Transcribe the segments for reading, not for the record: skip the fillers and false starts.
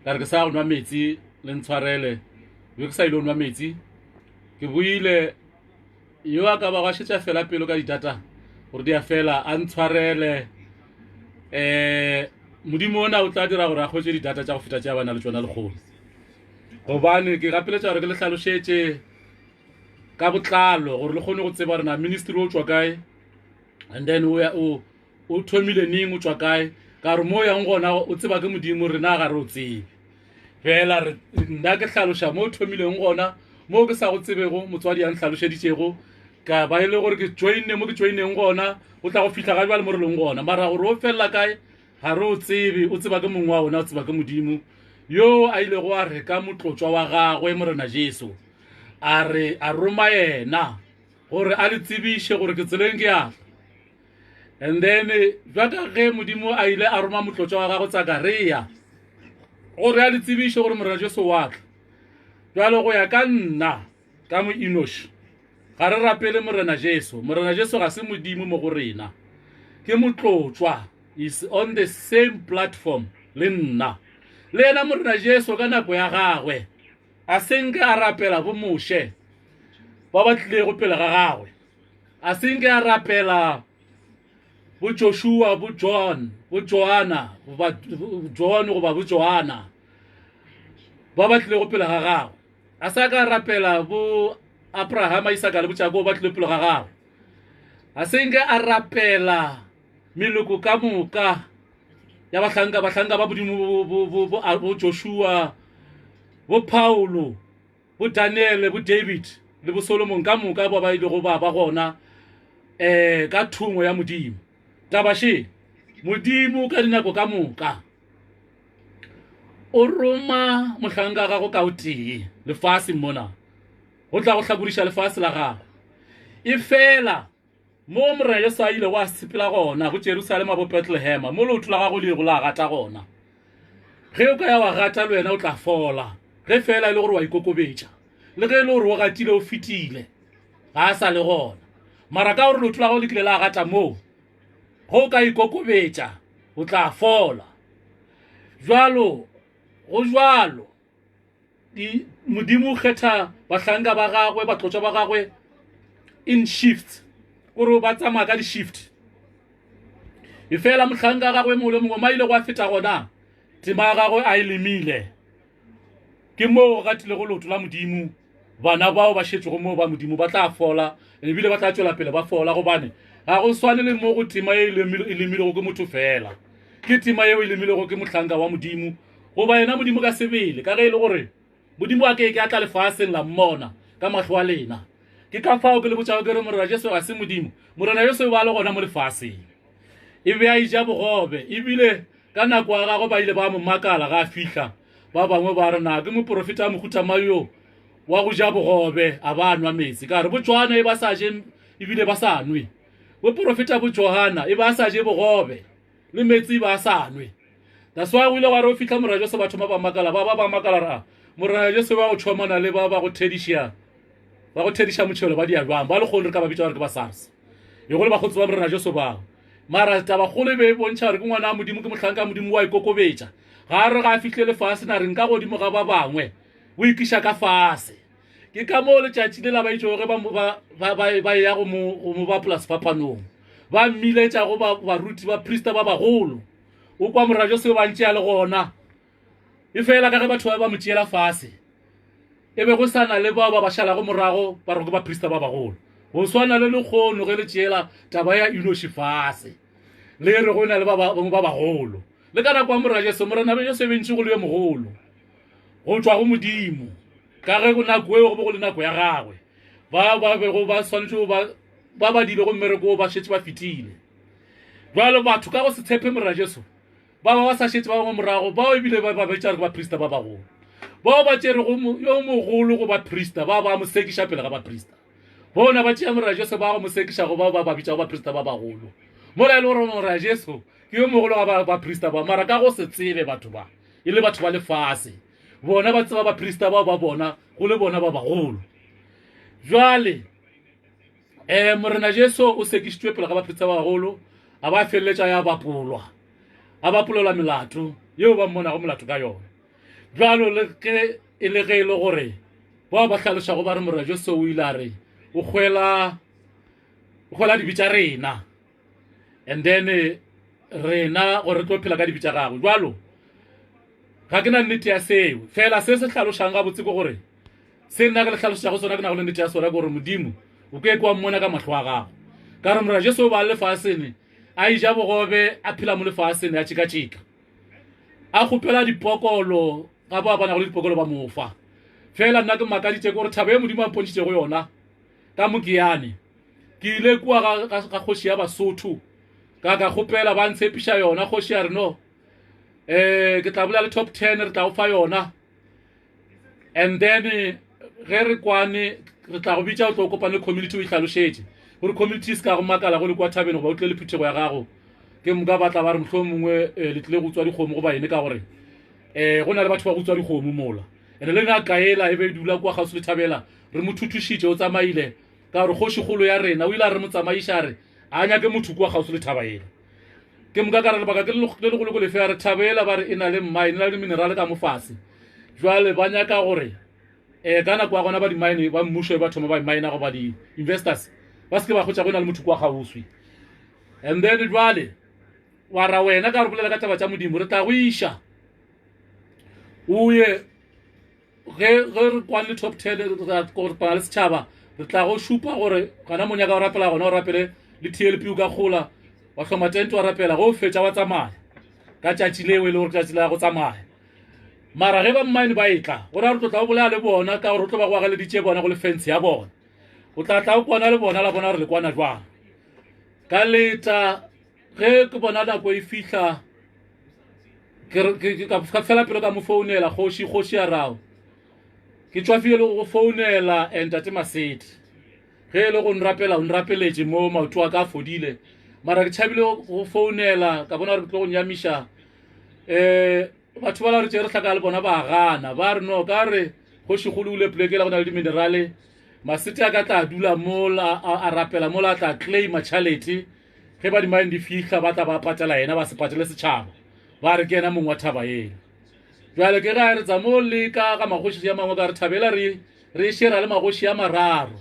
ka re ke sa go nwa metsi le ntshwarele be ke sa ile nwa metsi ke buile yo a ka ba ga shetša fela pelo ka ditata gore di a fela a ntshwarele modimo ona o tla dira gore a kgwetse ditata tša go feta tša bana le tsona lekgolo gobane ke gapeletša gore ke le tlhalošetše ka botlalo gore le kgone go tseba gore na ministry o tswa kae and then o thomile neng o tswa kae ka gore mo yang gona o tseba ke modimo rena ga re o tsebe fela nna ke tlhaloša mo o thomileng gona mo ke sa go tsebego motswadi ya ntlhalošeditšego ka ba ile gore ke joine mo ke joineng gona o tla go fihla ga jwa le mo re leng gona mara gore o felela kae ga re o tsebe o tseba ke mongwe wa ona o tseba ke modimo yo a ile go a reka motlotswa wa gagwe morena Jesu a re a roma yena gore a le tsebiše gore ke tseleng ke a and then jwaka ge modimo a ile a roma motlotswa wa gagwe Tsakaria gore a le tsebiše gore morena Jesu wa tla jwalo go ya ka nna ka mo Enosh ga re rapele morena Jesu ga se modimo mo go rena ke motlotswa is on the same platform le nna le ena morena Jesu ka nako ya gagwe a senke a rapela bo moshe ba batlile go pele ga gagwe a senke a rapela bo Joshua bo John bo Joanna ba John go ba bo Joanna ba batlile go pele ga gagwe a sa ka rapela bo Abraham Isaka le bo Jacob ba tlile pele ga gagwe a senke a rapela meloko ka moka ya bahlanka ba bodimo bo Joshua bo Paulo bo Daniel bo David le bo Solomon ka moka ba ile go ba gona ka thungo ya modimo tabashe modimo ka dinako ka moka o roma mohlanka ga go ka o tee lefase mona go tla go hlakodiša lefase la gago e fela mo morena sa ile wa sepela gona go Jerusalema bo Bethlehem mo le utla ga go le go la gata gona ge o ka ya wa gata le wena o tla fola ge fela ile gore wa ikokobetša le ge le gore o gatile o fitile ga a sa le gona mara ka gore le utla go le kile la gata mo go ka ikokobetša o tla fola jwalo go jwalo di modimo kgetha bahlanka ba gagwe batlotswa ba gagwe in shift gore ba tsamaya ka di shift e fela mohlanka gagwe mo le mongwe ma ile go a feta gona tema ya gagwe a ilemile ke mo ga tile go lotla modimo bana bao ba shetse go mo ba modimo ba tla fola e bile ba tla tswela pele ba fola go bane ga go swane le mo go tema e ilemile go ke motho fela ke tema e ilemile go ke mohlanka wa modimo go ba yena modimo ka sebele ka ge ile gore modimo a ke a tla lefaseng la mmona ka mahlo a lena ke ka fao ke le botsa ke re morena Jesu ga se modimo morena Jesu ba le gona mo lefaseng e be a ija bogobe e bile ka nako ya gagwe ba ile ba mo makala ga fihla ba bangwe ba re na ke moprofeta a mohuta mayo wa go ja bogobe a ba nwa metsi ka re botswana e ba sa je e bile ba sa nwe bo profeta bo Johana e ba sa je bogobe le metsi ba sa nwe that's why o ile wa re o fihla morena Jesu batho ba makala ba makala ra morena Jesu ba go tshomana le ba go thedisha motšhelo ba dia jwang ba le kgone re ka ba bitša gore ke ba SARS e go le ba khotsi ba morena Jesu ba mara taba gole be bontšha gore ke ngwana modimo ke mohlanka modimo wa ikokobetša ga re ga fihlele fase na re nka godimo ga ba bangwe o ikiša ka fase ke ka mo letšatši le la ba itse gore ba ya go mo ba plus papanong ba mmiletša go baruti ba priesta ba bagolo o kwa morena Jesu ba ntšea le gona e fela ka ge batho ba mo tšeela fase e be go sana le ba ba šala go morago ba re go ba priesta ba bagolo go swana le lekgono ge le tšeela taba ya Enosh fase le re go na le ba bagolo le ka nako ya morena Jesu e bentši go le yo mogolo go tšwa go modimo ka ge go nako eo go be go le nako ya gagwe ba bego ba swanetše ba dile go mmereko ba šetse ba fitile jwalo batho ka go se tshepe morena Jesu ba sa šetse ba go morago bao ebile ba betša re ba priesta ba bagolo bao ba tšere yo mogolo go ba priesta ba mo sekiša pele ga ba priesta bona ba tšea morena Jesu ba go mo sekiša go ba bitša go ba priesta ba bagolo mola e le gore morena Jesu ke yo mogolo ga ba priesta ba mara ka go se tsebe batho ba e le batho ba lefase bona ba tseba ba priesta ba bona go le bona ba bagolo jwale morena Jesu o sekišitšwe pele ga ba priesta ba bagolo a ba feleletša ya bapolwa a bapolola melato yeo ba mmona go molato ka yone jwalo le ke e le ge e le gore ba ba hlaloša go ba re Morajo so o ile a re o kgwela dibitša rena and then rena gore tlo phela ka dibitša gago jwalo ga ke na nnete ya seo fela se hlalošang ga botse ko gore se nna ke le hlaloša go sona ke na go le nnete ya sona gore modimo o ke kwa mmona ka mahlo a gago ka re Morajo so ba le fasene a ija bogobe a phela mo le fasene a tšika a gopela dipokolo ga ba bana go le dipokolo ba mofa fela nna ke makaditse gore thabe modimo a pontšitse go yona ka mokiane ke ile kwa ga kgoši ya Basotho ka gopela ba ntshepiša yona kgoši ya re no ke tla bolela le top 10 re tla o fa yona and then ge re kwane re tla go bitša o tlo kopana le community o ihlalošetše gore community se ka go makala go le kwa thabeng go ba o tle le phethego ya gago ke mga batla ba re mohlomongwe le tlile go tswa dikgomo go baene ka gore go na le batho ba go tswa dikgomo mola ene le nga kaela e be dula kwa gausi le Thabela re mo thuthušitše o tsamaile ka gore kgošikgolo ya rena o ile a re mo tsamaiša re a nyake motho kwa gausi le Thabela ke mga ka re lebaka ke le legolo go lefe ya re Thabela ba re e na le mine e na le minerale ka mofase jwale ba nyaka gore ka nako ya gona ba di-mine ba mmušo e ba thoma ba mine go ba di-investors ba seke ba kgotša go na le motho kwa gauswi and then jwale wa ra wena ka re bolela ka taba tša modimo re tla go iša o ye ge re kwane le top 10 gore pana le setšhaba re tla go šupa gore gana monyaka o rapela gona o rapele le TLP o ka kgola wa hloma tente wa rapela go fetša wa tsamaya ka tšatši leo e le gore tšatši la go tsamaya mara ge ba mmine ba etla gore a re tlo tla o bolea le bona ka gore o tlo ba go agaleditše bona go le fence ya bona o tla tla o kwana le bona la bona gore le kwana jwang ka leta ge ke bona nako e fihla ka fela pelo ka mo founela kgoši ya rao ke tšwafile le go founela Ntate Masedi ge e le go nrapeletše mo maoto a ka fodile mara ke tšhabile go founela ka bona gore ke tlo go nyamiša batho ba la re tše re hlaka le bona ba gana ba re no ka re kgošikgolo ule plekela go na le diminerale Masedi a ka tla dula mola a rapela mola a tla claima tšhalete ge ba di-mine di fihla ba tla ba patela yena ba se patele setšhaba ba re ke yena mongwe wa thaba ena jwale ke ga re tsa mo le ka magoši ya mangwe ka re Thabela re šera le magoši ya mararo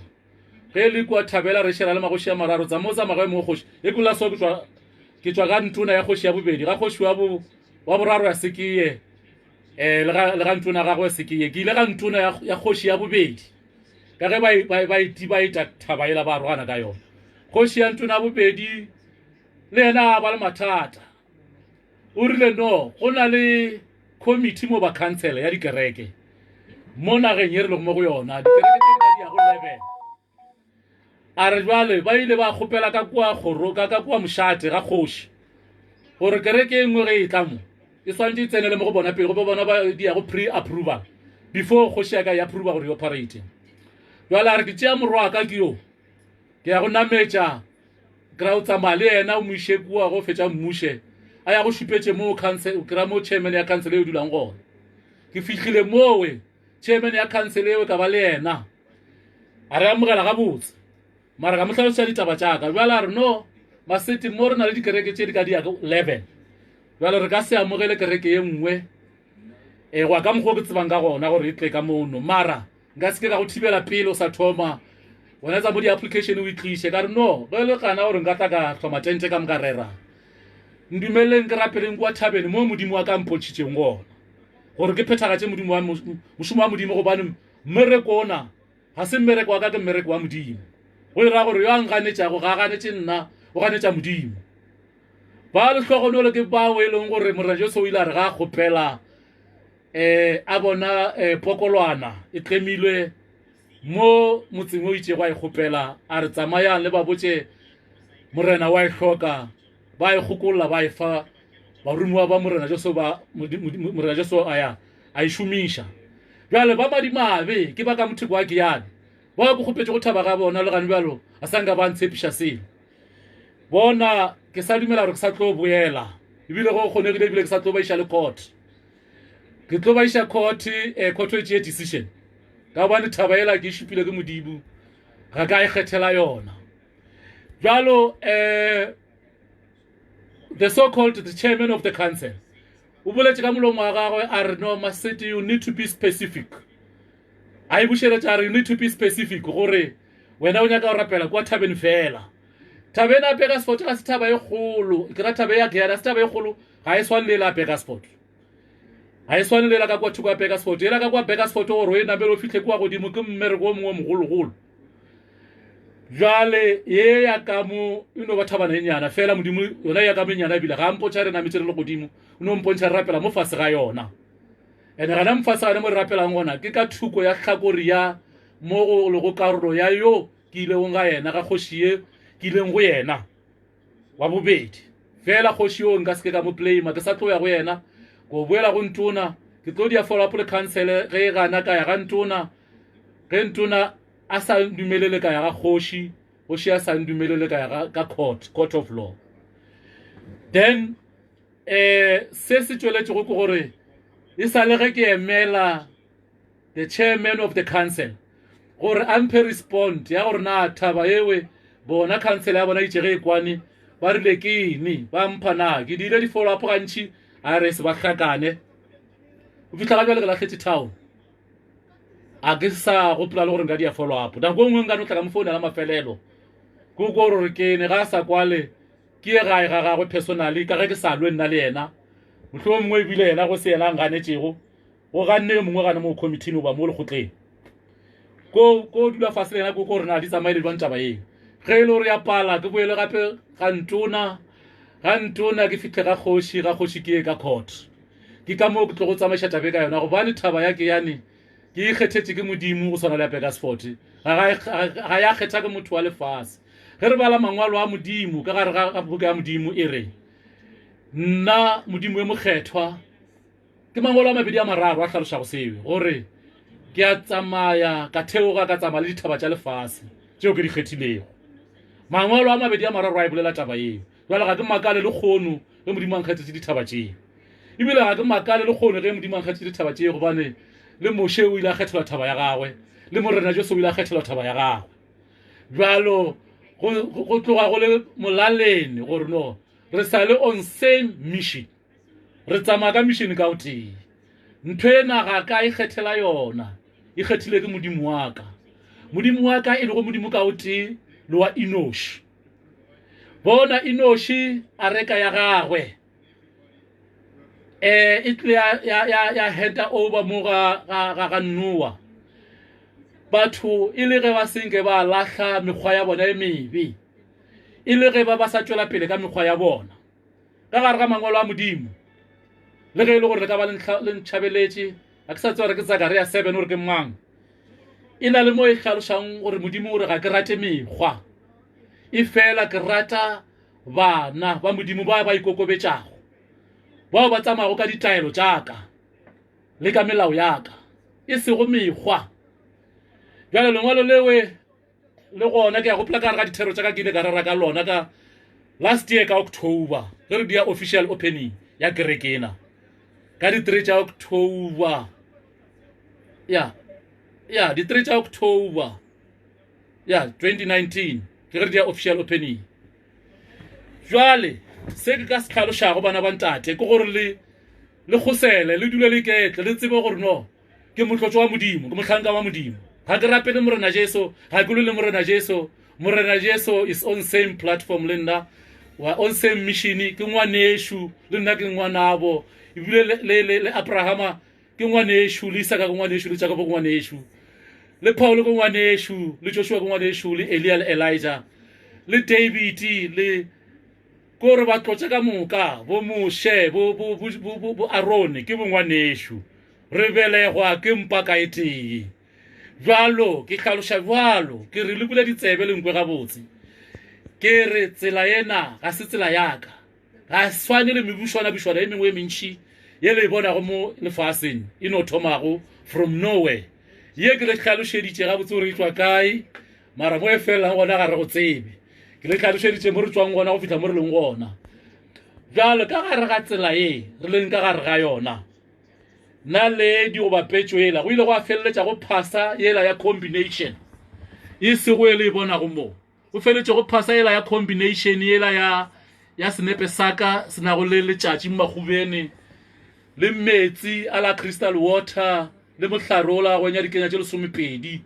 ge le kwa Thabela re šera le magoši ya mararo tsa mo tsamagae mo kgoši e kula so ke tšwa ka ntona ya kgoši ya bobedi ga kgoši wa boraro ya Sekeye le ga ntona gagwe ya Sekeye ke ile ga ntona ya kgoši ya bobedi ka ge ba ita Thabaela ba rogana ka yona kgoši ya ntona ya bobedi le yena a ba le mathata o rile no go na le committee mo ba council ya dikereke mo nageng ye re lego mo go yona dikereke tše di ya go 11 a re jwale ba ile ba kgopela ka kua mošate ga kgoši gore kereke e nngwe ge e tla mo e swantše e tsenele mo go bona pele go bona ba di ya go pre-approval before kgoši ya ka e approva gore e operating jwale a re ke tšea morwa ka ke yo ke ya go nametša kry o tsamaya le yena o moiše kua go fetša mmuše a ya go šupetše mo kry mo chairman ya council e o dulang gona ke fihlile mowe chairman ya council eo ka ba le yena a re amogela gabotse mara ka mohlaloša ditaba tšaka jwale a re no Masedi mo re na le dikereke tše di ka dia 11 jwale re ka se amogele kereke ye nngwe goa ka mokgwa ke tsebang ka gona gore e tle ka mono mara nka seke ka go thibela pele o sa thoma wona tsa mo di-application o itliše ka re no ge le kana gore nka tla ka hloma tente ka moka rera ndumeleng ke rapeleng kwa thabeng mo modimo wa ka mpotšitšeng gona gore ke phethagatše mošomo wa modimo gobane mmereko ona ga se mmereko wa ka ke mmereko wa modimo go ira gore yo a nganetšago ga a ganetše nna o ganetša modimo ba lehlogonolo ke bao e leng gore Morajo o ile a re ga a kgopela a bona pokolwana e tlemilwe mo motseng o itšego a e kgopela a re tsamayang le ba botše morena wa e hloka ba e kgokolola ba e fa barumiwa ba Morena Jesu a e šomiša jwale ba madimabe ke ba ka motheko wa keane ba go kgopetše go thaba ga bona le gane bjalo a sanka ba ntshepiša selo bona ke sa dumela gore ke sa tlo boela ebile go kgonegile ebile ke sa tlo ba iša le court ke tlo ba iša court court e tšee decision ka gobane Thabaela ke e šupile ke modimo ga ka e kgethela yona jwalo the so-called the chairman of the council o boletše ka molomo wa gagwe a re no Maseti, you need to be specific. A e bušeletša a re you need to be specific gore wena o nyaka go rapela kwa thabeng fela. Thabeng a Pegasfort ga se thaba e kgolo, ke ra thabe ya Giyani se thaba e kgolo ga e swane le la Pegasfort. Ga e swane le la ka kwa thoko ya Pegasfort, e la ka kwa Pegasfort gore o e namele o fitlhe kwa godimo ke mmereko o mongwe mogologolo. Jwale ye ya ka mo ino ba thabana e nyana fela modimo yona ya ka menyana ebile ga mpotša re nametse re le godimo o no mpontša re rapela mo fase ga yona. Ene gana mfase gane mo re rapelang gona ke ka thuko ya tlhakori ya mo go le go karolo ya yo ke ile go nga yena ga kgoši ye ke ileng go yena wa bobedi fela kgoši yo nka seke ka mo playma ke sa tlo ya go yena go boela go ntona ke tlo dia follow up le council ge gana ka ya ga ntona ge ntona a sa dumelele ka ya ga kgoši kgoši a sa dumelele ka ya ka court of law. Then se se tšweletše go ke gore e sa le ge ke emela the chairman of the council gore ampe respond ya gore na thaba ewe bona council ya bona itše ge e kwane ba rile ke eni ba mpha na ke dile di follow up gantši a re se ba hlakane o fitlha ga jwale ke lahletse town a ke sa gopola le gore nka dia follow up nako nngwe nka no tla ka mo founela mafelelo ko gore ke ne ga sa kwale ke e gae ga gagwe personally ka ge ke sa lwe nna le yena mohlomong mongwe ebile yena go se yena ganetšego go ganne mongwe gane mo committee o ba mo lekgotleng ko dula fase le yena ko gore na di tsamaile di taba eng ge e le gore ya pala ke boele gape ga ntona ke fitlhe ga kgoši ke ye ka court ke ka moo ke tlo go tsamaiša tabe ka yona gobane thaba ya Giyani ke ikgethetše ke modimo go swana le ya Pegasfort ga ya kgetha ke motho wa lefase ge re bala mangwalo a modimo ka gare ga buka ya modimo e re nna modimo e mokgethwa ke mangwalo a mabedi a mararo a hlalošago sewe gore ke a tsamaya ka theoga ka tsamaya le dithaba tša lefase tšeo ke di kgethilego mangwalo a mabedi a mararo a e bolela taba eo jwale ga ke makale le kgono ge modimo a nkgethetše dithaba tšeo ebile ga ke makale le kgono ge modimo a nkgethetše dithaba tšeo gobane le Moshe o ile a kgethelwa thaba ya gagwe le Morena Jesu o ile a kgethelwa thaba ya gagwe jwalo go tloga go le molaleng gore no re sa le on same mission re tsamaya ka mission ka o tee ntho ena ga ka e kgethela yona e kgethile ke modimo wa ka e le go modimo ka o tee le wa Enoshi bona Enoshi a reka ya gagwe e tle ya hand over mo ga Noa batho e le ge ba senke ba lahla mekgwa ya bona e mebe e le ge ba sa tšwela pele ka mekgwa ya bona ka gare ga mangwalo a modimo le ge e le gore le ka ba le ntšhabeletše a ke sa tswa re ke Zakaria 7 gore ke mang e na le mo e hlalošang gore modimo gore ga ke rate mekgwa e fela ke rata bana ba modimo ba ikokobetšago bao ba tsamago ka ditaelo tšaka le ka melao yaka e sego mekgwa jale lengwalo lewe le gona ke ya gopola ka re ga dithero tšaka ke ile ka rera ka lona ka last year ka October ge re dia official opening ya kerekena ka di 3 tša October ya di 3 tša October 2019 ke re dia official opening jwale se ke ka se tlhalošago bana ba ntate ke gore le kgosele le dule le ketle le tsebe gore no ke motlotso wa modimo ke mohlanka wa modimo ga ke rapele Morena Jesu ga ke le Morena Jesu is on same platform le nna wa on same mission ke ngwaneshu le nna ke ngwanabo ebile le Abrahama ke ngwaneshu le Isaka ke ngwaneshu le Jacob ke ngwaneshu le Paul ke ngwaneshu le Joshua ke ngwaneshu le Elia le Elijah le David le gore ba tlotse ka moka bo Moshe bo Aaron ke bongwaneshu re belegwa ke mpa ka etee jwalo ke tlhaloša jwalo ke re le bula ditsebe le nkwe gabotse ke re tsela ena ga se tsela yaka ga swane le mebušwana e mengwe e mentši ye le bonago mo lefaseng e no thomago from nowhere ye ke le tlhalošeditše gabotse gore e tswa kae mara mo e felelang gona ga re go tsebe ke le tlhalošeditše mo re tswang gona go fitlha mo re leng gona jalo ka gare ga tsela ye re leng ka gare ga yona na le di go bapetšo ela go ile go a feleletša go phasa yela ya combination e sego e le e bonago mo go feleletše go phasa yela ya combination yela ya senepe saka se nago le letšatši mo magubene le metsi a la crystal water le mohlarola go nya dikenya tse le somepedi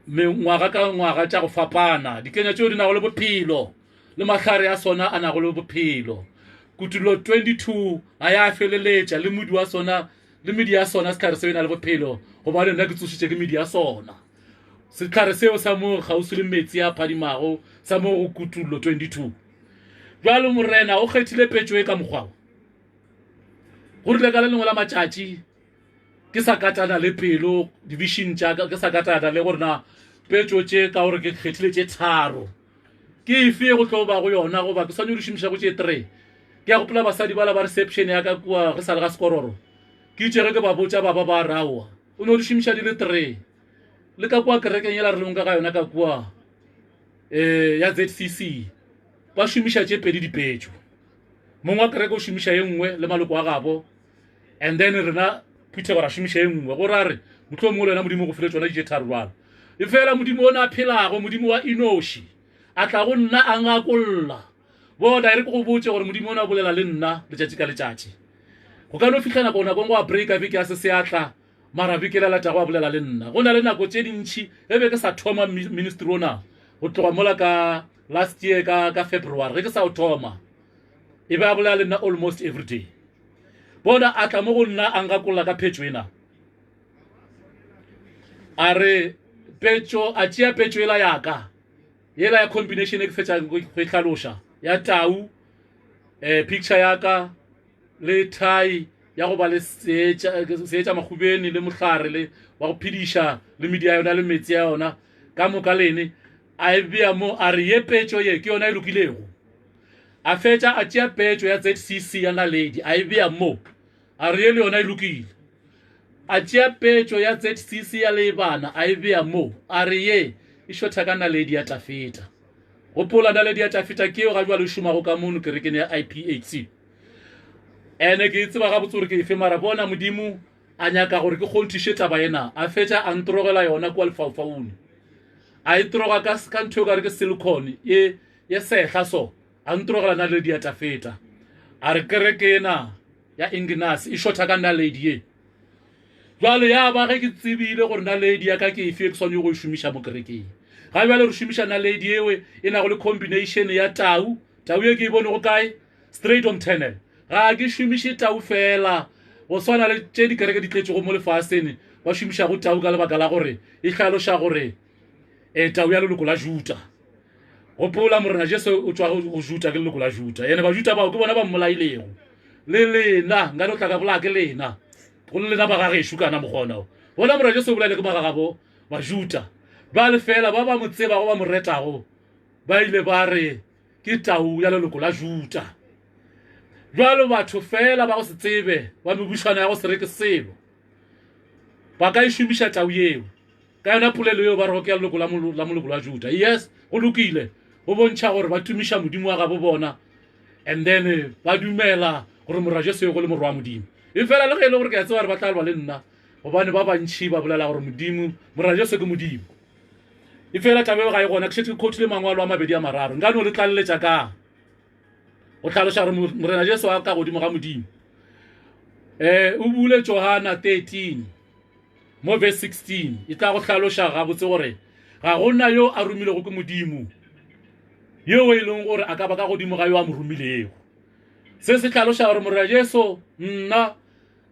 ngwaga ka ngwaga tša go fapana dikenya tšeo di nago le bophelo le mahlare a sona a nago le bophelo kutulo 22 a ya feleletša le modi wa sona le medi ya sona sehlare seo e na le bophelo goba le nna ke tsošitše ke medi ya sona sehlare seo sa mo gausi le metsi a phadimago sa mo go kutulo 22 jwalo morena o kgethile petšo e ka mokgwao go rile ka le lengwe la matšatši ke sa katana le pelo division tša ke sa katana le gore na petšo tše ka gore ke kgethile tše tharo ke ife go tlo ba go yona goba ke swanyo di šomiša go tše 3 ke ya gopola basadi ba la ba reception ya ka kua re sa le ga sekororo ke itšege ke ba botša ba raoa o ne o di šomiša di le 3 le ka kua kerekeng yela re lengka ka yona ka kua ya ZCC ba šomiša tše 2 dipetšo mongwe wa kereke o šomiša ye nngwe le maloko a gabo and then rena phuthe gore a šomiša ye nngwe gore a re motlho mongwe le wena modimo go file tsona ditše tharo jalo e fela modimo o ne a phelago modimo wa inoši a tla go nna a ngakolla bona e re ke go botse gore modimo o ne a bolela le nna letšatši ka letšatši go ka no fitlha nako nakong a breaka beke ya se seatla mara beke la latago a bolela le nna go na le nako tše dintšhi e be ke sa thoma ministry ona go tloga mola ka last year ka February ge ke sa o thoma e be a bolela le nna almost every day bona a tla mo go nna a ngakolla ka phetšo ena a re petšo a tšea petšo ela yaka yela ya combination e ke fetša go itlhaloša ya tau picture yaka le thai ya go ba le seetša makgubeni le mohlare le wa go phediša le media yona le metsi ya yona ka moka lene a e bea mo a re ye petšo ye ke yona e lokilego a fetša a tšea petšo ya ZCC ya Naledi a e bea mo a re ye le yona e lokile a tšea petšo ya ZCC ya Leibana a e bea mo a re ye e šotha ka Naledi ya tafeta gopola Naledi ya tafeta ke yo ga jwa le šomago ka mono kerekene ya IPHC ene ke tseba ga botse gore ke ife mara bona modimo a nyaka gore ke kgonthiše taba ena a fetša a ntrogela yona kwa lefaufaune a itroga ka ntho ka re ke silicone ye sehla so a ntrogela Naledi ya tafeta a re kereke ena ya Ignas e shotha ka Naledi ye jwale ya ba ge ke tsebile gore Naledi ya ka ke ife ke swanyo go šomiša mo kerekeng ga bjale re šomiša Naledi ewe e na go le combination ya tau ye ke e bone go kae straight on tunnel ga ke šomiše tau fela go swana le tše dikereke di tletšego mo lefasene ba šomiša go tau ka lebaka la gore e hlaloša gore tau ya leloko la Juta gopola morena Jesu o tšwa go Juta ke leloko la Juta ene ba Juta bao ke bona ba mmolailego le lena nka no tla ka bola ke lena go le lena ba ga gešo kana mogona bona morena Jesu o bolaile ke magagabo ba Juta ba le fela ba ba mo tseba go ba mo retago ba ile ba re ke tau ya leloko la Juta jwalo batho fela ba go se tsebe ba mebušwana ya go se reke selo ba ka e šomiša tau yeo ka yona polelo yeo ba re go ke ya leloko la moloko la Juta yes go lokile go bontšha gore ba tumiša modimo wa gabo bona and then ba dumela gore morwa Jesu go le morwa wa modimo e fela le ge e le gore ke a tseba gore ba tla lwa le nna gobane ba bantšhi ba bolela gore modimo morwa Jesu ke modimo e fela tabeo ga e gona ke šetse ke khotile mangwalo a mabedi a mararo nka no le tlaleletša kang o tlhaloša gore morena Jesu a ka godimo ga modimo o bule Johana 13 mo verse 16 e tla go tlhaloša gabotse gore ga gona yo a romilego ke modimo yo e leng gore a ka ba ka godimo ga yo a mo romilego se se tlhaloša gore morena Jesu nna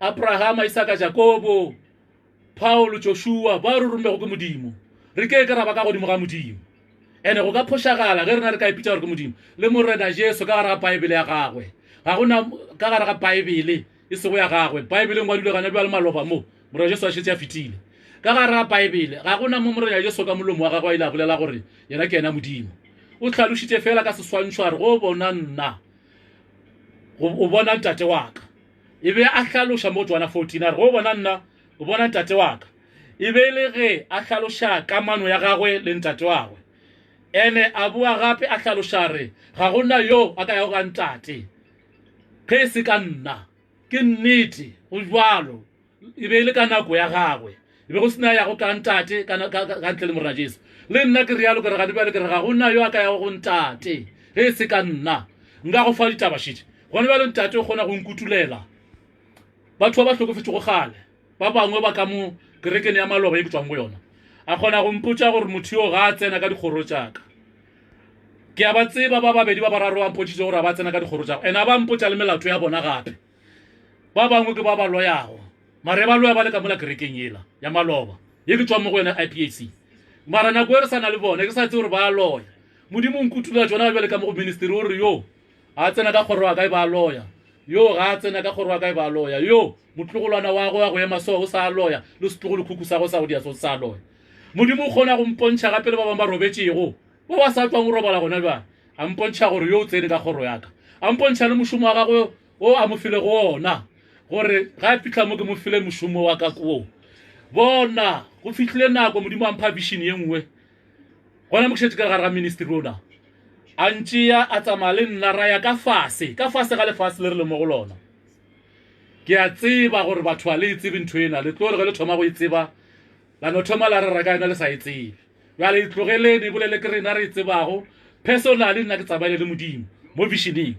Abraham Isaka Jakobo Paulo Joshua ba re romilego ke modimo re ke ra ba ka godimo ga modimo ene go ka phošagala ge re na re ka ipitša gore ke modimo le morena Jesu ka gare ga Baebele ya gagwe ga gona ka gare ga Baebele e sego ya gagwe Baebeleng wa dulegana bja le maloba mo morena Jesu a šetse a fetile ka gare ga Baebele ga gona mo morena Jesu ka molomo wa gagwe a ile a bolela gore yena ke yena modimo o tlhalošitše fela ka seswantšho a re go bona nna o bona ntate wa ka e be a hlaloša mo Johana 14 a re go bona nna o bona ntate wa ka e be le ge a hlaloša kamano ya gagwe le ntate wa gagwe ene a bua gape a hlaloša re ga gona yo a ka yago ga ntate ge se ka nna ke nnete go jwalo e be le ka nako ya gagwe e be go sena ya go ka ntate ka ntle le morena Jesu le nna ke rialo ke re ga dibale ke re ga gona yo a ka yago go ntate ge se ka nna nka go fa ditaba šite gone ba le ntate o kgona go nkutulela batho ba hlokofetse go gale ba bangwe ba ka mo kerekeng ya Maloba e ke tswang go yona a kgona go mpotsa gore motho yo ga a tsena ka dikgoro tsaka ke a ba tseba ba babedi ba bararo ba mpotšitse gore a ba tsena ka dikgoro tsaka ena ba mpotsa le melato ya bona gape ba bangwe ke ba ba loyago mare ba loya ba le ka mola kerekeng yela ya Maloba ye ke tswang mo go yona IPAC mara nako e re sana le bona ke sa tse gore ba loya modimo nkutula tsona ba le ka mo go ministry gore yo a tsena ka kgoro wa ka e ba loya yo ga tsena ka kgoro wa ka e ba loya yo motlogolwana wa go ya go ema so o sa loya le setlogolo khukhu sa go sa go dia so sa loya modimo o kgona go mpontšha gape le ba bang ba robetšego ba ba sa tswang go robala gona ba a mpontšha gore yo o tsene ka kgoro ya ka a mpontšha le mošomo wa gagwe o a mo file go ona gore ga a fitlha mo ke mo file mošomo wa ka koo bona go fitlhile nako modimo a mpha vision ye nngwe gona mo ke šetse ka gare ga ministry rona a ntšea a tsamaya le nna ra ya ka fase ga lefase le re le mo go lona ke a tseba gore batho ba le e tsebe ntho ena le tlo re le thoma go e tseba la no thoma la re reka ena le sa e tsebe ya le tlogeleng e bolele ke rena re e tsebago personally nna ke tsabaile le modimo mo visioning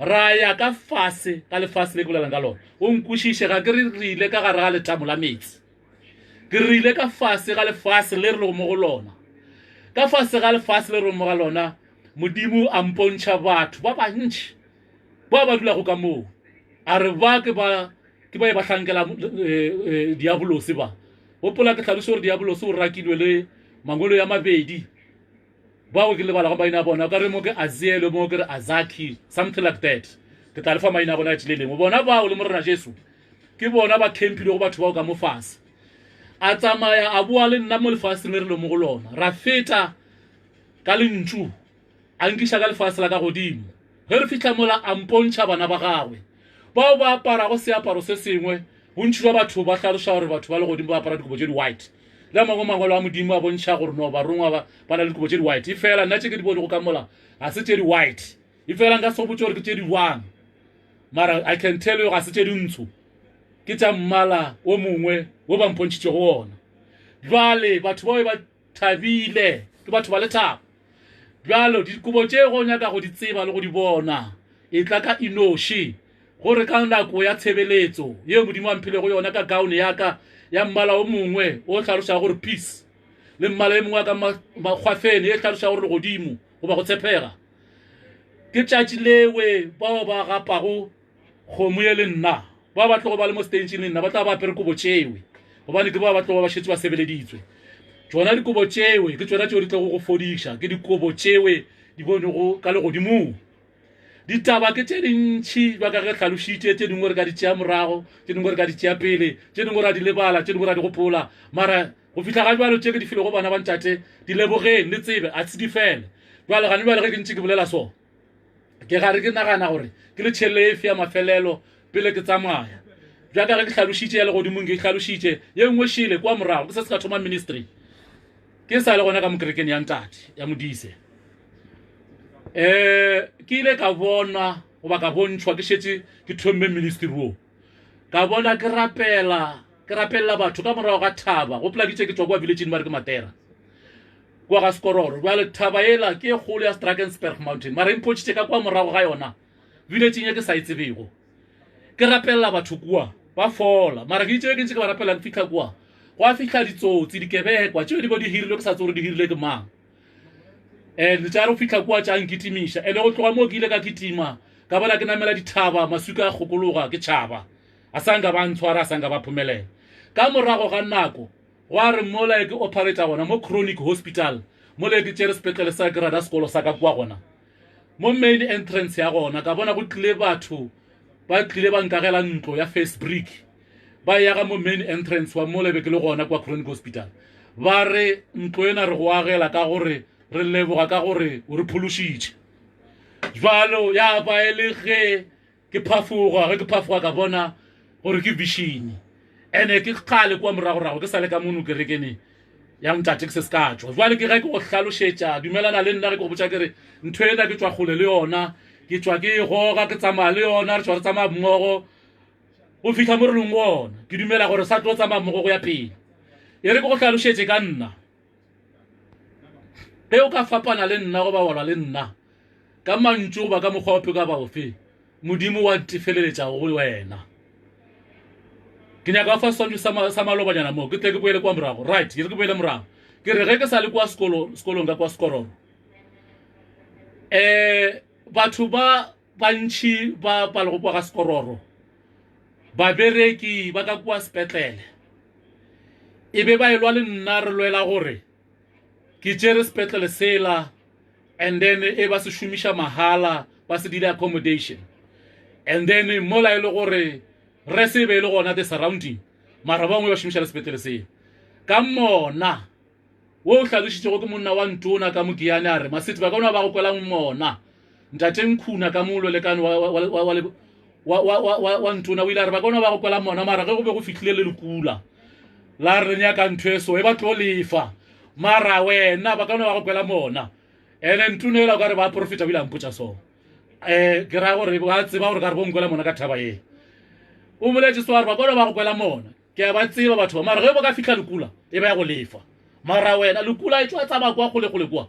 ra ya ka fase ka lefase le ke bolelang ka lona o nkwešiše ga ke re ile ka gare ga letamo la metsi ke re ile ka fase ga lefase le re le mo go lona ka fase ga lefase le re mo ga lona modimo a mpontšha batho ba bantši ba ba dula go ka moo a re ba ke ba e ba hlankela diabolosi ba gopola ke tlhalose gore diabolosi o rakilwe le mangolo ya mabedi bao ke lebala go maina bona ka re mo ke Aziel mo ke re Azaki something like that ke tla lefa maina bona tšheleleng o bona bao le morena Jesu ke bona ba kempile go batho bao ka mo fase a tsamaya a bua le nna mo lefase le re le mo go lona ra feta ka lentšu a nkiša ka lefase la ka godimo ge re fitlha mola a mpontšha bana ba gagwe bao ba aparago seaparo se sengwe bontši ba batho ba hlaloša gore batho ba le godimo ba apara dikobo tše di-white le mangolo a modimo a bontšha gore no barongwa ba na le dikobo tše di-white e fela nna tše ke di bone go ka mola ga se tše di-white e fela nka se go botse gore ke tše di-one mara I can tell you ga se tše dintsho ke tša mmala o mongwe o ba mpontšhitše go ona jwale batho bao ba thabile ke batho ba lethabo jalo dikobo tše go nyaka go di tseba le go di bona e tla ka inoši gore ka nako ya tshebeletso ye modimo a mphile go yona ka gaone ya ka ya mmala o mongwe o hlaloša gore peace le mmala e mongwe ka makgwafene e hlaloša gore godimo go ba go tshepega ke tšatši lewe bao ba gapago kgomo ye le nna ba ba tlogo ba le mo stageng le nna ba tla ba apere kobo tšewe gobane ke ba ba tlogo ba šetse ba sebeleditswe tsona dikobo tšewe ke tsona tšeo di tlogo go fodiša ke dikobo tšewe di bonego ka legodimong ditaba ke tše dintšhi ba ka ge hlalošitše tše dingwe re ka di tšea morago tše dingwe re ka di tšea pele tše dingwe ra di lebala tše dingwe ra di gopola mara go fihla ga jalo tše ke di file go bana ba ntate di lebogeng le tsebe a tse di fele jale gane bale ge ke ntše ke bolela so ke gare ke nagana gore ke le tšhelefe ya mafelelo pele ke tsamaya jaaka ge ke hlalošitše ya legodimong ke hlalošitše ye nngwe šile kwa morago ke se se ka thoma ministry ke sa le gona ka mokerekeng ya ntate ya modise ke ile ka bona goba ka bontšhwa ke šetse ke thomme ministry o ka bona ke rapelela batho ka morago ga thaba go plakitše ke tswa kwa villageing ba re ke Matera kwa ga Skororo jale thaba ela ke e kgolo ya Drakensberg mountain mara impotšitše ka kwa morago ga yona villageing ye ke sa itsebego ke rapelela batho kua ba fola mara ke itšeo ke ntse ke ba rapelela ke fitlha kua go a fitlha ditsotsi dikebekwa tšeo di bo di hirile ke sa tse gore di hirile ke mang tša re fitlha kua tša nkitimiša ene go tloga mo ke ile ka kitima ka bona ke namela dithaba masuka a kgokologa ke tšhaba a sanka ba ntshwara a sanka ba phumelela ka morago ga nako go a re mola ke operator gona mo Chronic Hospital mola ke tšere sepetlele sa Grada sekolo sa ka kua gona mo main entrance ya gona ka bona go tlile batho ba tlile ba nkagela ntlo ya first brick ba yaga mo main entrance wa mola be ke le gona kwa Chronic Hospital ba re ntlo ena re go agela ka gore re leboga ka gore o re phološitše jalo ya ba e le ge ke phafoga ka bona gore ke vision ene ke kgale kwa moragorago ke sa le ka mono kerekene ya ntate ke se ska tšwa jwale ke ge ke go hlalošetša dumelana le nna ge ke go botša kere ntho ena ke tswa kgole le yona ke tswa ke goga ke tsamaya le yona re tswa re tsamaya mmogo go fitlha mo re leng ona ke dumela gore sa tlo tsamaya mmogo go ya pele e re ke go hlalošetše ka nna ge o ka fapana le nna go ba walwa le nna ka mantšu goba ka mokgwa ope ka baofe modimo wa tefeleletša go wena ke nyaka fa sonyo sa malobanyana mo ke tle ke boele kwa morago right ke boele morago ke re ge ke sa le kwa sekolong ka kwa sekororo batho ba bantši ba palego kwa ga sekororo babereki ba ka kwa sepetlele e be ba elwa le nna re lwela gore ke tšere sepetlele sela and then e ba se šomiša mahala ba se dile accommodation and then mola e le gore re se be le gona the surrounding mara bangwe ba šomiša le sepetlele se ka mona wo o hlalošitšego ke monna wa ntona ka mokiane a re masiti ba ka ona ba go kwelang mona ntate nkhuna ka molo le kane wa ntona o ile a re ba ka ona ba go kwela mona mara ge go be go fihlile le lekula la re nyaka ntho eso e ba tlo lefa mara wena ba ka ona ba go kwela mona ene ntona ela o ka re ba profita bile a mpotša so ke ra gore ba tseba gore ka re bo nkwela mona ka thaba ye o moletše so a re ba ka ona ba go kwela mona ke a ba tseba batho ba mara ge ba ka fitlha lekula e ba ya go lefa mara wena lekula e tšwa tsaba kwa kgole kwa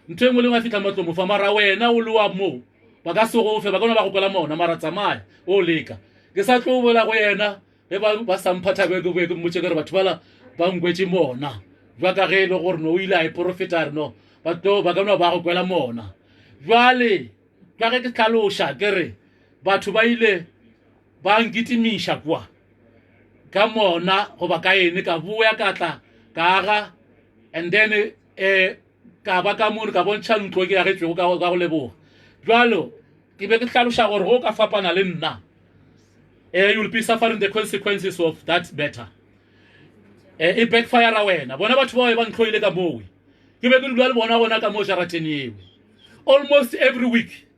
ntho engwe le ngwe a fitlha matlo mofa mara wena o le wa mo ba ka se go fe ba ka ona ba go kwela mona mara tsamaya o leka ke sa tlo bola go yena ge ba samphatha ke mmotse ke re batho bala ba nkwetse mona jwa ka ge e le gore no o ile a e profita re no ba ka ona ba go kwela mona jwale ka ge ke tlhaloša ke re batho ba ile ba nkitimiša kwa ka mona goba ka ene ka boya ka tla ka aga and then ka ba ka mono ka bontšha ntlo ke agetšwego ka go leboga jwalo ke be ke tlhaloša gore go ka fapana le nna you will be suffering the consequences of that better e backfire wena bona batho bao ba ntlhoile ka mowe ke be ke dula le bona gona ka mo jarateng eo almost every week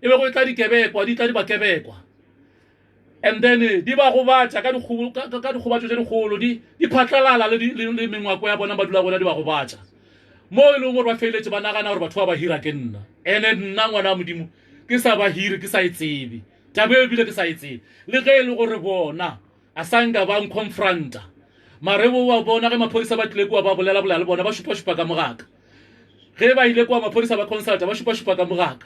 e be go tla dikebekwa di tla di ba kebekwa and then di ba gobatša ka dikgobatšo tše dikgolo di phatlalala le mengwako ya bona ba dula gona di ba gobatša mo e leng gore ba feiletše ba nagana gore batho ba ba hira ke nna ene nna ngwana wa modimo ke sa ba hire ke sa e tsebe tabe ebile ke sa e tsebe le ge e le gore bona a sanka ba nconfronta mare bo wa bona ge maphodisa ba tlile kwa ba bolela le bona ba šupa ka mogaka ge ba ile kwa maphodisa ba consulta ba šupa ka mogaka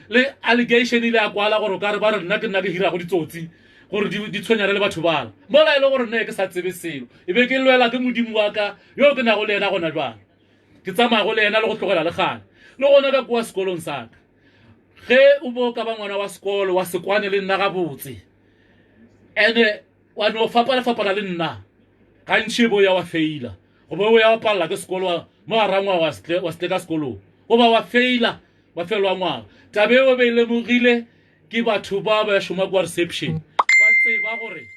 le allegation ile a kwala gore ka re ba re nna ke hira go ditsotsi gore di tshwenyana le batho bala mola e le gore nne ke sa tsebe selo e be ke lwela ke modimo wa ka yo ke nago le yena gona jwale ke tsamaya go le yena le go tlogela le gale le gona ka kwa sekolong sa ka ge o bo ka ba ngwana wa sekolo wa sekwane le nna gabotse ene wa no fapana le nna gantši bo ya wa feila goba o ya wa palela ke sekolo mo arangwa wa setle ka sekolong goba wa feila wa felwa ngwaga tabe o be lemogile ke batho ba ba šoma kwa reception ba tseba gore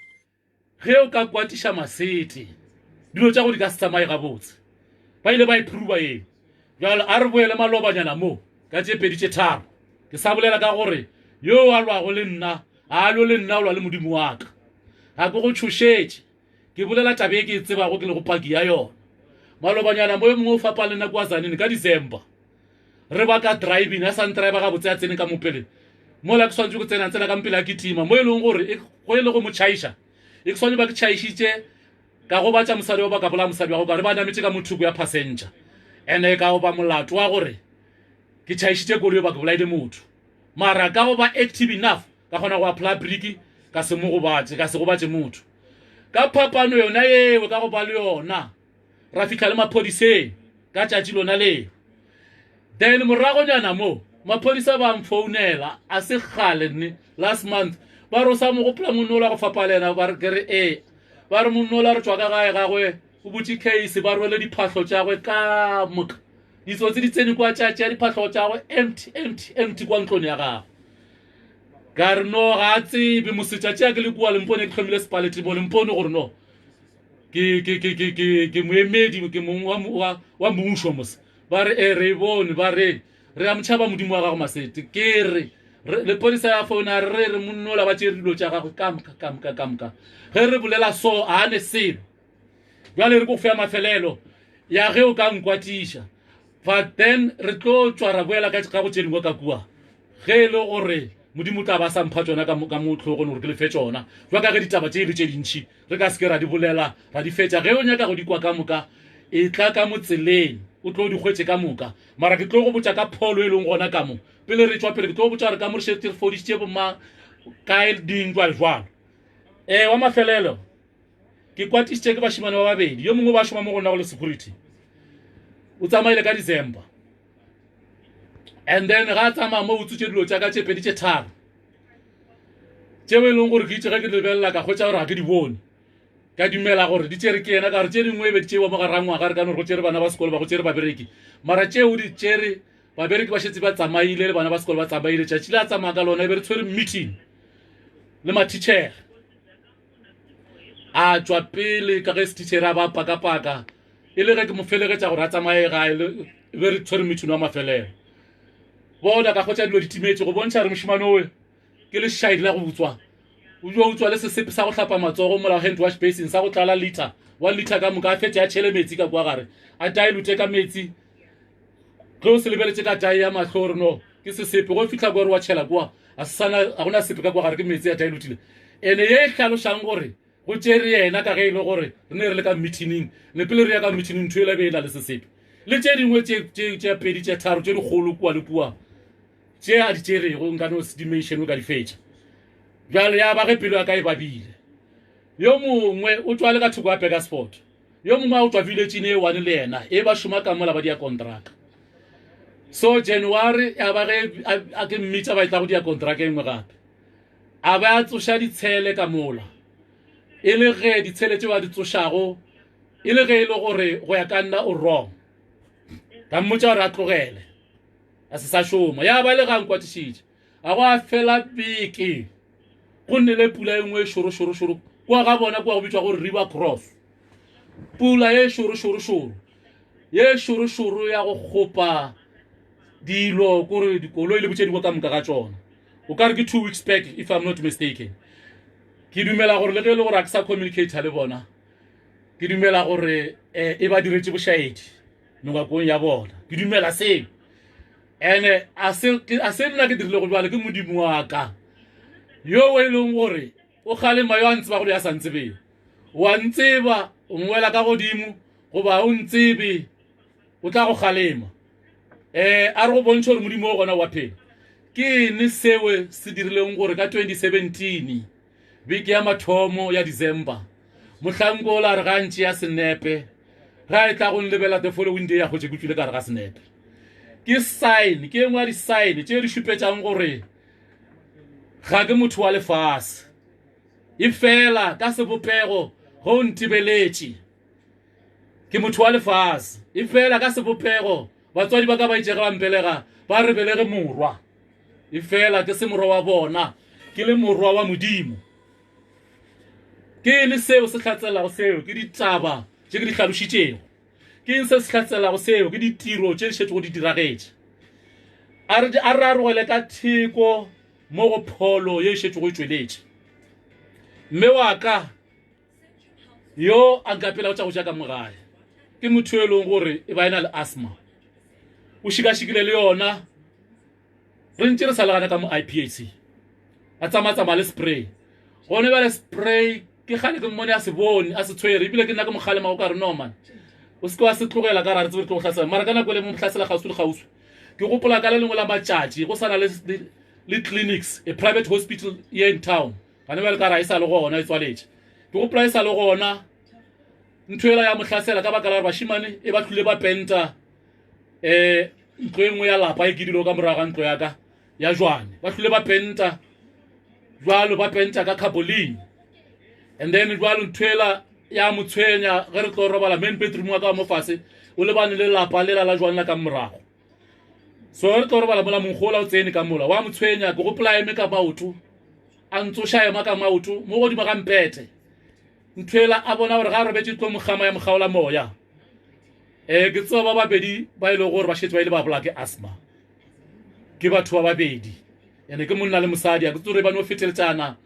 ge o ka kwatiša masete dilo tša go di ka se tsamaye gabotse ba ile ba iprova eng jalo a re boele malobanyana mo ka tše pedi tše tharo ke sa bolela ka gore yo a lwago le nna a lo le nna o lwa le modimo wa ka ga ke go tšhošetše ke bolela tabe e ke e tsebago ke le go paki ya yona malobanyana mo e mongwe o fapa le nna kwa zanini ka December re ba ka driving a sa ntriver gabotse a tsene ka mopele mola ke swantse go tsena ka mpele a kitima mo e leng gore go e le go mo tšhaiša e ke swantse ba ke tšhaišitše ka go batša mosadi wa ba ka bola mosadi wa go ka re ba nametše ka mothuko ya passenger ene ka go ba molato wa gore ke tšhaišitše koloi ba ke bolaile motho mara ka go ba active enough ka kgona go apply briki ka se mo gobatše ka se gobatše motho ka phapano yona eo ka go ba le yona ra fitlha le maphodiseng ka tšatši lona leo then moragonyana mo maphodisa ba mfounela a se gale nne last month ba re o sa mo gopola monnola go fapalena ba re kere ba re monnola re tswa ka gae gagwe o botse case ba rwele diphahlo tša gwe ka moka ditsotsi di tsene kwa tšatši ya diphahlo tša gwe empty kwa ntlong ya gagwe ka re no ga a tsebe mosetšatši a ke le kua lempone ke tlhomile sepalete bo lempone gore no ke moemedi ke mongwe wa mmušo mose ba re re bone ba re a motšhaba modimo wa gago masete ke re lepodisa ya founa re monnola ba tšere dilo tša gagwe kamka ge re bolela so a ane selo jwale re ko fea mafelelo ya ge o ka nkwatiša but then re tlo tswa ra boela ka go tšedingwe ka kua ge e le gore modimo tla ba sampha tsona ka motlhogone gore ke lefe tsona jwa ka ge ditaba tše tše dintšhi re ka seke ra di bolela ra di fetša ge o nyaka go di kwa ka moka e tla ka motseleng o tlo di hwetše ka moka mara ke tlo go botša ka pholo e leng gona ka mo pele re tswa pele ke tlo go botša gore ka mo re šete re fodisitše boma kae dingwa jwalo wa mafelelo ke kwatishitse ke bashimane ba babedi yo mongwe ba shoma mo gona go le security o tsamaile ka December and then ga tsamaya mo utsutse dilo tsa ka tse pedi tse tharo tse we leng gore ke itse ga ke lebella ka khotsa gore ga ke di bone ka dumela gore di tsere ke yena ka re tse dingwe be tse wa mo garangwa ga re ka no go tsere bana ba sekolo ba go tsere ba bereki mara tse o di tsere ba bereki ba shetse ba tsamaile le bana ba sekolo ba tsamaile tsa tshila tsamaya ka lona e be re tshwere meeting le ma teacher a tswa pele ka ge teacher ba paka e le ge ke mo felegetsa gore a tsamaye ga e be re tshwere meeting wa mafelelo bona ka khotsa dilo ditimetse go bontsha re moshimano we ke le shaidi la go butswa o jo utswa le sesepe sa go hlapa matsogo mola hand wash basin sa go tlala liter 1 liter ka moka fetse ya tshele metsi ka kwa gare a dilute ka metsi go se lebeletse ka tai ya mahloro no ke sesepe go fitla gore wa tshela kwa a sana a gona sepe ka kwa gare ke metsi ya dilutile ene ye hlaloshang gore go tsere yena ka ge ile gore re ne re le ka meeting le pele re ya ka meeting ntwela be ela le sesepe le tse dingwe tse pedi tse tharo tse di golo kwa le kwa tse a di tsere go nka no dimension o ka di fetsa jalo ya ba ge pelo ya ka e babile yo mongwe o tswa le ka thoko ya Pegasport yo mongwe o tswa village ne one le yena e ba shuma ka mola ba dia contract so January ya ba ge a ke mmitsa ba tla go dia contract e nngwe gape a ba tsosha ditshele ka mola e le ge ditshele tse ba di tsoshago e le ge e le gore go ya ka nna o wrong ka mmotsa re a tlogele a se sa shoma ya ba le gang kwatishitse a go a fela biki go nne le pula engwe shoro kwa ga bona kwa go bitswa gore River Cross pula ye shoro ye shoro ya go gopa dilo gore dikoloi le botse di ka moka ga tsona o ka re ke 2 weeks back if I'm not mistaken ke dumela gore le ge le gore a ke sa communicate le bona ke dumela gore e ba diretse boshaedi nngakong ya bona ke dumela se ene a se nna ke dirile go bala ke modimo wa ka yo we leng gore o khale mayo a ntseba go ya santsebe wa ntseba o ngwela ka godimo go ba o ntsebe o tla go khalema a re go bontsha gore modimo o gona wa phela ke ne sewe se dirileng gore ka 2017 beke ya mathomo ya December mohlanko la re gantsi ya senepe ga e tla go lebela the following day ya go tshekutile ka re ga senepe ke sign ke engwa di sign tse di shupetsang gore ga ke motho wa lefase e fela ka sebopego go ntibeletse ke motho wa lefase e fela ka sebopego batswadi ba ka ba itsega ba mpelega ba re belege morwa e fela ke se morwa wa bona ke le morwa wa modimo ke le seo se hlatsela go seo ke ditaba tse ke di hlalošitšego ke se hlatsela go seo ke ditiro tse di šetse go di diragetse a re arogele ka theko mo go pholo ye šetse go tsweletše mme wa ka yo a nkapela o tša go ja ka mogae ke motho e leng gore e ba ena le asthma o šikašikile le yona re ntse re sa legana ka mo IPAC a tsamaya le spray gone ba le spray ke gane ke mmone a se bone a se tshwere ebile ke nna ke mogalema go ka re no man o se ke wa se tlogela ka re tsebe tlo go hlasela mara ka nako le mo hlasela gausu le gausu ke gopola ka le lengwe la matšatši go sana le clinics a private hospital here in town bane ba le ka ra e sa le gona e tswaletše ke gopola e sa le gona nthoela ya mohlasela ka baka la gore bashimane e ba tlhole ba penta ntlo e nngwe ya lapa e ke dilo ka morago ga ntlo ya ka ya jwane ba tlhole ba penta jwalo ba penta ka carboline and then jwalo nthoela ya motshwenya ge re tlo robala main bedroom wa ka mo fase o lebane le lapa le la jwane la ka morago so re tlo robala mola monkgola o tsene ka mola wa motshwenya ke gopola eme ka maoto a ntsosha ema ka maoto mo godimo ga mpete nthoela a bona gore ga re betse tlo mogama ya mogaola moya ke tseba ba babedi ba ile gore ba shetse ba ile ba bola ke asthma ke batho ba babedi ene ke monna le mosadi a ke tsore ba no feteletsana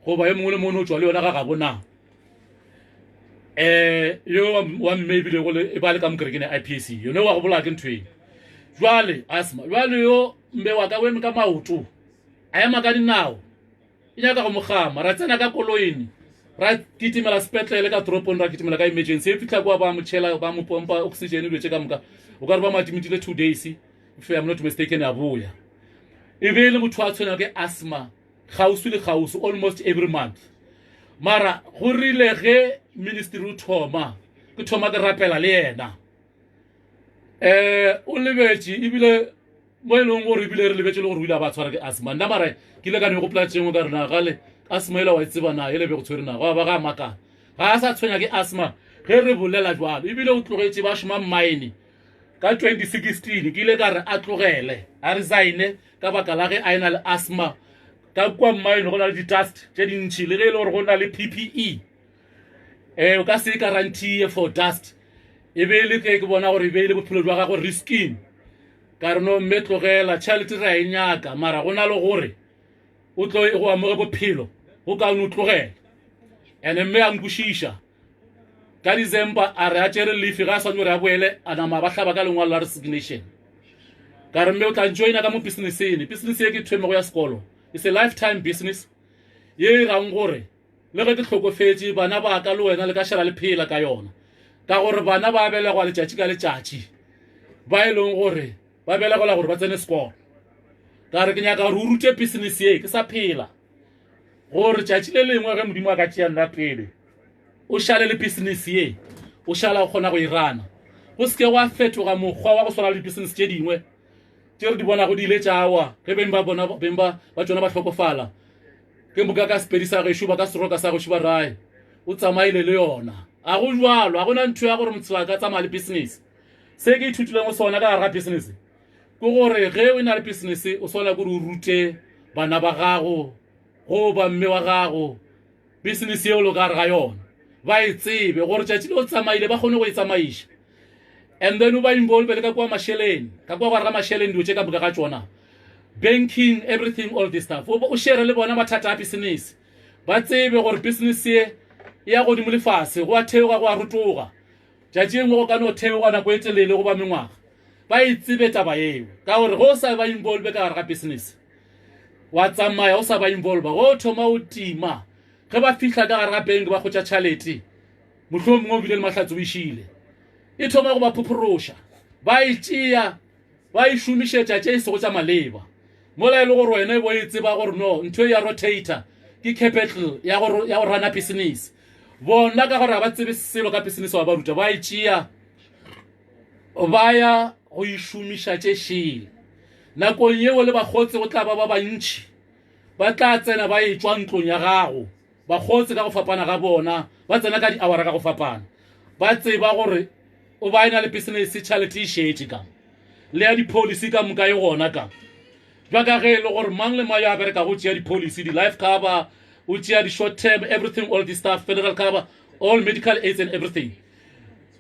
go ba e mongwe le mongwe o tswa le yona ga ga bona yo wa maybe le go le ba le ka mokerekene IPAC yo ne wa go bola ke ntwe jwale asthma jwale yo mbe wa ka weme ka maoto a ema ka dinao e nyaka go mogama ra tsena ka koloini ra kitimela sepetlele ka dropon ra kitimela ka emergency e fitla kwa ba mo tshela ba mo pompa oxygen le tsheka moka o ka re ba matimitile 2 days if I'm not mistaken a boya e be le motho a tshwana ke asthma gausu le gausu almost every month mara go rile ge ministry o thoma ke thoma ke rapela le yena o lebetse ebile mo eleng gore ebile re lebetse le gore o ile ba tshwara ke asthma nna mare ke ile ka ne go platšeng ka rena gale asthma ile wa itseba na ele be go tshwere na ba ga maka ga a sa tshwenya ke asthma ge re bolela jwalo ebile o tlogetse ba shoma mine ka 2016 ke ile ka re a tlogele a resigne ka baka la ge a ena le asthma ka kwa mine go na le di-dust tše dintšhi le ge e le gore go na le PPE o ka se guarantee for dust e be le ke bona gore e be le bophelo jwa gago risking ka re no mme tlogela tšhelete ra e nyaka mara go na le gore o tlo go amoge bophelo go ka o tlogela ene mme a nkwešiša ka December a re a tšere leafe ga a swanetse gore a boele a nama ba hlaba ka lengwalo la resignation ka re mme o tla joina ka mo businesseng business ye ke thomego ya sekolo it's a lifetime business ye e rang gore le ge ke tlhokofetse bana ba ka le wena le ka šala le phela ka yona ka gore bana ba belegwa letšatši ka letšatši ba e leng gore ba belegela gore ba tsene sekolo ka re ke nyaka gore o rute business ye ke sa phela gore tšatši le lengwe ge modimo a ka tšea nna pele o šale le business ye o šala o kgona go irana go seke wa fetoga mokgwa wa go swana le business tše dingwe tše re di bona go di ile tšawa ge beng ba tšona ba tlhokofala ke moka ka sepedi sa gešo ba ka seroka sa gešo ba rae o tsamaile le yona a go jwalo a gona ntho ya gore motho a ka tsamaya le business se ke ithutileng go sona ka gare ga business ke gore ge o na le business o swana gore o rute bana ba gago go ba mme wa gago business yeo lo ka gare ga yona ba e tsebe gore tšatši le o tsamaile ba kgone go e tsamaiša and then o ba involve le ka kwa masheleng ka kwa gare ga masheleng dio tše ka moka ga tšona banking everything all this stuff o share le bona mathata a business ba tsebe gore business ye ya godimo le fase go a theoga go a rotoga tšatši engwe go ka no theoga nako e telele go ba mengwaga ba e tsebe taba eo ka gore go sa ba involve ka gare ga business wa tsamaya o sa ba involve go thoma o tima ge ba fihla ka gare ga bank ba kgotša tšhalete mohlomongwe o bile le mahlatse o išile e thoma go ba phuphurusha ba e tšea ba e šomišetša tše e sego tša maleba mola e le gore wena bo e tseba gore no ntho ya rotator ke capital ya go rana business bona ka gore ba tsebe selo ka business wa ba ruta ba e tšea ba ya go e šomiša tše šele nakong yeo le bakgotse go tla ba bantšhi ba tla tsena ba e tšwa ntlong ya gago bakgotse ka go fapana ga bona ba tsena ka di-hour ka go fapana ba tseba gore o ba ena le business tšhalete e šetše ka le ya di-policy ka moka e gona ka jwa ka ge e le gore mang le ma yo a bereka go tšea di-policy di-life cover o tšea di-short term everything all this stuff federal cover all medical aids and everything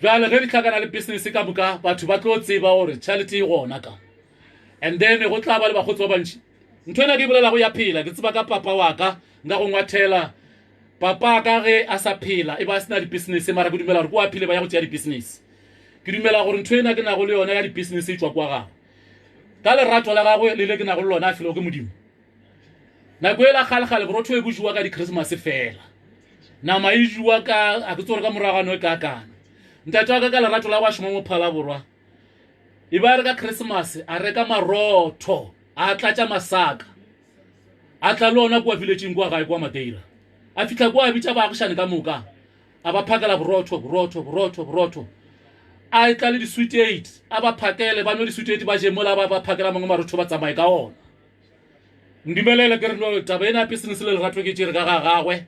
jwale ge di tlhakana le business ka moka batho ba tlo tseba gore tšhalete e gona ka and then go tla ba le bagotsi ba bantši ntho ena ke e bolela go ya phela ke tseba ka papa wa ka nka go ngwathela papa ka ge a sa phela e ba sena di-business mara ke dumela gore ko a phele ba ya go tšea di-business ke dumela gore ntho ena ke nago le yona ya di-business e tšwa kwa gago ka lerato la gagwe le le ke nago le lona a felo ke modimo nako e la kgale-kgale borotho e bo jewa ka di-christmas fela nama e jewa ka a ke tse gore ka moragano e kakana ntate wa ka ka lerato la go a šoma mo phala borwa e ba re ka christmas a reka marotho a tlatša masaka a tla le ona kua villageng kua gae kua Madeira a fitlha kua a bitša baagišane ka moka a ba phakela borotho a tla le di-sweet aid a ba phakele ba no di-sweet aid ba je mola ba phakela mangwe marotho ba tsamaye ka ona ndimelele ke re no taba ena business le lerato ke tšere ka ga gagwe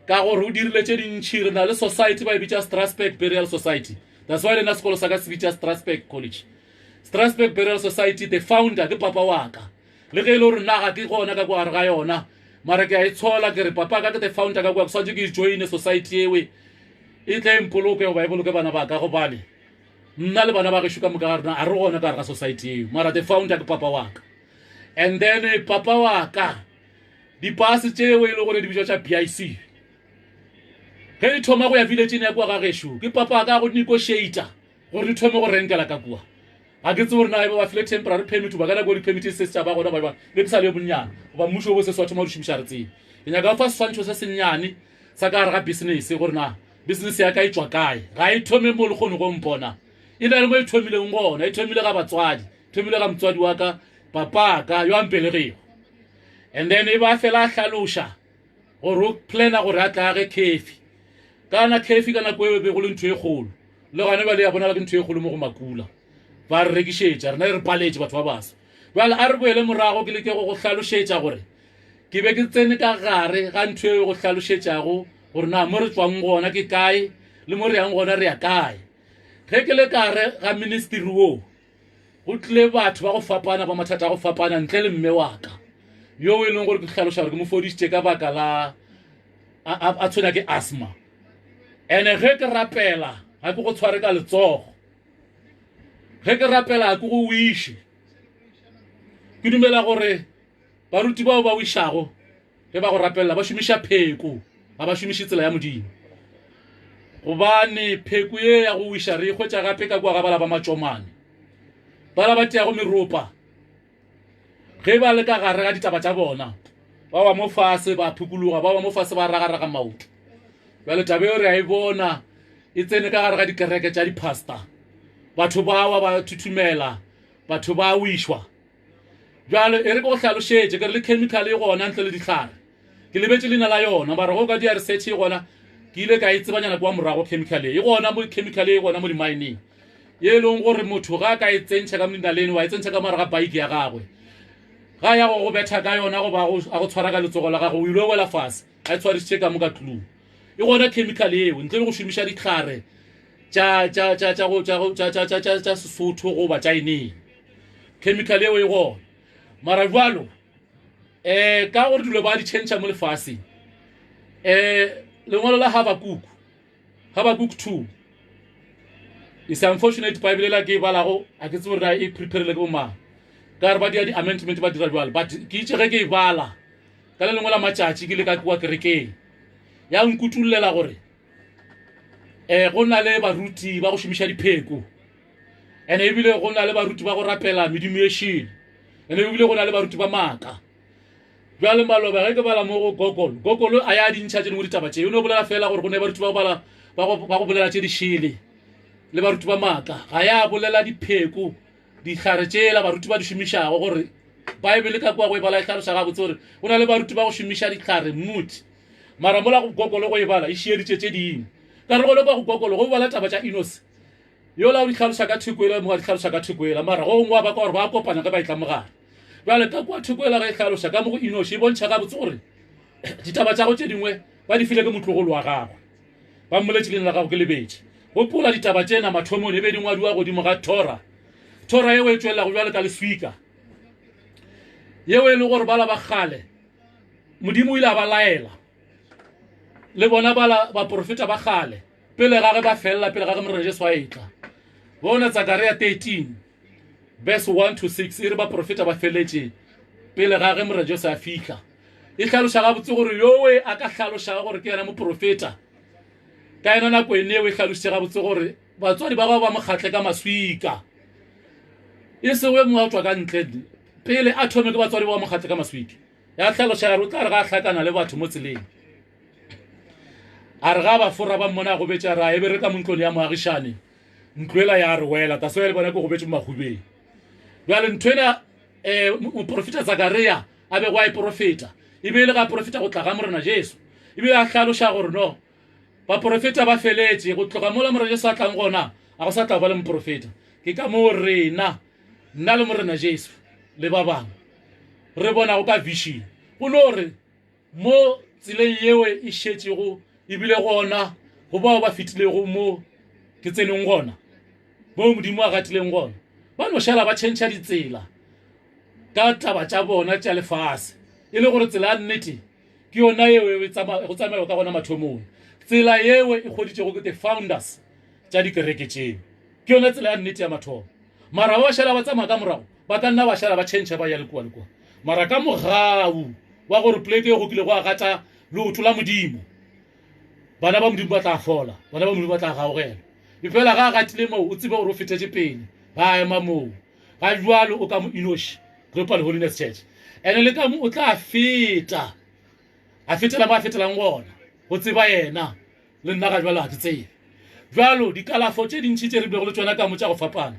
ka gore o dirile tše dintšhi re na le society ba e bitša Strasbourg Burial Society that's why le na sekolo sa ka se bitša Strasbourg College Strasbourg Burial Society the founder ke papa wa ka le ge e le gore nna ga ke gona ka kware ga yona mara ke a e tshola ke re papa ka ke the founder ka kwa ke swantse ke joine society ewe e tla empoloke goba e boloke bana ba ka gobane nna le bana ba gešo ka moka ga rena a re gona ka re ga society eo mara the founder ke papa wa ka and then papa wa ka dipase tšeo e le gore di bitšwa tša BIC ge di thoma go ya villageng ya kua ga gešo ke papa ka go negotiata gore di thome go renkela ka kua ga ke tse gore na ba file temporary permit ba ka nako di-permit se tša ba gona ba le ke sa le bonnyane goba mmušo o bo se se wa thoma go di šomiša re tsebe ke nyaka go fa seswantšho se sennyane sa ka gare ga business gore na business ya ka e tšwa kae ga e thome mo le kgone go mpona e na le mo e thomileng gona e thomile ga batswadi thomile ga motswadi wa ka papa ka yo ampelegego and then e ba fela a hlaloša gore o plana gore a tla ge kefi kana kefi kana kwewe be go le ntwe kgolo le gane ba le ya bona la ke ntwe kgolo mo go makula ba re rekishetša rena re paletse batho ba baso bjale a re boele morago ke le ke go hlalošetša gore ke be ke tsene ka gare ga ntho e go hlalošetšago gore na mo re tswang gona ke kae le mo re yang gona re ya kae ge ke le kare ga ministry wo go tlile batho ba go fapana ba mathata go fapana ntle le mme wa ka yo e leng gore ke hlaloša gore ke mo fodisitše ka baka la a tshwenya ke asthma ene ge ke rapela ga ke go tshware ka letsogo ge ke rapela ke go wiše ke dumela gore baruti bao ba wišago ge ba go rapelela ba šomiša pheko ga ba šomiše tsela ya modimo gobane pheko ye ya go wiša re hwetša gape ka kua ga bala ba matšomane bala ba teago meropa ge ba le ka gare ga ditaba tša bona ba ba mo fase ba phukuluga ba ba mo fase ba ragaraga maoto bjale tabe yo re a e bona e tsene ka gare ga dikereke tša dipasta batho bawa ba thuthumela batho ba wishwa jalo e re go hlalošetše ke re le chemical e gona ntle le dihlare ke lebetse lena la yona mara go ka di research e gona ke ile ka e tsebanyana kwa morago chemical e gona mo chemical e gona mo di mining ye leng gore motho ga ka e tsentšha ka mdinaleni wa e tsentšha ka mara ga bike ya gagwe ga ya go betha ka yona go ba a go tshwara ka letsogo la gagwe o ile wela fase a tshwarisitše ka mo ka tlung e gona chemical eo ntle le go šomiša dihlare tša Sesotho goba Chinese chemical eo e gona mara jwalo ka gore dilo ba di tšhentšha mo lefase lengwalo la Habakuk 2 is unfortunate bible la ke balago a ke tsebe re e prepare le go ma ka re ba di amendment ba dira jwalo but ke itse ge ke e bala ka le lengwe la matšatši ke le ka kwa kerekeng ya nkutullela gore go na le baruti ba go šomiša dipheko ene ebile go na le baruti ba go rapela medimo e šele ene ebile go na le baruti ba maaka jwale maloba ge ke bala mo go gogolo a ya dintšha tše dingwe ditaba tše o ne o bolela fela gore go ne baruti ba go bolela tše di šele le baruti ba maaka ga ya bolela dipheko dihlare tšela baruti ba di šomišago gore baebele ka kwa go e bala e hlaloša gabotse gore go na le baruti ba go šomiša dihlare muti mara mola go gogolo go e bala e šieditše tše dingwe ka re go le kwa go gogolo go bala taba tša inos yola o di hlaloša ka thekoela mo ga di hlaloša ka thekoela mara go ngwa ba ka gore ba kopana ka ba itla mogare bjale ka kwa thekoela ga e hlaloša ka mo go inos e bontšha gabotse gore ditaba tša go tše dingwe ba di file ke motlogolo wa gagwe ba mmoletše lena la gago ke lebetše gopola ditaba tšena mathomong e be dingwadiwa godimo ga tora eo e tšwelela go jwale ka leswika yeo e le gore bala ba kgale modimo o ile a ba laela le bona bala baprofeta ba kgale pele gage ba felela pele gage morena Jesu a etla bona Zakaria 13 verse 1 to 6 e re baprofeta ba feletše pele gage morena Jesu a fihla e hlaloša gabotse gore yowe a ka hlaloša gore ke yena moprofeta ka ena nako eneo e hlalošitše gabotse gore batswadi ba ba mokgatle ka maswika e sewe mo a tswa ka ntle pele a thome ke batswadi ba mokgatle ka maswika ya hlaloša ya re o tla re ga hlakana le batho mo tseleng a re ga ba fora ba mmona go betša ra e be re ka montlong ya moagišane ntloela ya re wela ka soya le bona ke go betše mo magubeng jale ntho ena moprofeta Zakaria a be go a e profeta e be e le ga profeta go tla ga morena Jesu e be a hlaloša gore no baprofeta ba feletše go tloga mola morena Jesu a tlang gona a go sa tla ba le moprofeta ke ka moo rena nna le morena Jesu le ba bangwe re bona go ka vision go no re mo tseleng yeo e šetšego ebile gona go bao ba fitilego mo ke tseneng gona mo modimo a gatileng gona ba no šala ba tšhentšha ditsela ka taba tša bona tša lefase e le gore tsela ya nnete ke yona yeo go tsamaya ka gona mathomong tsela yeo e kgoditšego ke the founders tša dikereke tšeo ke yona tsela ya nnete ya mathomo mara ba šala ba tsamaya ka morago ba ka nna ba šala ba tšhentšha ba ya le kua mara ka mogau wa gore pleke e go kile go a gata leoto la modimo bana ba modimo ba tla fola bana ba modimo ba tla gaogela e fela ga a gatile moo o tsebe gore o fetetse pele ba ema moo ga jwalo o ka mo Enosh Global Holiness Church ene le ka mo o tla feta a fetela ba fetelang gona go tseba yena le nna ga jwalo a ke tsebe jwalo dikalafo tše dintšhi tše re bile go le tsona ka mo tša go fapana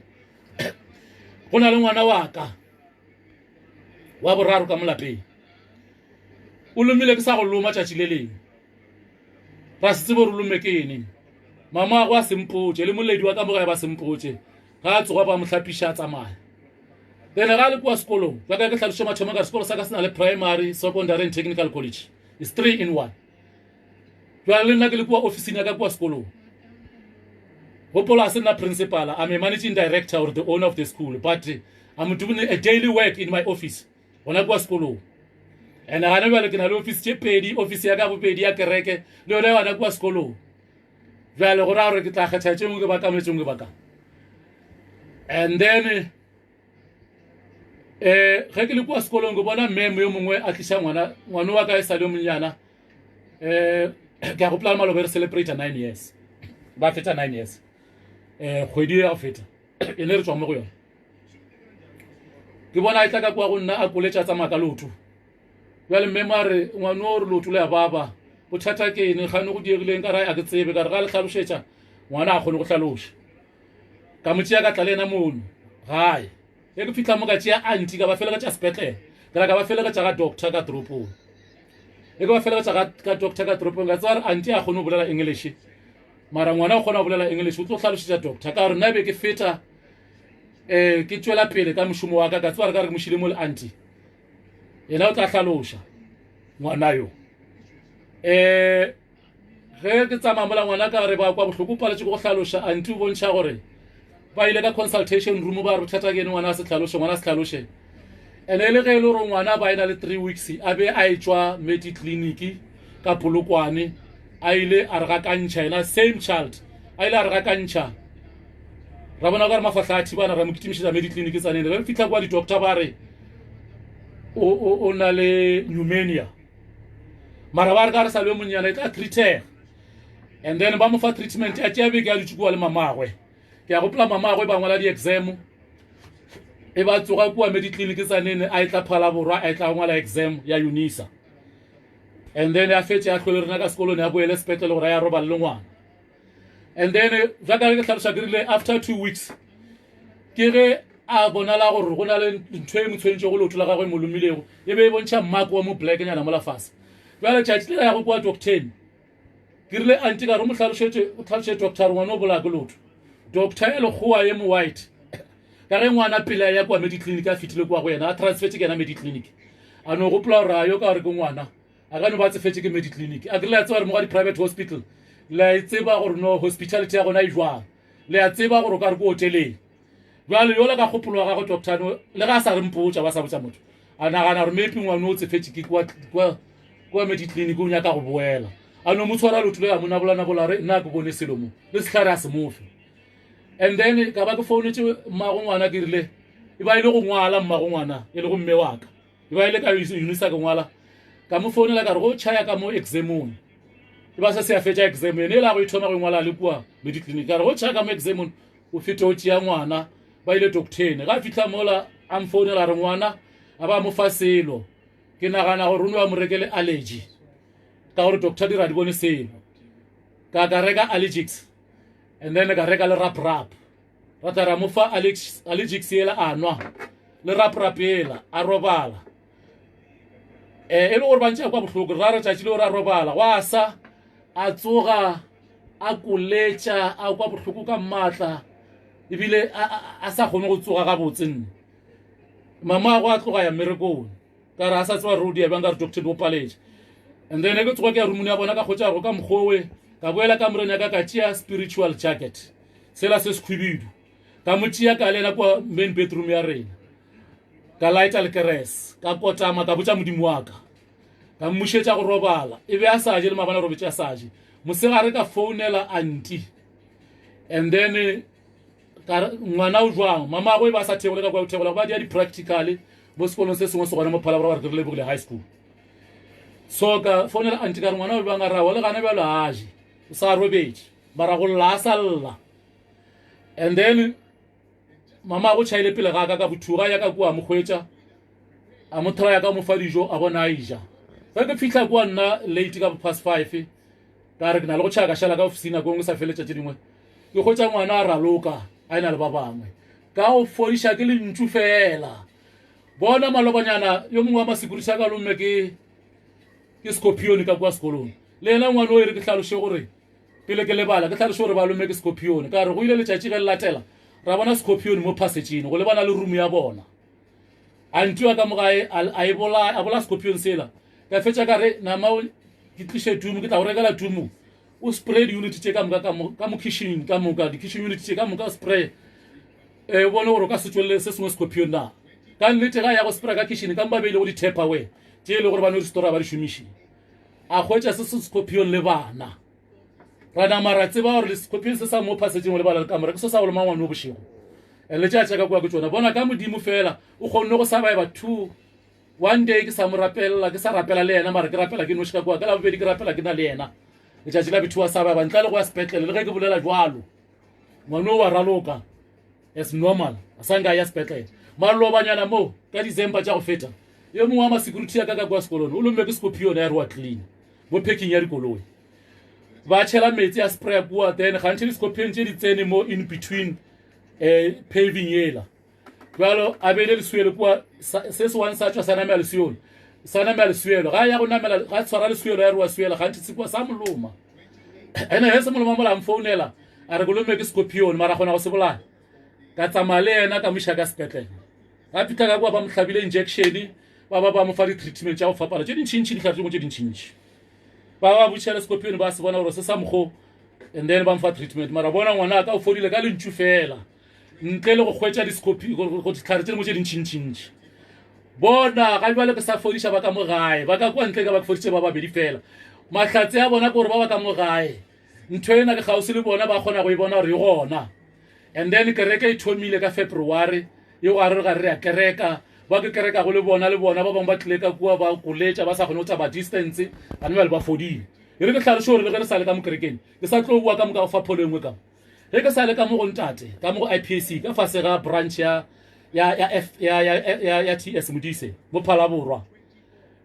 go na le ngwana wa ka wa boraro ka molapeng o lomile ke sa go loma tšatši le leng ra se tsebo re lomme ke ene mama go a sempotse le moledi wa ka mo ga ba sempotse ga a tsoga ba mo hlapisha tsamaya then ga le kwa sekolong ba ka ke tlhaloshe mathomo ka sekolo sa ka sena le primary secondary and technical college it's 3 in 1 jwa le nna ke le kwa officing ya ka kwa sekolong gopola se nna principal I'm a managing director or the owner of the school but I'm doing a daily work in my office gona kwa sekolong and ga ne bale ke na le office tše pedi office ya ka bopedi ya kereke le yona wana kwa sekolong jwale go ra gore ke tla kgetha tše ngwe ba ka metsong ba ka and then ge ke le kwa sekolong go bona meme yo mongwe a tlisha ngwana wa ka e sa le monyana ke a gopola malobe re celebrate 9 years ba feta 9 years kgwedi ya feta e ne re tswa mo go yona ke bona e tla ka kwa go nna a koletša tsamaya ka lotu jwale meme a re ngwana o re lotu le ya baba bothata ke ene gane go diegileng ka ra a ke tsebe ka re ga le tlhalošetša ngwana a kgone go tlhaloša ka motšea ka tla le ena mono gae e ke fitlha mo ka tšea anti ka ba felegetša sepetlele ka ba felegetša ga doctor ka toropong e ke ba felegetša ka doctor ka toropong ka tseba re anti a kgone go bolela english mara ngwana o kgona go bolela english o tlo tlhalošetša doctor ka gore nna be ke feta ke tšwela pele ka mošomo wa ka ka tseba re ka re mošile mo le anti yena o tla tlhaloša ngwana yo ge ke tsamaya mola ngwana ka re ba kwa bohloko paletše go tlhaloša anti o bontšha gore ba ile ka consultation room ba re bothata ke ene ngwana a se tlhaloše ngwana a se tlhaloše and e le ge e le gore ngwana ba ena le 3 weeks a be a etswa mediclinic ka Polokwane a ile a re gakantšha ena same child a ile a re gakantšha ra bona ka re mafahla a thibana ra mo kitimišetša mediclinic tsanene ge re fitlha kwa di-doctor ba re o na le pneumonia mara ba re ka re sa le yo monyana e tla treatega and then ba mo fa treatment a tšea beke a ditšukua le mamagwe ke a gopola mamagwe ba ngwala di-exam e ba tsoga kua mediclinic tsanene a e tla phala borwa a e tla ngwala exam ya UNISA and then a fetse a tlhole rena ka sekolong ya boele sepetlele gore ya robala le ngwana and then jaka ke tlhaloša ke rile after 2 weeks ke ge a bonala gore go na le ntho e motshwentse go lotho la gagwe mo lomilego e be e bontšha mmako wa mo black nyana mo la fase jale tšatši le ya go kwa doctor ke rile anti ka re mo tlhalošetše doctor ngwana o bola ke lotho doctor e lekgowa ye mo white ka ge ngwana pele ya kwa mediclinic a fitile kwa go yena a transfetse ke yena mediclinic a no gopola gore a yo ka gore ke ngwana a ka no ba tsefetse ke mediclinic a ke le a tseba gore mo ga di-private hospital le a tseba gore no hospitality ya gona e jwang le a tseba gore o ka re ko hoteleng jwale yola ka kgopolo wa gago doctor le ga a sa re mpotša ba sa botša motho a nagana gore maybe ngwana o tsefetse ke kwa mediclinic o nyaka go boela a no mo tshwara lotho le ya monabolanabola re nna ke bone selo mo le setlhare a se mofe and then ka ba ke founetse mmago ngwana ke rile e ba ile go ngwala mmago ngwana e le go mme wa ka e ba ile ka UNISA ke ngwala ka mo founela ka re go tšhaya ka mo examong e ba se a fetša exam ene e la go ithoma go ngwala le kua mediclinic ka re go tšhaya ka mo examong o fete o tšea ngwana ba ile doctorne ga fitlha mola a mfounela re ngwana a ba mo fa selo ke nagana gore o ne wa mo rekele allergy ka gore doctor di ra di bone selo ka reka allergics and then ka reka le rap ra tla ra mo fa allergics yela a nwa le rap yela a robala e le gore ba ntšea kwa bohloko ra re tšatši le gore a robala go a sa a tsoga a koletša a kwa bohloko ka maatla ebile a sa kgone go tsoga ga botsenne mama go a tloga ya mmerekong ka re a sa tseba road ya bang ka re doctor do paletše and then ke tsoga ke ya rumuni ya bona ka kgotša go ka mokgowe ka boela ka morena ka tšea spiritual jacket sela se sekhwibidu ka mo tšea ka le ena kwa main bedroom ya rena ka lighta le keres ka potama ka botša modimo wa ka ka mmušetša go robala e be a sa je le mabana robetša sa je mosegare ka founela anti and then ngwana o jwang mama go e ba sa thegole ka kwa o thegola ba dia di-practical mo sekolong se sengwe se gona mo phalabora ba re ke re lebogile high school so ka founela anti ka re ngwana o jwang a rawa le gana bjalo aje o sa robetše mara go lla a sa lla and then mama go tšhaile pele ga ka bothuga ya ka kua mo kgwetša a mo traya ka mo fa dijo a bona a ija ge ke fitlha kua nna late ka past 5 ka re ke na le go tšhaka šala ka officina kongwe sa feletša tše dingwe ke kgwetša ngwana a raloka a ena le ba bangwe ka go fodiša ke le ntšu fela bona malobanyana yo mongwe wa masecurity a ka lomme ke scorpion ka kua sekolong le ena ngwana o e re ke tlhaloshe gore pele ke lebala ke tlhaloshe gore ba lome ke Scorpion ka re go ile letšatši ge le latela ra bona Scorpion mo passageng go lebana le room ya bona a ntiwa ka mogae a bola Scorpion sela ka fetša ka re nama ke tliše tumo ke tla go rekela tumo o spray unit tše ka mo kitchen ka moka di kitchen unit tše ka moka spray o bone gore o ka se tšwelele se sengwe Scorpion na ka nnete ga ya go spray ka kitchen ka mabele go di tap away tše e le gore ba no di store ba di šomiše a hwetša se Scorpion le bana ra nama ra tseba gore le Scorpion se sa mo passageng go lebala le kamera ke se sa go le mangwane o bošego le tša ka kwa ke tsona bona ka modimo fela o kgonne go survive 2 one day ke sa mo rapela ke sa rapela le yena mara ke rapela ke noši ka kwa ka la bobedi ke rapela ke na le yena letšatši la betho wa survive ntle le go ya sepetlele le ge ke bolela jwalo ngwane o wa raloka as normal a sanka ya sepetlele malobanyana mo ka December tša go feta ye mongwe wa ma-security ya ka kwa sekolong o lomme ke Scorpion ya re wa clean mo packing ya dikoloi ba tšhela metsi a spray kua then gantši di-Scorpion tše di tsene mo in between paving yela jalo a bele leswele kua se se wan sa tšwa sa namela leswele sa namela leswele ga ya go namela ga tshwara leswele ya re wa swele gantši se kua sa moloma ene he se moloma mola mfounela a re kolome ke Scorpion mara gona go se bolaya ka tsamaya le yena ka moša ka sepetlele ga pitla ka kua ba mo hlabile injection ba mo fa di-treatment tša go fapana tše dintšhintšhi ditlhatlhimo tše dintšhintšhi ba botšhela Scorpion ba se bona gore se sa mokgo and then ba mo fa treatment mara bona ngwana ka o fodile ka lentšu fela ntle le go hwetša go ditlhare tše mo tše dintšhintšintši bona ga jale ke sa fodiša ba ka mo gae ba ka kwa ntle ka ba ke foditše ba babedi fela mahlatse a bona ke gore ba ba ka mo gae ntho ena ke kgausi le bona ba kgona go e bona gore e gona and then kereke e thomile ka February ye go a re ga re ya kereka ba ke kereka go le bona ba bangwe ba tlile ka kua ba goletša ba sa kgone go taba distance a mme ba le ba fodile e re ke tlhaloše gore le ge re sa le ka mo kerekeng ke sa tlo bua ka moka go fa pholo engwe kamo ge ke sa le ka mo go ntate ka mo go IPAC ka fase ga branch ya TS Modise mo Phalaborwa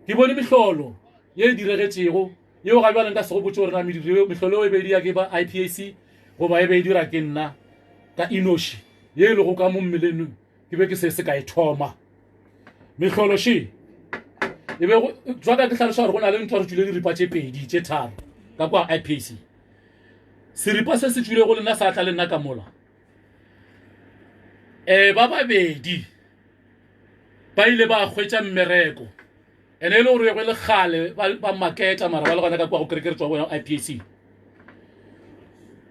ke bone mehlolo ye diregetšego yeo ga bjaleng ka se go botse gore na mehlolo e bedi ya ke ba IPAC goba e be e dira ke nna ka inoši ye e le go ka mo mmeleng ke be ke se ka e thoma mehlolo she e be jwaka ke tlhaloša gore go na le ntho re tswile diripa tše pedi tše tharo ka kwa IPAC seripa se se tswile go lena sa tla le nna ka mola ba babedi ba ile ba hwetša mmereko ene e le gore go le kgale ba maketa mara ba le gona ka kwa go kerekere tswa bona IPAC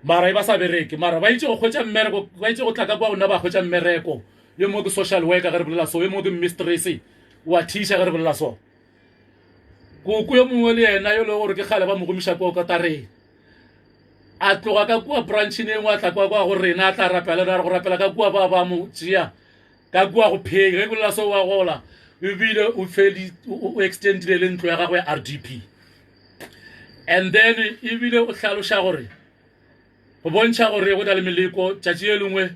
mara e ba sa bereke mara ba itse go hwetša mmereko ba itse go tla ka kwa gona ba hwetša mmereko ye mo ke social worker ge re bolela so ye mo ke mistress wa teacher ge re bolela so koko yo mongwe le yena yo le gore ke kgale ba mo gomiša kwa ka tareng a tloga ka kua branching e ngwe a tla kwa go rena a tla rapela le go rapela ka kua ba mo tšea ka kua go pheng ge bolela so wa gola ebile o extendile le ntlo ya gagwe ya RDP and then ebile o hlaloša gore go bontšha gore go na le meleko tšatši e lengwe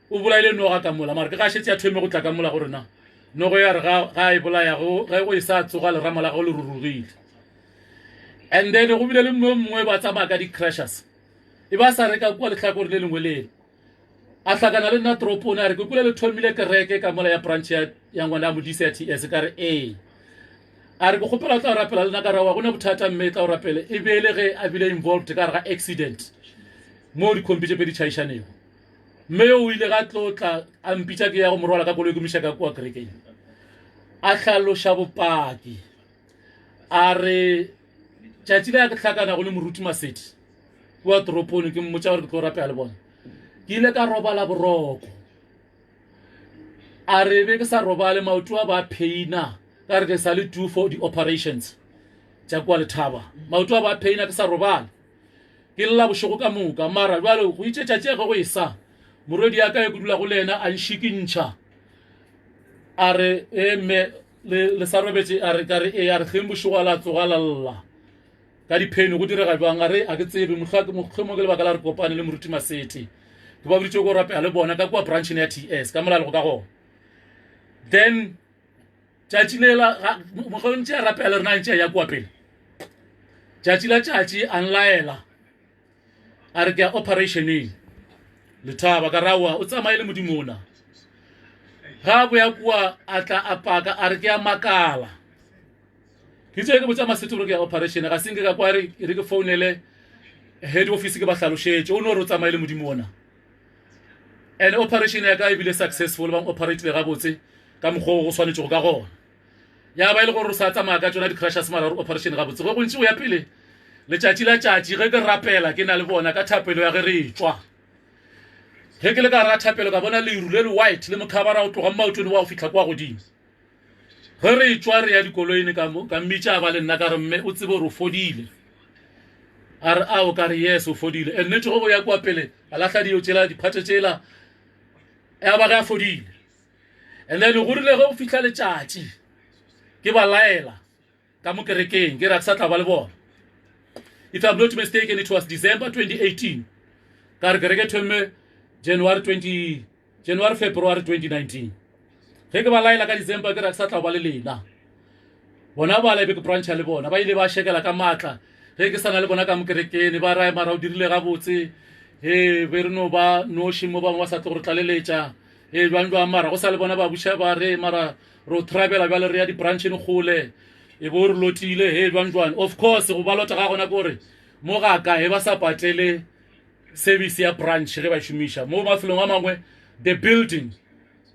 o bolaile noga ka mola mara ke ga šetse ya thome go tla ka mola gore na nogo ya re ga e bolayago ge go e sa tsoga lerama la gago le rurugile and then go bile le mongwe ba tsamaya ka di-crashers e ba sa reka kua letlhakore le lengwe lele a hlakana le nna toropone a re ke kule le thomile kereke ka mola ya branch ya ngwana ya Modise ya TS ka re a re ke kgopela o tla o rapela le nna ka re wa gona bothata mme tla o rapele e bele ge a bile involved ka re ga accident mo dikhompi tše pe di tšhaišanego mme yo o ile ga tlotla a mpitša ke ya go morwala ka koloi ke moša ka kua kerekeng a hlaloša bopaki a re tšatši le ya ke hlakana go le moruti Masedi kua toropone ke mmotša gore ke tlo rapela le bona ke ile ka robala boroko a re be ke sa robale maoto a ba pheina ka re ke sa le 2 for the operations tša kua Lethaba maoto a ba pheina ke sa robale ke lla bošego ka moka mara jwale go itše tšatši ge go e sa morwedi ya ka e kudula go le yena a nšikintšha a re eme le sa robetše a re ka re a re hleng bošego a la tsoga lalla ka diphene go direga jwang a re a ke tsebe mohlemo ke lebaka la re kopane le moruti Masedi ke ba boditše go rapela le bona ka kua branching ya TS ka mola le go ka gona then tšatši lela mogontše a rapela le rena ntše ya kua pele tšatši la tšatši a nlaela a re ke ya operationeng Lethaba ka rawa o tsamaile modimona ga bo ya kua a tla a paka a re ke ya makala ke tse ke botsa Masete gore ke ya operation ga sinke ka kwa re ke founele head office ke ba hlaloshetse o no re tsamaile modimo ona and operation ya ka e bile successful ba operate le ga botse ka moggo go swanetse go ka gona ya ba ile gore sa tsamaya ka tsona di crashes mara operation ga botse go gontsi o ya pele le tšatši la tšatši ge ke rapela ke na le bona ka thapelo ya ge re tswa ge ke le ka ra thapelo ka bona le le white le mokhabara o tloga maotong wa go fitla kwa godimo ge re tswa re ya dikoloine ka mmitša ba le nna ka re mme o tsebe gore o fodile a re ao ka re yes o fodile and nnete go ya kwa pele a lahla dio tšela diphate tšela ya ba ge a fodile and then go rile ge o fitla letšatši ke ba laela ka mo kerekeng ke ra ke sa tla ba le bona. If I'm not mistaken, it was December 2018. Kar kereke thome February 2019. Ge ke ba laela ka December ke ra ke sa tla ba le lena bona ba la be ke branch le bona ba ile ba shekela ka matla ge ke sana le bona ka mo kerekeng ba ra mara o dirile ga botse be re no ba no shimo ba sa tlo go tlaleletša jwang mara go sa le bona ba busha ba re mara ro travela ba le re ya di branch ne gole e bo re lotile jwang of course go ba lota ga gona gore mo ga ka ba sa patele service ya branch ge ba shumisha mo mafelong a mangwe the building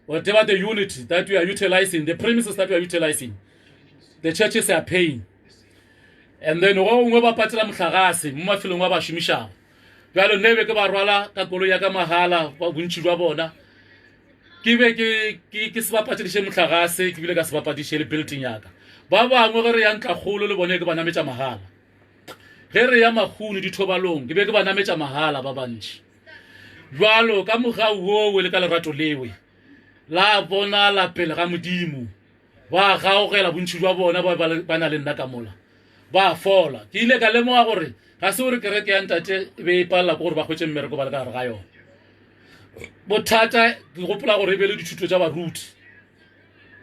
whatever the unit that we are utilizing, the premises that we are utilizing, the churches are paying. And then go ba patela mohlagase mo mafelong wa ba shumisha jalo nebe ke ba rwala ka kolo ya ka mahala ba bontši jwa bona ke be ke se ba patediše mohlagase ke bile ka se ba patediše le building ya ka ba bangwe ge re ya ntlakgolo le bone ke ba nametša mahala ge re ya magunu dithobalong ke be ke ba nametša mahala ba bantši jalo ka mogau wowe le ka lerato lewe la bona la pele ga modimo ba gaogela bontši jwa bona ba na le nna ka mola ba fola ke ile ka lemoga gore ga se gore kereke ya ntate be e palela ko gore ba kgwetse mmereko ba le ka gare ga yona bothata ke gopola gore e be le dithuto tša baruti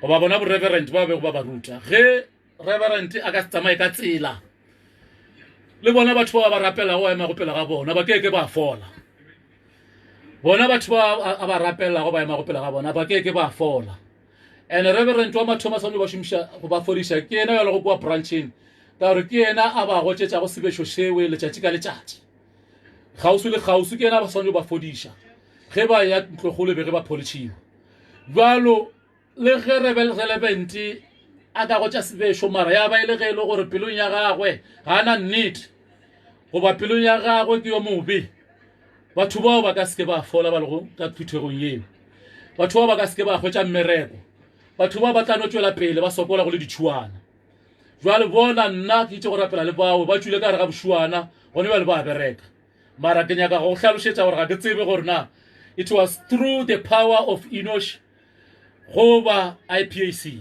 goba bona boreverent ba bego ba ba ruta ge reverent a ka se tsamaye ka tsela le bona batho ba ba rapela go ema go pela ga bona ba keke ba fola bona batho ba a ba rapela go ba ema go pela ga bona ba keke ba fola and reverend wa mathomas ba shumisha go ba fodisha ke ena yo le go kwa branching ka re ke ena a ba go tšetša go sebešo shewe letšatši ka letšatši gausu le gausu ke ena ba swanetse ba fodisha ge ba ya ntlogolo be ge ba politšiwa jalo le ge relevant a ka go tša sebešo mara ya ba ile ge e le gore pelong ya gagwe ga ana nnete goba pelong ya gagwe ke yo mobe batho bao ba ka seke ba fola ba lego ka phuthegong yeo batho bao ba ka seke ba hwetša mmereko batho bao ba tla no tšwela pele ba sokola go le ditšhuana jwale bona nna ke itse go rapela le bao ba tšwile ka re ga bošuana gone ba le ba bereka mara ke nyaka go hlalošetša gore ga ke tsebe gore na it was through the power of Enosh goba IPAC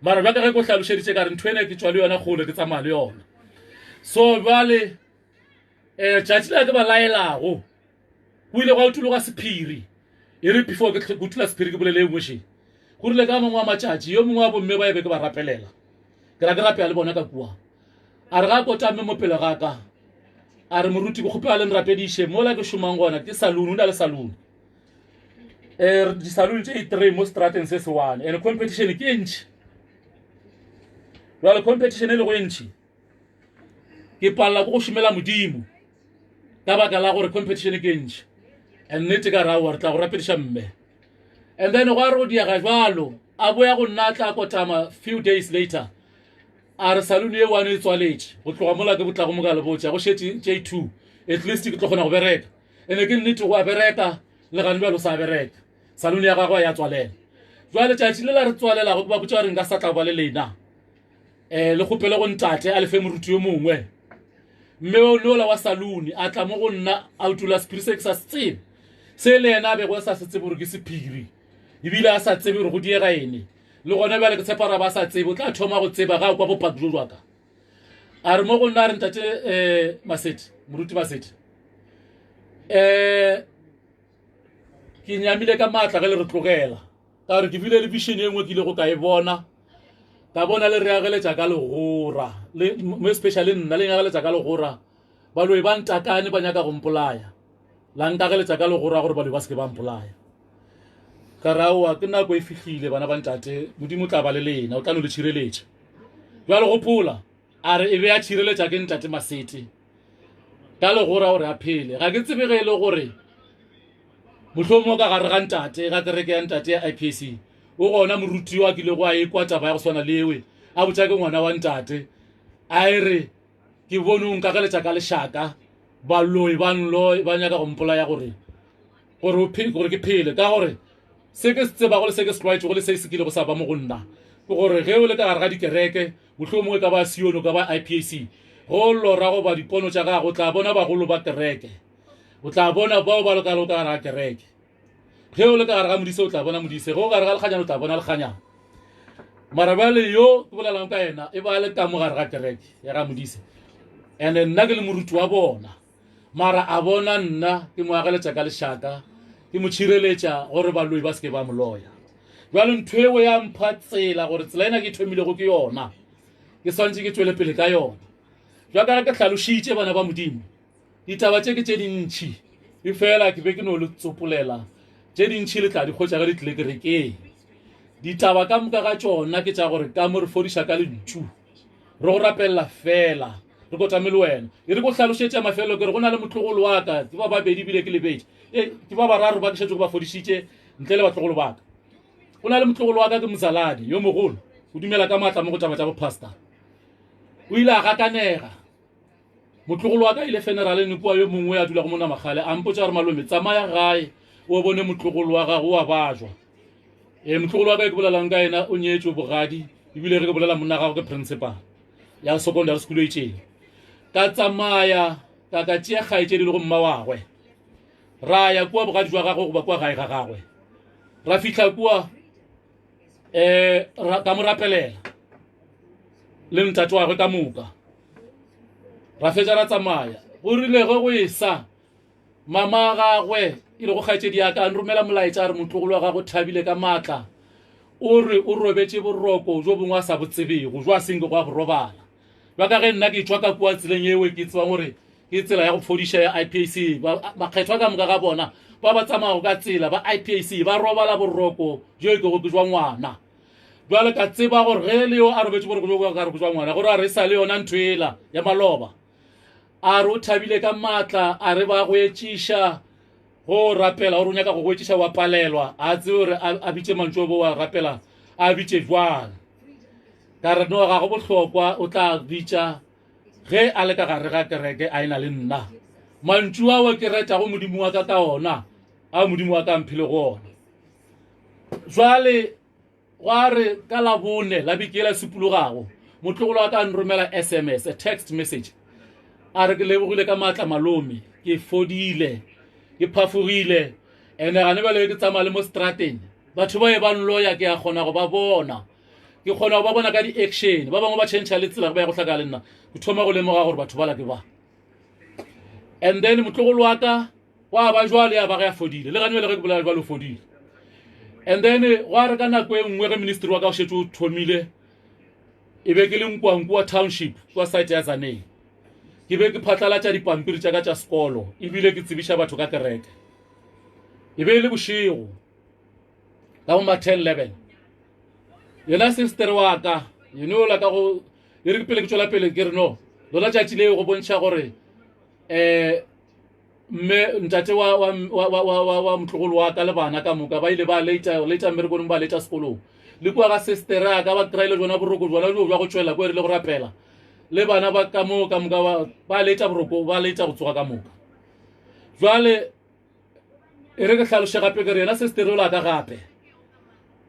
mara ba ka ge go hlalošeditše ka re ntho ene ke tswa le yona gole ke tsamaya le yona so jwale tšatši la ke ba laelago go ile go tuloga sephiri e re before ke gutula sephiri ke bolele engwešeng go rile ka mongwe wa matšatši yo mongwe wa bomme ba ebe ke ba rapelela ke ra ke rapea le bona ka kua a re ga kotame mo pele ga ka a re moruti ke kgopela le nrapediše mola ke šomang gona ke saloon o na le saloon di-saloon tše e-3 mo strateng se se one and competition ke e ntšhi jale competition e le go e ntšhi ke palela ko go šomela modimo ka baka la gore competition ke e ntšhi and nnete ka rawa re tla go rapediša mme and then go a re go diaga jalo a boya go nna tla kotama few days later a re saloon ye one e tswaletše go tloga mola ke botla go moka le botša go šetse J2 at least ke tlo kgona go bereka ene ke nnete go a bereka le gane bjalo sa bereka saloon ya gagwe ya tswalela jwale tšatši le la re tswalelago ke ba botša gore nka sa tla ba le lena le kgopele go ntate a lefe moruti yo mongwe mme ola wa saloon a tla mo go nna a utula sephiri se ke sa se tsebe se le yena a bego a sa se tsebe gore ke sephiri ebile a sa tsebe gore go diega ene le gona bjale ke tshepara ba sa tsebe o tla thoma go tseba ga kwa bopaki jo jwaka a re mo go nna a re ntate Masete moruti Masete ke nyamile ka maatla ge le re tlogela ka gore ke bile le vision e nngwe ke ile go ka e bona ka bona le re ageletša ka legora mo especially nna le ageletša ka legora baloi ba ntakane ba nyaka go mpolaya la nkageletša ka legora gore baloi ba seke ba mpolaya ka raoa ke nako e fihlile bana ba ntate modimo tla ba le lena o tla no le tšhireletša jwale gopola a re e be a tshireletša ke ntate Maseti ka le gora gore a phele ga ke tsebe ge e le gore mohlomong ka gare ga ntate ga kereke ya ntate ya IPC o gona moruti wa ke le go a ekwa taba ya go swana lewe a botsa ke ngwana wa ntate a re ke bone o nkakeletša ka lešaka baloi ba nyaka go mpola ya gore ke phele ka gore se ke se tseba go le se ke se tlwaetše go le se se kile go sa ba mo go nna ke gore ge o le ka gare ga dikereke mohlomongwe ka ba Siono ka ba IPAC go lora go ba dipono tša gago o tla bona bagolo ba kereke o tla bona bao ba lokalo ka gare ga kereke ge o le ka gare ga modise o tla bona modise ge o gare ga lekganyana o tla bona lekganyana mara bale yo ke bolelang ka ena e ba le ka mo gare ga kereke ya ga modise and nna ke le moruti wa bona mara a bona nna ke mo ageletša ka lešaka ke mo tshireletša gore baloi ba se ke ba moloya jalo ntho eo ya mpha tsela gore tsela ena ke thomilego ke yona ke swantse ke tswele pele ka yona jwa ka ke tlhalošitše bana ba modimo ditaba tše ke tše dintšhi e fela ke be ke no le tsopolela tše dintšhi le tla di kgotša ga di tlile kerekeng ditaba ka moka ga tšona ke tša gore ka mo re fodiša ka lentšu re go rapelela fela re ko tame le wena e re go hlalošetša mafelo ke re go na le motlogolo wa ka ke ba babedi bile ke lebedi ke ba bararo ba ke šetše go ba fodišitše ntle le batlogolo ba ka go na le motlogolo wa ka ke Mozaladi yo mogolo o dumela ka maatla mo go taba tša bopastor o ile a gakanega motlogolo wa ka ile funeraleng kua yo mongwe a dula go mona magale a mpotša gore malome tsamaya gae o bone motlogolo wa gago wa bajwa motlogolo wa ka ke bolelang ka ena o nyetšwe bogadi ebile re ke bolela monna gago ke principal ya secondary school e tšeng ka tsamaya ka tšea kgaetšedi le go mma wagwe ra ya kua bogadi jwa gagwe goba kua gae ga gagwe ra fitlha kua ka mo rapelela le ntate wagwe ka moka ra fetša ra tsamaya go rile ge go esa mama gagwe e le go kgaetšedi ya ka nromela molaetša a re motlogolo wa gago thabile ka maatla o re o robetše boroko jo bongwe a sa botsebego jo a senke go a go robala jwa ka ge nna ke tswa ka kua tseleng ewe ke tsebang gore ke tsela ya go fodiša ya IPAC makgethwa ka moka ga bona ba tsamago ka tsela ba IPAC ba robala boroko jo ke go ke jwa ngwana jwale ka tseba gore ge le yo a robetše boroko jo ka re jwa ngwana gore a re sa le yona ntho ela ya maloba a re o thabile ka maatla a re ba go etšiša go rapela gore o nyaka go etšiša wa palelwa a tse gore a bitše mantšo bo wa rapela a bitše jwang ka re no ga go bohlokwa o tla bitša ge a le ka gare ga kereke a ena le nna mantšu ao ke retago modimo wa ka ona a modimo wa ka mphile go ona jwale gwa re ka labone la beke la supologago motlogolo wa ka nromela SMS a text message a re ke lebogile ka maatla malome ke fodile ke phafogile ene gane ba le ke tsamaya le mo strateng batho ba e ba nloya ke a kgona go ba bona ke kgona go ba bona ka di-action ba bangwe ba tšhentšha le tsela ba ya go hlaka le nna ke thoma go lemoga gore batho bala ke ba and then motlogolo wa ka wa ba jwale ya ba ge a fodile le gane le ge ke bolela jwale o fodile and then gwa re ka nako e nngwe ge ministry wa ka o šetse o thomile e be ke le Nkwankwa township kwa site ya Zaneng ke be ke phatlalatša dipampiri tša ka tša sekolo ebile ke tsebiša batho ka kereke e be e le bošego ka bo ma 10-11 yena sister wa ka la ka go e re ke pele ke tšwela pele ke re no lona tšatši leo go bontšha gore mme ntate wa motlogolo wa ka le bana ka moka ba ile ba leta mmerekong ba leta sekolong le kua ga sistera ka ba kry-ile jona boroko jona jo jwa go tšwela ko e rile go rapela le bana ba ka moka ba leta boroko ba leta go tsoga ka moka jwale e re ke tlhaloše gape ke re yena sistere o la ka gape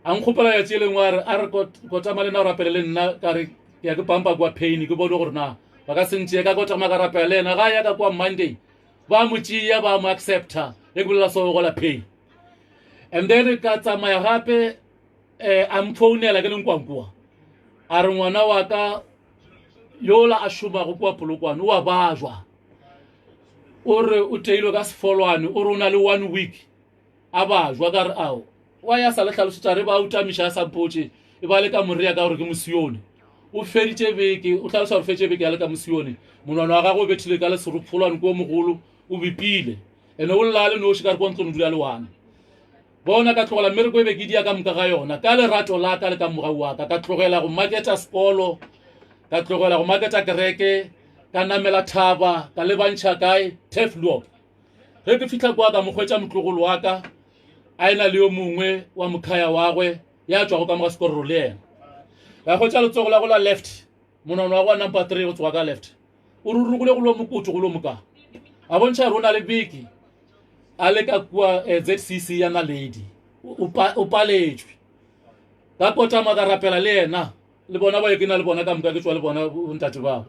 a nkgopela ya tšeleng wa re a re kotama le nna o rapele le nna ka re ke ya ke pampa kwa pain ke bone gore na ba ka sentšee ka kotama ka rapela le ena ga ya ka kwa Monday ba mo tšea ba mo accepta e ke bolela so gola pain and then ka tsamaya gape a mphounela ke le Nkwankwa a re ngwana wa ka yola a šomago kua Polokwane o a bajwa o re o teilwe ka sefolwane o re o na le 1 week a bajwa ka re ao wa ya sa le tlhalosetša re ba utamiša a sa mpotše e ba le ka morrea ka gore ke Mosione o feditše beke o tlhaloša gore feditše beke ya le ka Mosione monwana wa gagwe o bethile ka le seropholwane ko mogolo o bipile ene o lela le noši ka re kwa ntlong dula le wane bona ka tlogela mmereko e be ke dia ka moka ga yona ka lerato la ka le ka mogau wa ka tlogela go marketa sekolo ka tlogela go maketa kereke ka namela thaba ka lebantšha kae Teflop ge ke fihla kwa ka mokgwetša motlogolo wa ka a ena le yo mongwe wa mokhaya wagwe ya tšwago ka moga sekororo le ena ka kgwetša letsogo la go la left monono wa go number 3 go tswa ka left o rurugile go lo mokutso go lo moka a bontšha re o na le biki a le ka kua ZCC ya Naledi o paletšwe ka kotama ka rapela le ena le bona ba ke na le bona ka moka ke tswa le bona ntate bao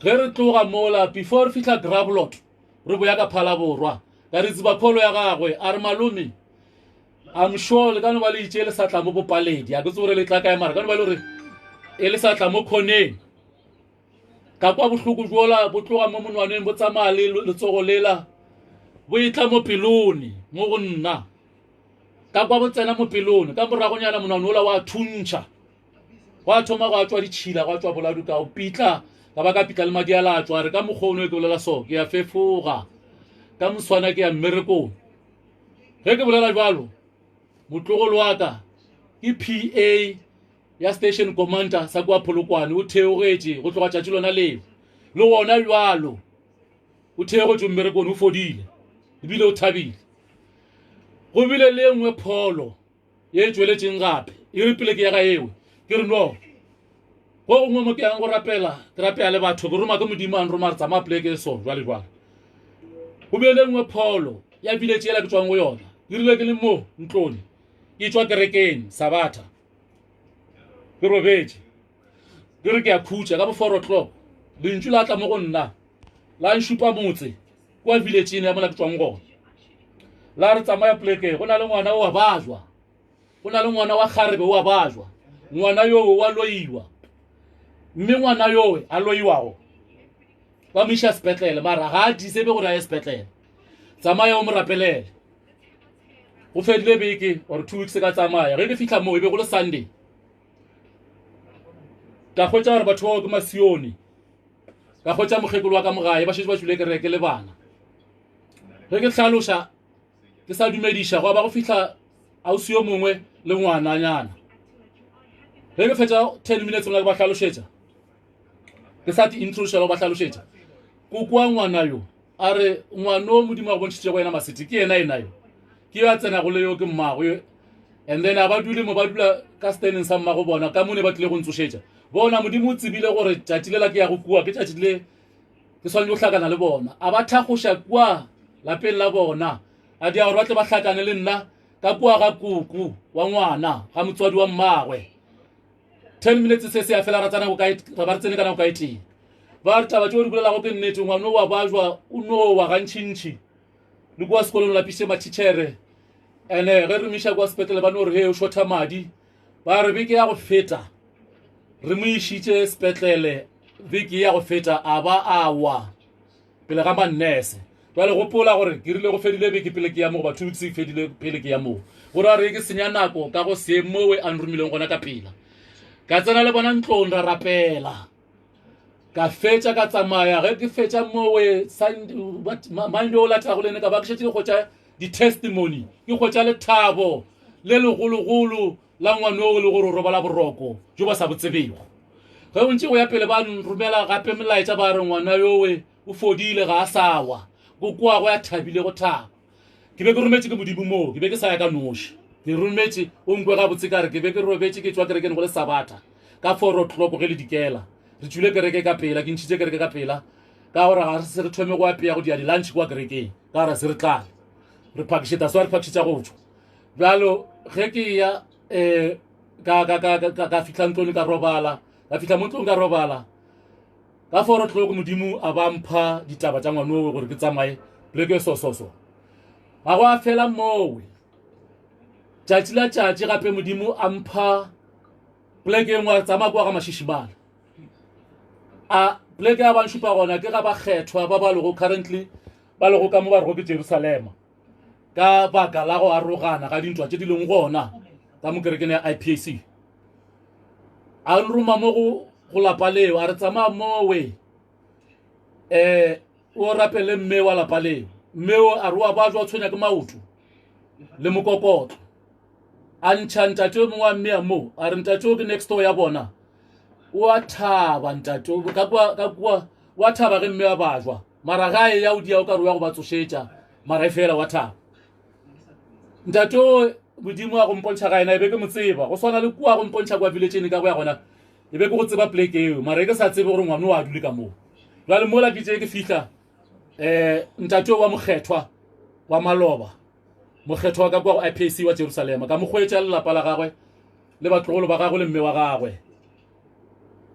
ge re tloga mola before re fihla Gravelot re boya ka Phala Borwa ka re tsiba pholo ya gagwe a re malome I'm sure le ka no ba le itše le sa tla mo bopaledi a ke tsore le tla ka mara ka no ba le re e le sa tla mo khoneng ka kwa bohloko jola bo tloga mo monwaneng bo tsamaya le letsogo lela bo itla mo pelone mo go nna ka kwa bo tsena mo pelone ka moragonyana monwana ola wa thuntšha wa thoma go a tswa ditšhila go a tswa boladu ka o pitla ka ba ka pitla le madi a la tswa re ka mokgono e ke bolela so ke ya fefoga ka moswana ke ya mmerekong ge ke bolela jalo motlogolo wa ka ke PA ya station commander sa kwa Polokwane o theogetše go tloga tšatši lona leo le gona jalo o theogetše mmerekong o fodile ebile o thabile go bile le nngwe pholo ye e tšweletšeng gape e re pele ke ya ga ewe ke re no go gongwe mo ke yang go rapela ke rapela le batho ke roma ke modimo a nroma re tsamaya poleke so jwale jwale go bile le nngwe pholo ya biletše ela ke tswang go yona ke rile ke le mo ntlone ke tswa kerekeng Sabatha ke robetše ke re ke ya khutša ka bo 4 o'clock lentšu la tla mo go nna la nšupa motse kwa viletšeng ya mona ke tswang gona la re tsamaya poleke go na le ngwana wa bajwa go na le ngwana wa kgarebe wa bajwa ngwana yo wa loiwa mme ngwana yo a loiwago ba mo iša sepetlele mara ga a disebe gore a ye sepetlele tsamaya o mo rapelele go fedile beke or 2 weeks ka tsamaya ge ke fihla mo e be go le Sunday ka kgwetša gore batho bao ke masione ka kgwetša mokgekolo wa ka mogae ba šetse ba tšwile kereke le bana ge ke hlaloša ke sa dumediša go ba go fihla ausi yo mongwe le ngwananyana ge ke fetša 10 minutes ngaka ba hlalošetša ke sa ti introduce ba hlalošetša ko kwa ngwana yo a re ngwano modimo a bontšhitše go ena maseti ke ena yo ke yo a tsena go le yo ke mmago yo and then a ba dule mo ba dula ka standing sa mmago bona ka mone ba tlile go ntsošetša bona modimo o tsebile gore tšatši lela ke ya go kua ke tšatši le ke swanetse go hlakana le bona a ba thagoša kua lapeng la bona a dia gore ba tle ba hlakane le nna ka kua ga kuku wa ngwana ga motswadi wa mmagwe 10 minutes se se a fela ratsana go kae ba re tsene kana go kae teng ba re taba tšeo di bolelago ke nnete ngwana wa bajwa o no wa gantšintši le kwa sekolong lapiše matšhitšhere ene ge re miša kwa sepetlele ba no re he o shotha madi ba re beke ya go feta re mo išitše sepetlele beke ya go feta a ba a wa pele ga mannese ba le gopola gore ke rile go fedile beke pele ke ya mo ba 2 weeks fedile pele ke ya mo gore a re ke senya nako ka go se mowe a nromileng gona ka pela ka tsena le bona ntlong ra rapela ka fetša ka tsamaya ge ke fetša mowe mande o latago lene ka ba ke šetse ke kgotša di-testimony ke kgotša lethabo le legologolo la ngwaneo le gore o robala boroko jo ba sa botsebego ge o ntse go ya pele ba romela gape melaetša ba re ngwana yowe o fodile ga a sawa go kwa go ya thabile go thaba ke be ke rometše ke modimo moo ke be ke sa ya ka noši ke rometše o nkwe ga botse kare ke be ke robetše ke tswa kerekeng go le Sabatha ka 4 o'clock ge le dikela re tšwile kereke ka pela ke ntšhitše kereke ka pela ka gore ga se re thome go apea go dia di-lunch kwa kerekeng ka gore se re tlale re phakišeta swa re phakišetša go tswa bjalo ge ke ya ka fihla ntlong ka robala ka fihla mo ntlong ka robala ka 4 o'clock modimo a ba mpha ditaba tša ngwanowe gore ke tsamaye poleke sososo ga go a fela mowe tšatši la tšatši gape modimo a mpha poleke engwe a tsamaya kwa ga mašišimana a poleke ya banšupa gona ke ga ba kgethwa ba ba lego currently ba lego ka mo ba rego ke Jerusalema ka baka la go arogana ga dintwa tše di leng gona ka mo kerekeng ya IPAC a nroma mo go lapa leo a re tsamaya mowe o rapele mme wa lapa leo mmeo a re wa bajwa o tshwenya ke maoto le mokokotlo a ntšha ntate o mongwe wa mme a mo a re ntate o ke next door ya bona wa thaba ntate ka kwa wa thaba ge mme wa bajwa mara gae ya o dia o ka re ya go ba tsošetša mara e fela wa thaba ntate modimo a go mpontšha ga ena e be ke mo tseba go swana le kua go mpontšha kwa viletšene ka go ya gona e be ke go tseba pleke eo mara e ke sa tsebe gore ngwane o a dule ka moo jale mola ke tšee ke fitlha ntate wa mokgethwa wa Maloba mokgethwa wa ka kwa go IPC wa Jerusalema ka mo kgwetša lelapa la gagwe le batlogolo ba gagwe le mme wa gagwe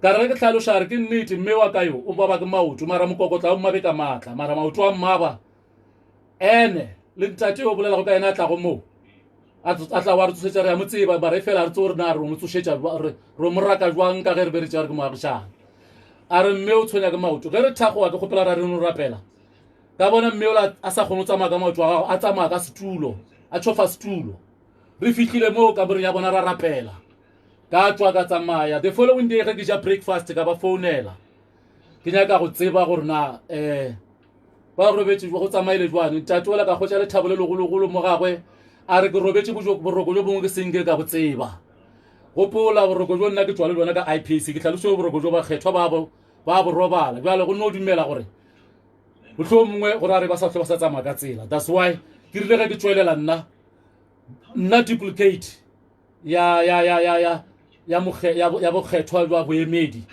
ka re ke tlhaloša re ke nnete mme wa ka yo o baba ke maoto mara mokokotla o mmabe ka maatla mara maoto a mmaba ene le ntate o bolela go ka ena a tlago moo a tla wa re tsošetša re ya mo tseba bara e fela re tse gore na re mo tsošetša re mo raka jwang ka ge re beretša re ke moagišana a re mme o tshwenya ke maoto ge re thagoa ke kgopela ra re no rapela ka bona mme ola a sa kgone o tsamaya ka maoto wa gago a tsamaya ka setulo a tšhofa setulo re fitlhile moo ka boreng ya bona ra rapela ka tswa ka tsamaya the following day ge ke ja breakfast ka ba founela ke nyaka go tseba gore na ba robetse go tsamaile jwane ntate ola ka kgotša lethabo le legologolo mo gagwe a re ke robetse boroko jo bongwe ke senke ka bo tseba gopola boroko jo nna ke tswa le bona ka IPC ke tlhalose boroko jo ba kgethwa ba bo robala jale go nne o dumela gore mohlomongwe gore a re ba sa tlhe ba sa tsamaya ka tsela that's why ke rile ge ke tswelela nna duplicate ya bokgethwa jwa boemedi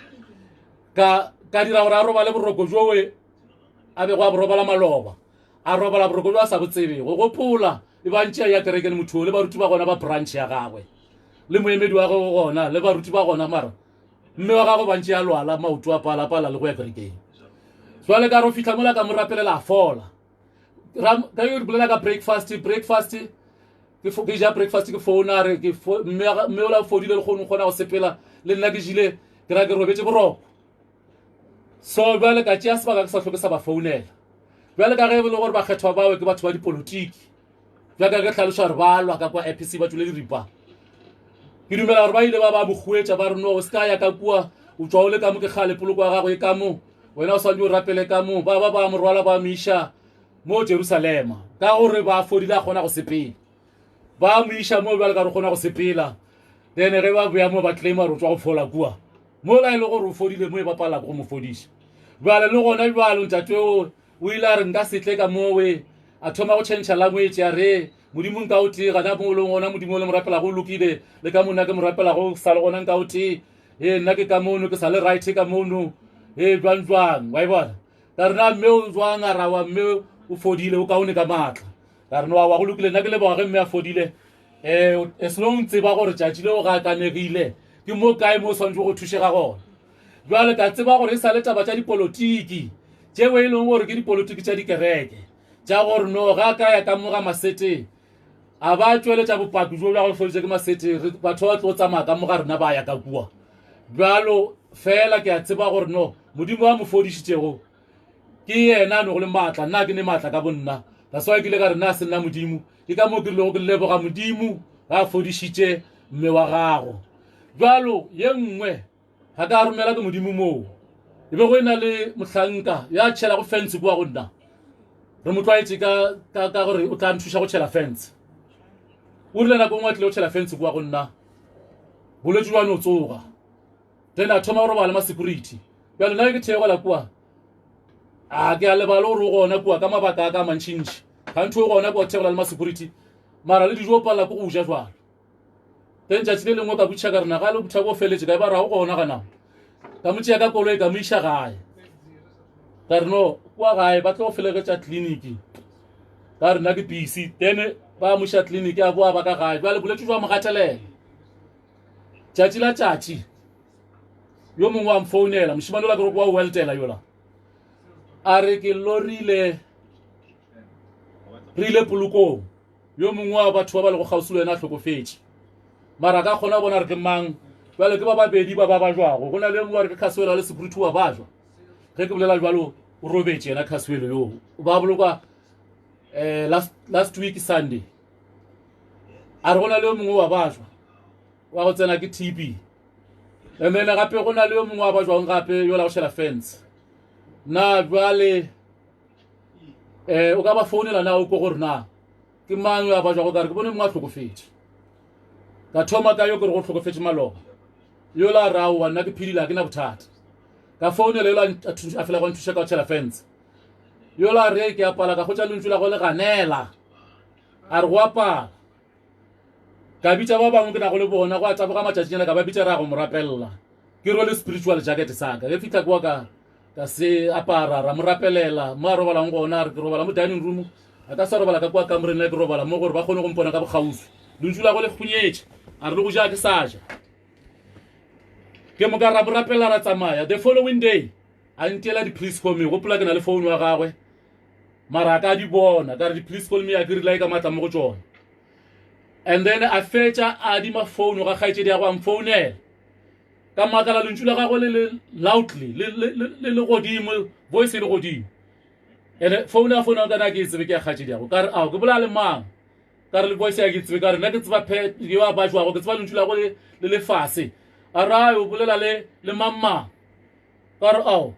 ka dira gore a robale boroko jowe a be go a borobala Maloba a robala boroko jo a sa botsebe go gopola e bantšea ya kereke le motho le baruti ba gona ba branch ya gagwe le moemedi wa go gona le baruti ba gona mara mme wa gagwe bantšea lwala maoto a palapala le go ya kerekeng jwale ka re o fitlha mola ka mo rapelela a fola ka yo re bolela ka breakfast ke ja breakfast ke founa re mme ola fodile le kgone go sepela le nna ke jile ke ra ke robetse boroko so jwale ka tšea sebaka ke sa tlhoke sa ba founela jwale ka ge e le gore bakgethwa bawe ke batho ba dipolotiki jaka ke tlhaloša re ba lwa ka kwa IPC ba tšwele diripa ke dumela gore ba ile ba bogwetša ba re no o se ka ya ka kua o tswa o le ka mo ke kgale poloko ya gago e ka mo wena o swantse o rapele ka mo ba mo rwala ba mo iša mo Jerusalema ka gore ba fodile a kgona go sepela ba mo iša mo jwale ka re kgona go sepela then ge ba boya mo ba claima re o tswa go fola kua mo la e le gore o fodile mo e bapala go mo fodiša jwale le gona jwalo ntate o ile a re nka setle ka mowe a thoma go tšhentšha language ya re modimo nka o tee gana mo leng gona modimo le morapela go lokile le ka monna ke morapela go sa le gona nka o tee nna ke ka mono ke sa le right ka mono jwang wa e bona ka re na mme o jwang a rawa mme o fodile o kaone ka maatla ka re no wa go lokile nna ke leboga ge mme a fodile es lo ntseba gore tšatši leo ga kanegile ke mo kae mo o swantse go thušega gona jwale ka tseba gore e sa le taba tša dipolotiki tšeo e leng gore ke dipolotiki tša dikereke tša gore no ga ka ya ka moga masete a ba tšweletša bopaki jo bja go foditše ke masete batho ba tlo tsamaya ka moga rena ba ya ka kua bjalo fela ke a tseba gore no modimo wa mo fodišitšego ke yena no go le maatla nna ke ne maatla ka bonna that's why ke ile ka re nna se nna modimo ke ka moo ke rilego ke leboga modimo ga a fodišitše mme wa gago bjalo ye nngwe ga ka romela ke modimo moo e be go ena le mohlanka ya tšhela go fence kua go nna re mo tlwaetse ka gore o tla nthuša go tšhela fence o rile nako ngwe a tlile go tšhela fence kua go nna bolwetse jwane o tsoga then a thoma go robala ma-security bjale nna ke theogela kua a ke a lebala gore o gona kua ka mabaka a ka mantšhintšhi ga ntho o gona kua theogela le ma-security mara le dijo o palela ko go ja jwalo then tšatši le lengwe ka botšha ka rena ga le botha bo feletse ka e ba ra go gona ganamo ka motšea ka koloi ka mo iša gae ka re no kua gae ba tlo go felegetša tleliniki ka rena ke busy then ba moša tleliniki a boa ba ka gae jale bolwetse jwa mogatelela tšatši la tšatši yo mongwe wa mfounela mošimane ola ke wa o weltela yola a re ke lorile re ile polokong yo mongwe wa batho ba ba le go kgausi le wena a tlhokofetše mara ka kgona bona re ke mang jale ke ba babedi ba jwago go na le mongwe wa re ke khasuela le security wa ba jwa ge ke bolela jwalo o robetse yena khasuelo yo ba boloka last week Sunday a re go na le yo mongwe wa ba jwa wa go tsena ke TB emene gape go na le yo mongwe wa ba jwang gape yo la go shela fence na jwale o ka ba founela na o ko gore na ke mang yo a ba jwa go ka re ke bone mongwe a tlhokofetše ka thoma ka yo ke re go tlhokofetše Maloba yo la rao wa nna ke phedila ke na bothata ka phone le a fela go nthuša ka go tšhela fence yo la re ke apala ka go tša lentšu la go le ganela a re go apala ka bitša ba bangwe ke na go le bona go a taboga matšatšinyana ka ba bitša ra go mo rapelela ke rwele spiritual jacket sa ka ge fitlha kwa ka se apara ra mo rapelela mo a robalang gona re ke robala mo dining room a ka sa robala ka kwa kamoreng le ke robala mo gore ba kgone go mpona ka bogaufi lentšu la go le kgonyetše a re le go ja ke sa ja ke mo ka ra mo rapela ra tsamaya the following day a ntela di-please call me gopola ke na le phone wa gagwe mara a ka di bona ka re di-please call me a ke rile ka matla mo go tsone and then a fetša a dima phone ga kgaetšedi ya go amfounela ka makala lentšu la gagwe le loudly le godimo voice e le godimo and phone ya phone ka na ke tsebe ke ya kgaetšedi ya go ka re ao ke bola le mang ka re le voice ya ke tsebe ka re nna ke tseba yo a batšwago ke tseba lentšu la go le fase a ra o bolela le mamma ka re ao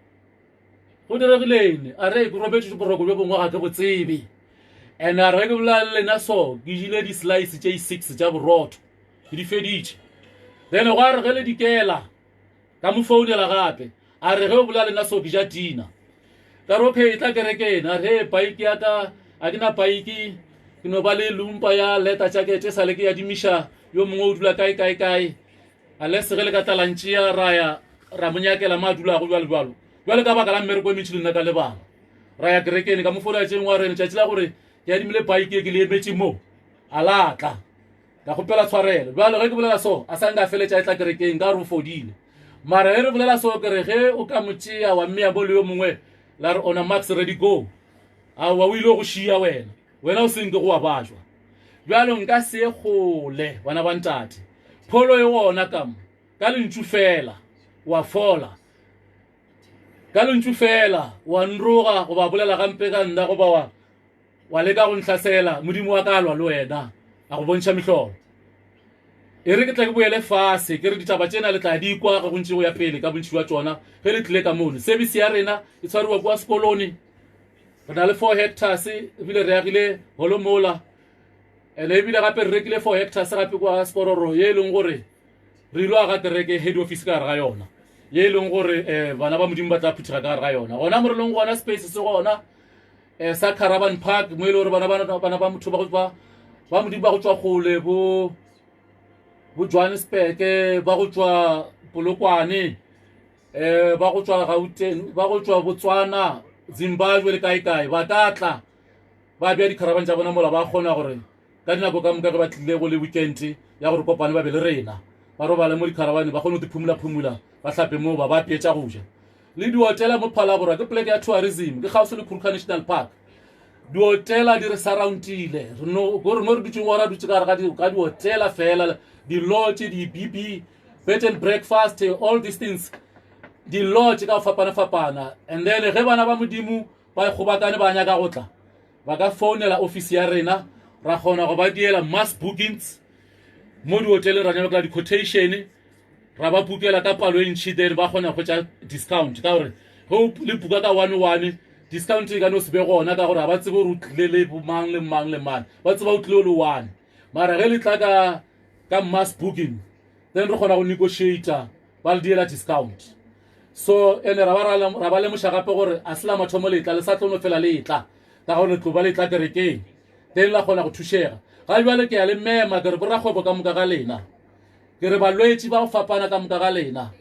go diregileng a re ke robetse boroko bjo bongwe ga ke bo tsebe and a re ke bolela le lena so ke jile di-slice tše 6 tša borotho ke di feditše then go a re ge le dikela ka mo founela gape a re ge o bolela lena so ke ja tina ka re okay tla kerekeng a re paiki ya ka a ke na paiki ke no ba le lumpa ya leta jacket sa le ke ya dimiša yo mongwe o dula kae a le segele ka talantšea ra monyakela ma dula go jwalo jwale ka baka la mmereko e metšhi le nna ka lebala ra ya kerekeng ka mo fola tšeng wa rene tšatši la gore ke adimile paiki ke le emetše mo a latla ka kgopela tshwarelo jwale ge ke bolela so a sa nka feletša e tla kerekeng ka re o fodile mara ge re bolela so kere ge o ka motšea wa mmea mo le yo mongwe la re ona max ready go a wa o ile go šia wena o senke go wa bajwa jwalo nka se gole bana ba ntate pholo e gona ka lentšu fela wa fola ka lentšu fela wa nroga go ba bolela gampe ka nna go ba wa leka go ntlhasela modimo wa ka lwa le wena a go bontšha mehlobo e re ke tla ke boele fase ke re ditaba tsena le tla di kwa ga go ntse go ya pele ka bontši wa tsona ge le tlile ka mono service ya rena e tshwariwa kwa sekolone re na le 4 hectares ebile re agile holomola and ebile gape re rekile 4 hectares gape kwa spororo ye e leng gore re ilo aga kereke head office ka gare ga yona ye e leng gore bana ba modimo ba tla phuthega ka gare ga yona gona mo re leng gona space se gona sa caravan park mo e le gore bana ba motho ba modimo ba go tswa gole bo Johannesburg ba go tswa Polokwane ba go tswa Gauteng ba go tswa Botswana Zimbabwe le kae ba tatla ba bea di-caravan tša bona mola ba kgona gore ka dinako ka moka ge ba tlile go le weekend ya gore kopane ba be le rena ba robale mo di-caravan ba kgone go diphumula ba hlape moo ba peetša go ja le dihotela mo Phalaborwa ke poleke ya tourism ke gaufi le Kruger National Park dihotela di re surroundile gore mo re dutšeng gona dutse ka gare ka dihotela fela di-lodge di-bb bed and breakfast all these things di-lodge ka go fapana and then ge bana ba modimo ba kgobakane ba nyaka go tla ba ka founela office ya rena ra kgona go ba diela mass bookings mo dihotele ra nyaka di-quotation ra ba bookela ka palo e ntšhi then ba kgona go tša discount ka gore ge le buka ka 1 discount e ka no se be gona ka gore ga ba tsebe gore o tlile le mang le mang ba tseba o tlile o le 1 mara ge le tla ka mass booking then re kgona go negotiata ba le diela discount so ene ra ba lemoša gape gore a se la mathomo letla le sa tlono fela letla ka gore tlo ba letla kerekeng then la kgona go thušega ga jwale ke ya le mema ke re borakgwebo ka moka ga lena ke re balwetši ba go fapana ka moka ga lena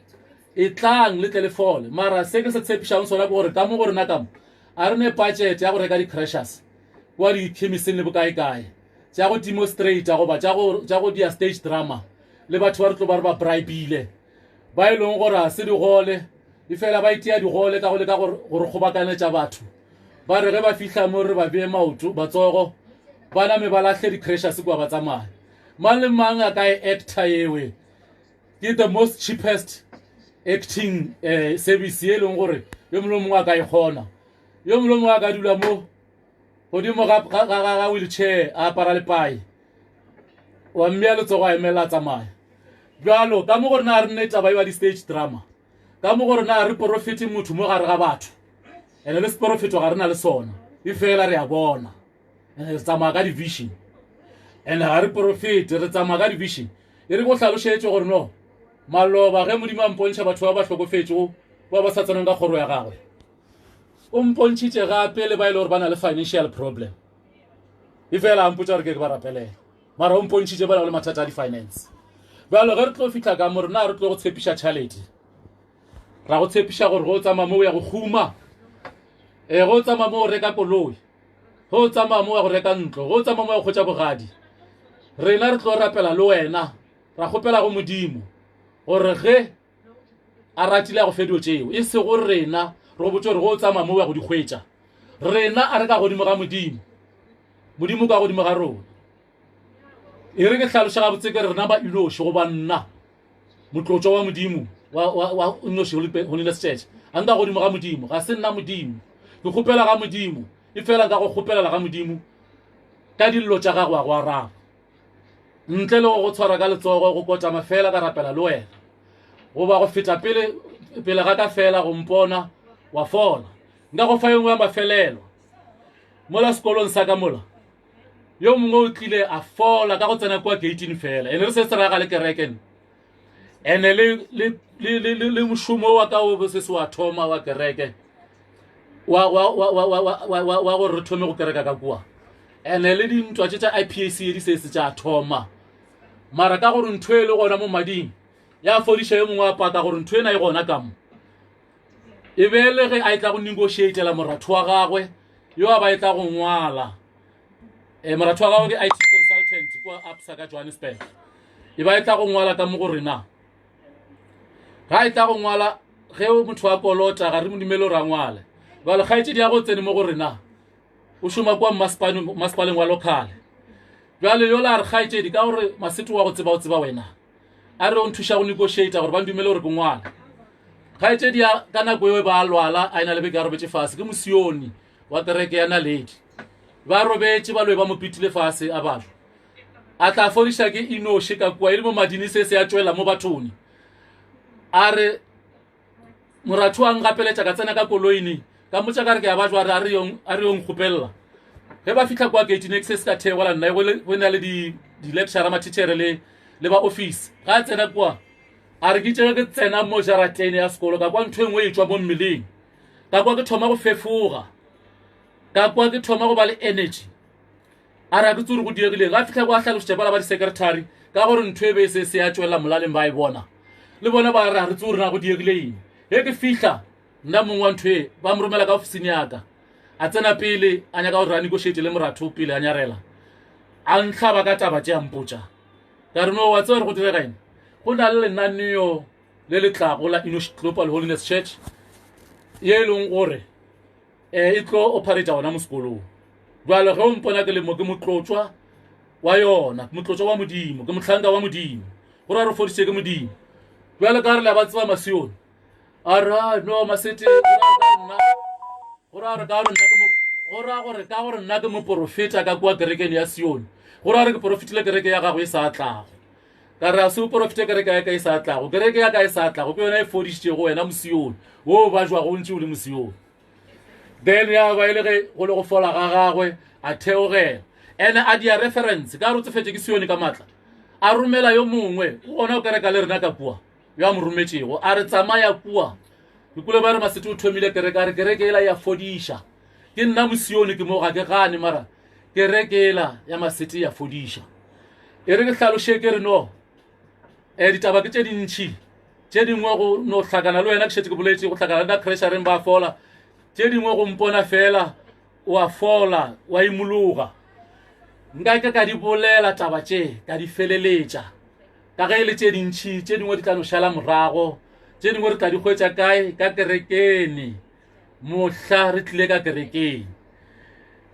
e tlang le telefone mara se ke se tshepišang sona ke gore ka mo gore na kamo a re ne budget ya go reka di-crashers kwa di-chemiseng le bokae tša go demonstrata goba tša go dia stage drama le batho ba re tlo ba re ba bribile ba e leng gore a se digole e fela ba itea digole ka go leka gore kgobakane tša batho ba re ge ba fihla mo re ba bee maoto batsogo ba name ba latlhe di-crashers kwa ba tsamaya mang le mang a ka e actor yewe ke the most cheapest acting service ye e leng gore yo molo mongwe a ka e kgona yo molo mongwe a ka dula mo godimo ga wheelchair a apara le pai wa mmea letsogo a emela tsamaya bjalo ka mo gore na re nne taba e wa di-stage drama ka mo gore na re profete motho mo gare ga batho ene le seprofeto ga re na le sona e fela re a bona re tsamaya ka division ene ga re profete re tsamaya ka division e re go tlhalošetse gore no maloba ge modimo a mpontšha batho ba ba hlokofetšego ba sa tsenang ka kgoro ya gagwe o mpontšhitše gape le ba ile gore ba na le financial problem e fela a mpotša gore ke ba rapelela mara o mpontšhitše ba na le mathata a di-finance bjalo ge re tlo fitlha ka mo rena re tlo go tshepiša tšhalete ra go tshepiša gore go tsamaya mo ya go huma go tsamaya mo go reka koloi go tsamaya mo ya go reka ntlo go tsamaya mo ya go kgotša bogadi rena re tlo rapela le wena ra kgopela go modimo gore ge a ratile a go fedio tšeo e se go rena re botse gore go tsamaya mo ya go di hwetša rena a re ka godimo ga modimo modimo ka godimo ga rona e re ke hlaloša gabotse ke rena ba inoši go ba nna motlotšo wa modimo wa inoši holiness church a nka godimo ga modimo ga se nna modimo ke kgopela ga modimo e fela ka go kgopelela ga modimo ka dillo tša gago a go araba ntle le go tshwara ka letsogo go kotama fela ka rapela le wena goba go feta pele ga ka fela go mpona wa fola nka go fa engwe ya mafelelo mola sekolong sa ka mola yo mongwe o tlile a fola ka go tsena kwa gating fela ene re se se raga le kereken ene le mošomo wa ka o se se wa thoma wa kereke wa gore re thome go kereka ka kua ene le dintwa tša IPAC di se se tša thoma mara ka gore ntho e le gona mo mading ya fodiša yo mongwe a paka gore ntho ena e gona ka mo e be le ge a e tla go negotiatela moratho wa gagwe yo a ba e tla go ngwala moratho wa gagwe ke IT consultant kwa Absa ka Johannesburg e ba e tla go ngwala ka mo gore na ga e tla go ngwala ge motho wa kolota ga re mo dumele ra ngwale ba le gaetse di ya go tsene mo gore na o šoma kwa masepaleng wa local bjale yo la re gaetse di ka gore masete wa go tseba wena a re o nthuša go negotiata gore ba ndumele gore ke ngwala gaetse di ya ka nako eo ba lwala a ena le beke a robetse fase ke mosioni wa kereke ya Naledi ba robetse ba loe ba mo pitile fase a batho a tla fodiša ke inoši ka kua e le mo madini se ya tšwela mo bathong a re moratho a ngapeletša ka tsena ka koloini ka motša ka re ke ya batho a re yo nkgopelela ge ba fitlha kwa gate next se ka theola nna go na le di-lecture matitšhere le ba office ga a tsena kwa a re ke tšege ke tsena mo jarateng ya sekolo ka kwa ntho engwe e tšwa mo mmeleng ka kwa ke thoma go fefoga ka kwa ke thoma go ba le energy a re a ke tsore go diegileng ga fitlha kwa hlalošitše bala ba di-secretary ka gore ntho e be se ya tšwelela molaleng ba e bona le bona ba re a re tsore na go diegileng ge ke fihla nna mongwe wa ntho e ba mo romela ka ofisini yaka a tsena pele a nyaka gore a negotiate le moratho pele a nyarela a ntlhaba ka taba tše a mpotša ka re no wa tsere go diregaene go na le lenaneo le letlago la Enosh Global Holiness Church ye e leng gore e tlo operata ona mo sekolong jwale ge o mpona ke le mo ke motlotšwa wa yona motlotšwa wa modimo ke motlhanka wa modimo gore a re fodiše ke modimo jwale ka re le ba tseba masione a ra no masete gore ka gore nna ke moprofeta ka kua kerekeng ya Sione gore a re ke profetile kereke ya gago e sa tlago ka re a se o profete kereke ya ka e sa tlago kereke ya ka e sa tlago ke yona e fodišitšego wena mosione wo ba jwa go ntse o le mosione then ya ba ile ge go le go fola ga gagwe a theogela ene a dia reference ka re o tsefetše ke Sione ka matla a romela yo mongwe o ona o kereka le rena ka kua yo a mo rometšego a re tsamaya kua ke kule ba re masete o thomile kereke a re kereke ela ya fodiša ke nna mosione ke mo ga ke gane mara kereke ela ya masete ya fodiša e re ke hlaloše ke re no ditaba ke tše dintšhi tše dingwe go no hlakana le wena ke šetse ke boletše go hlakana le na creshareng ba fola tše dingwe go mpona fela wa fola wa imologa nka ke ka di bolela taba tše ka di feleletša ka ge e le tše dintšhi tše dingwe di tla no šala morago tše dingwe re tla di hwetša kae ka kerekene mohla re tlile ka kerekeng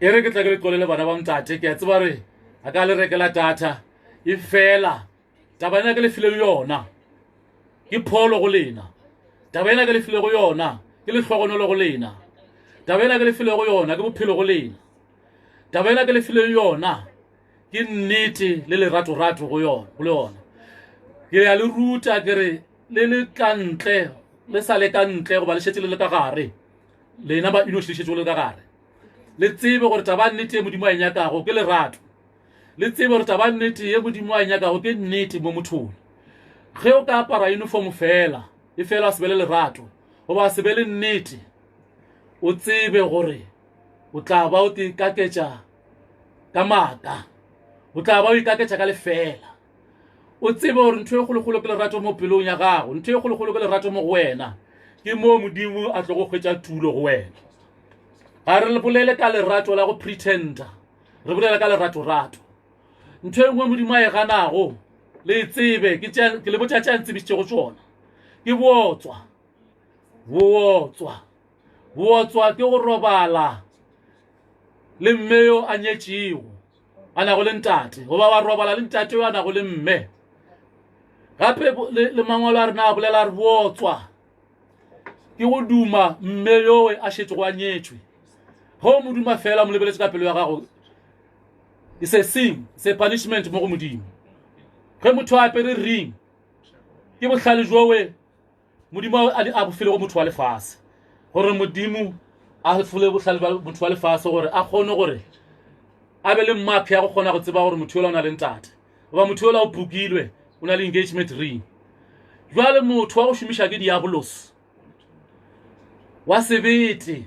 e re ke tla ke le tlolele bana ba mtate ke a tseba re a ka le rekela data e fela taba ena ke le filego yona ke pholo go lena taba ena ke le filego yona ke le hlogonolo go lena taba ena ke le filego yona ke bophelo go lena taba ena ke le filego yona ke nnete le lerato go yona ke ya le ruta ke re le kantle le sa le kantle go ba le šetse le ka gare lena ba Enosh le šetse le ka gare le tsebe gore taba nnete e modimo a nyakago ke lerato le tsebe gore taba nnete ye modimo a nyakago ke nnete mo mothong ge o ka apara uniform fela e fela a se be le lerato goba a se be le nnete o tsebe gore o tla ba o te kaketša ka maaka o tla ba o ikaketša ka lefela o tsebe gore ntho e kgolokgolo ke lerato mo pelong ya gago ntho e kgolokgolo ke lerato mo go wena ke mo modimo a tlo go kgwetša tulo go wena ga re bolele ka lerato la go pretenda re bolela ka lerato ntho e nngwe modimo a e ganago le tsebe ke le botšatša ntsebisitše go tsona ke bootswa ke go robala le mme yo a nyetšego a nago le ntate goba wa robala le ntate yo a nago le mme gape le mangwalo a rena a bolela re bootswa ke go duma mme yo a šetše go a nyetšwe go moduma fela mo lebeletse ka pelo ya gago it's a sin it's a punishment mo go modimo ge motho a apere ring ke bohlale jowe modimo a bofile go motho wa lefase gore modimo a fule bohlale ba motho wa lefase gore a kgone gore a be le mmaphi ya go kgona go tseba gore motho yola o na le ntate goba motho yola o bukilwe o na le engagement ring jwale motho wa go šomiša ke diabolos wa sebete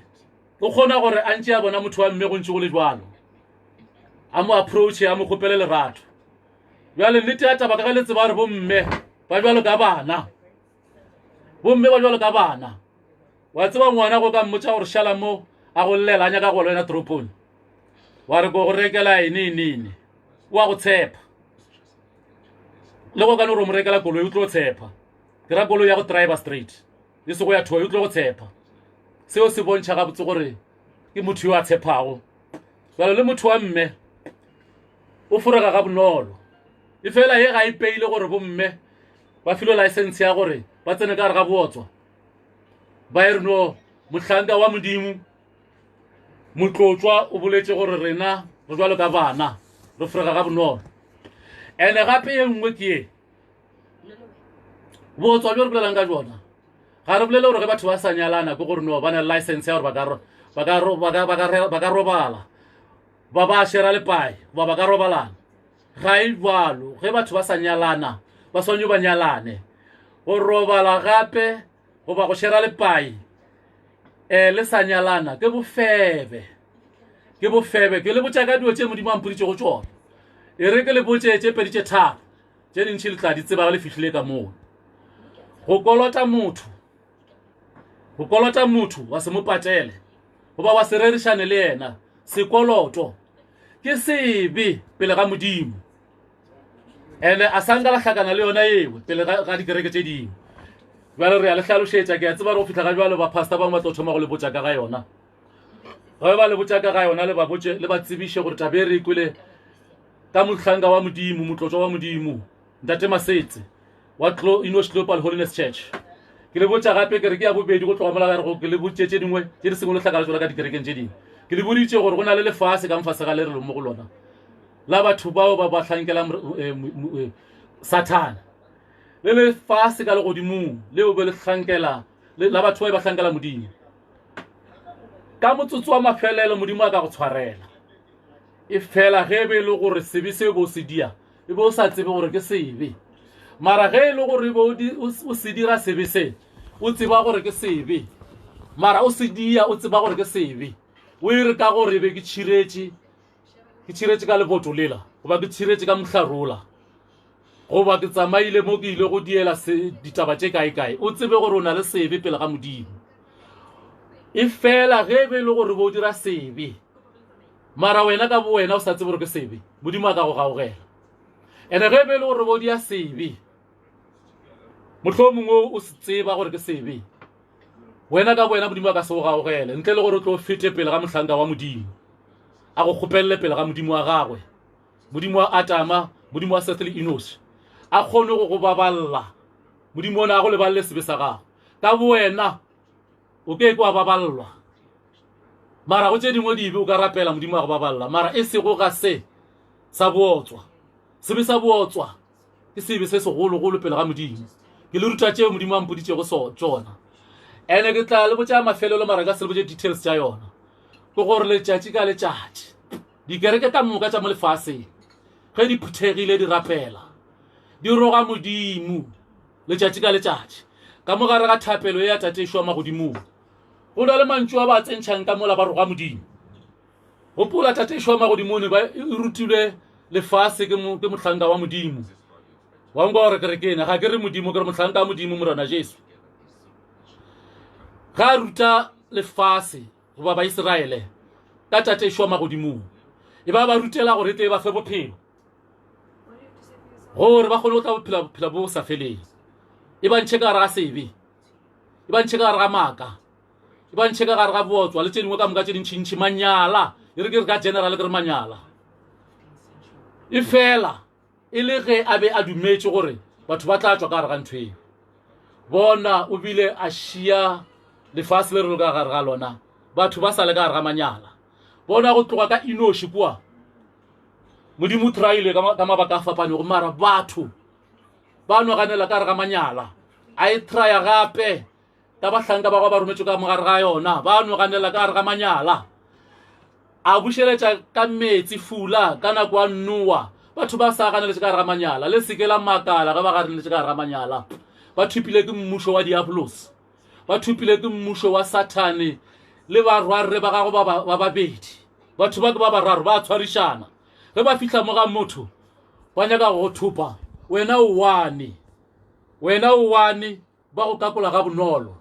o kgona gore a ntše a bona motho wa mme go ntše go le jwalo a mo approache a mo kgopele lerato jwale nnete ya taba ka le tseba gore bomme ba jwalo ka bana wa tseba ngwana go ka mmotša gore šala mo a go llela a nyaka go lwena toropong wa re ko go rekela ene wa go tshepa le go ka no re mo rekela koloi o tlo tshepa ke ra koloi ya go driver straight le se go ya thoya o tlo go tshepa seo se bontšha ga botse gore ke motho yo a tshepago jalo le motho wa mme o forega ga bonolo e fela ye ga e peile gore bomme ba filo license ya gore ba tsene ka re ga bootswa ba ere no mohlanka wa modimo motlotswa o boletse gore rena re jwalo ka bana re forega ga bonolo ene gape e nngwe ke e bootswa jo re bolelang ka jona ga re bolele gore ge batho ba sa nyalana ke gore no ba na le license ya gore ba ka robala ba ba shera le pai ba ka robalana ga e jwalo ge batho ba sa nyalana ba swanyo ba nyalane go robala gape go ba go shera le pai le sa nyalana ke bofebe ke le botša ka dio tše modimo a mpoditše go tsona e re ke le botše tše pedi tše tharo tše dintšhi le tla di tseba le fihlile ka moo go kolota motho wa se mo patele goba wa se rerišane le yena sekoloto ke sebe pele ga modimo ene a sanka la hlakana le yona ewe pele ga dikereke tše dingwe jwale re ya le hlalošetša ke a tseba re go fihla ga jwale ba pastor bangwe ba tlo thoma go le botša ka ga yona ge ba le botša ka ga yona le ba tsebiše gore tabe re ikwele ka mohlanka wa modimo motlotswa wa modimo ntate Masetse wa Inosh Global Holiness Church ke le botša gape ke re ke ya bobedi go tloga mola ga re go ke le botše tše dingwe tše di sengwe le hlakala tsona ka dikerekeng tše dingwe ke le boditše gore go na le lefase ka mfase ga le re le mo go lona la batho bao ba hlankela Satan le lefase ka le godimong leo be le hlankela la batho ba hlankela modimo ka motsotso wa mafelelo modimo a ka go tshwarela e fela ge be le gore sebe se bo se dia e bo sa tsebe gore ke sebe mara ge le gore o se dira sebe se o tseba gore ke sebe mara o se dia o tseba gore ke sebe o ire ka gore be ke tšhiretše ka leboto lela goba ke tšhiretše ka mohlarola goba ke tsamaile mo ke ile go diela ditaba tše kae o tsebe gore o na le sebe pele ga modimo e fela ge be le gore bo dira sebe mara wena ka bo wena o sa tsebe gore ke sebe modimo a ka go gaogela ene ge be le gore bo dia sebe mohlomongwe o se tseba gore ke sebe wena ka bo wena modimo a ka se go gaogele ntle le gore o tlo fete pele ga mohlanka wa modimo a go kgopelele pele ga modimo wa gagwe modimo wa Atama modimo wa Seth le Enosh a kgone go go baballa modimo ona a go leballe sebe sa gago ka bo wena o ke kwa baballwa mara go tše dingwe dibe o ka rapela modimo a go baballa mara e sego ga se sa bootswa sebe sa bootswa ke sebe se segologolo pele ga modimo ke le ruta tšeo modimo a mpoditšego tsona ene ke tla le botša mafelelo mara ka se le botše details tša yona ke gore letšatši ka letšatši dikereke ka moka tša mo lefaseng ge di phuthegile di rapela di roga modimo letšatši ka letšatši ka mogare ga thapelo ya tatešwa magodimong go na le mantšu a ba tsentšhang ka mola ba roga modimo gopola tatešwa magodimone ba e rutilwe lefase ke mohlanka wa modimo wa nkwa gore kerekene ga ke re modimo ke re mohlanka wa modimo morena jesu ga ruta lefase goba baiseraele ka tatešwa magodimong e ba rutela gore tle ba fe bophelo gore ba kgone go tla bophelo bo sa feleng e ba ntšhe ka gare ga sebe e ba ntšhe ka gare ga maaka e ba ntšhe ka gare ga botswa le tše dingwe ka moka tše dintšhintšhi manyala e re ke re ka general ke re manyala e fela e le ge a be a dumetše gore batho ba tla tswa ka gare ga ntho eo bona o bile a šia lefase le re ka gare ga lona batho ba sa le ka gare ga manyala bona go tloga ka inoši kua modimo traile ka mabaka a fapanego mara batho ba noganela ka gare ga manyala a e traya gape ka bahlanka ba gwa ba rometšwe ka mogare ga yona ba noganela ka gare ga manyala a bušeletša ka metsi fula ka nako a nnoa batho ba sa ganeletše ka gare ga manyala le seke la makala ge ba ganeletše ka gare ga manyala ba thupile ke mmušo wa diabolos ba thupile ke mmušo wa satane le barwarre ba gago ba babedi batho ba ke ba bararo ba tshwarišana ge ba fihla mo ga motho ba nyaka go thupa wena o wane ba go kakola ga bonolo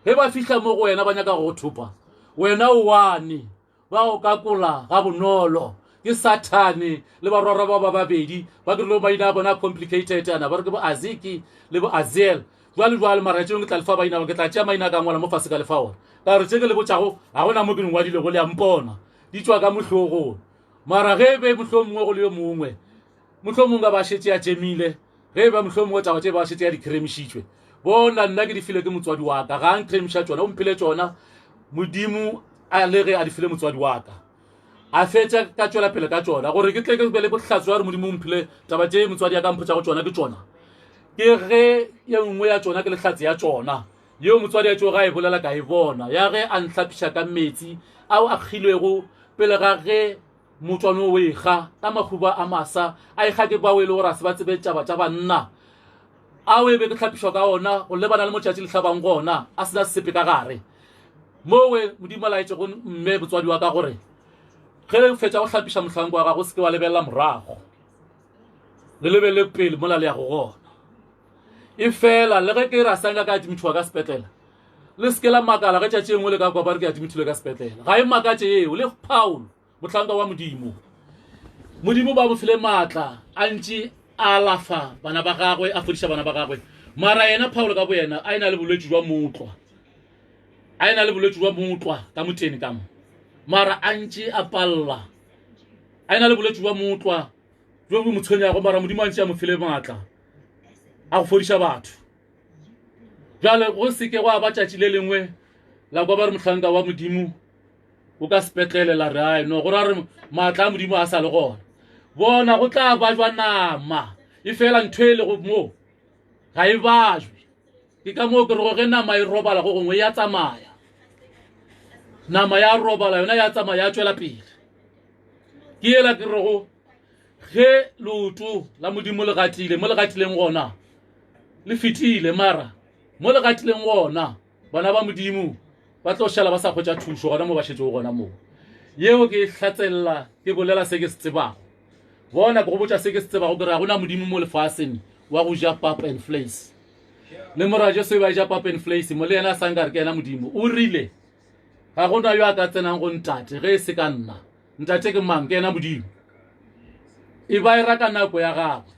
ge ba fihla mo go wena ba nyaka go thupa wena o wane ba go kakola ga bonolo ke satane le barwarra ba babedi ba ke lo maina bona complicated ana ba re ke bo aziki le bo azel jwale mara tšeo ke tla lefa baina ke tla tšea maina ka ngwala mo fase ka lefaona ka re tše ke le botšago ga gona mo ke ngwadile go le a mpona di tswa ka mohlogong mara ge be mohlho mongwe go le yo mongwe mohlho mongwe ba šetse ya tšemile ge ba mohlho mongwe taba tše ba šetse ya dikremišitšwe bona nna ke di file ke motswadi wa ka ga nkremiša tšona o mphile tšona modimo a le ge a di file motswadi wa ka a fetša ka tšwela pele ka tšona gore ke tle ke be le bohlatso ya re modimo o mphile taba tše motswadi ya ka mpotša go tšona ke tšona ke ge ye nngwe ya tšona ke lehlatse ya tšona yeo motswadi ya tšo ga e bolela ka e bona ya ge a nhlapiša ka metsi ao a kgilwego pele ga ge motswano o ekga ka makhuba a masa a ekga ke bao e le gore a se ba tsebe taba tša banna ao e be ke hlapišwa ka ona go lebana le motšatši le hlabang gona a sena sepe ka gare mowe modimo laetše go mme motswadi wa ka gore ge le fetša go hlapiša mohlanko wa gago se ke wa lebelela morago le lebelele pele mola le ya go gona e fela le ge ke ra sanga ka dimithiwa ka sepetlela le seke la makala ge tšatši engwe le ka kwa ba re ke a dimithile ka sepetlela ga e makatše eo le paulo mohlanka wa modimo ba bofile maatla a ntši a lafa bana ba gagwe a fodiša bana ba gagwe mara yena paulo ka bo yena a e na le bolwetši jwa motlwa ka moteni ka mo mara a ntši a palla a e na le bolwetši jwa motlwa jo bo motshwenyago mara modimo a ntši a mofile maatla a go fodiša batho jale go seke go a ba tšatši le lengwe la kwa ba re mohlanka wa modimo o ka sepetlele la re ai no gore a re maatla a modimo a sa le gona bona go tla ba jwa nama e fela ntho e le go mo ga e bajwe ke ka moo ke re go ge nama e robala go gongwe ya tsamaya nama ya robala yona ya tsamaya ya tšwela pele ke ela ke re go ge loto la modimo le gatile mo le gatileng gona le fitile mara mo le gatileng gona bana ba modimo ba tlo šala ba sa khwetša thušo gona mo ba šetšego gona moo yeo ke hlatselela ke bolela se ke se tsebago bona ke go botša se ke se tsebago ke re ga gona modimo mo lefaseng wa go ja pap and flace le morajo se ba ja pap and flace mo le yena a sankare ke yena modimo o rile ga gona yo a ka tsenang go ntate ge e se ka nna ntate ke mang ke yena modimo e ba e raka nako ya gagwe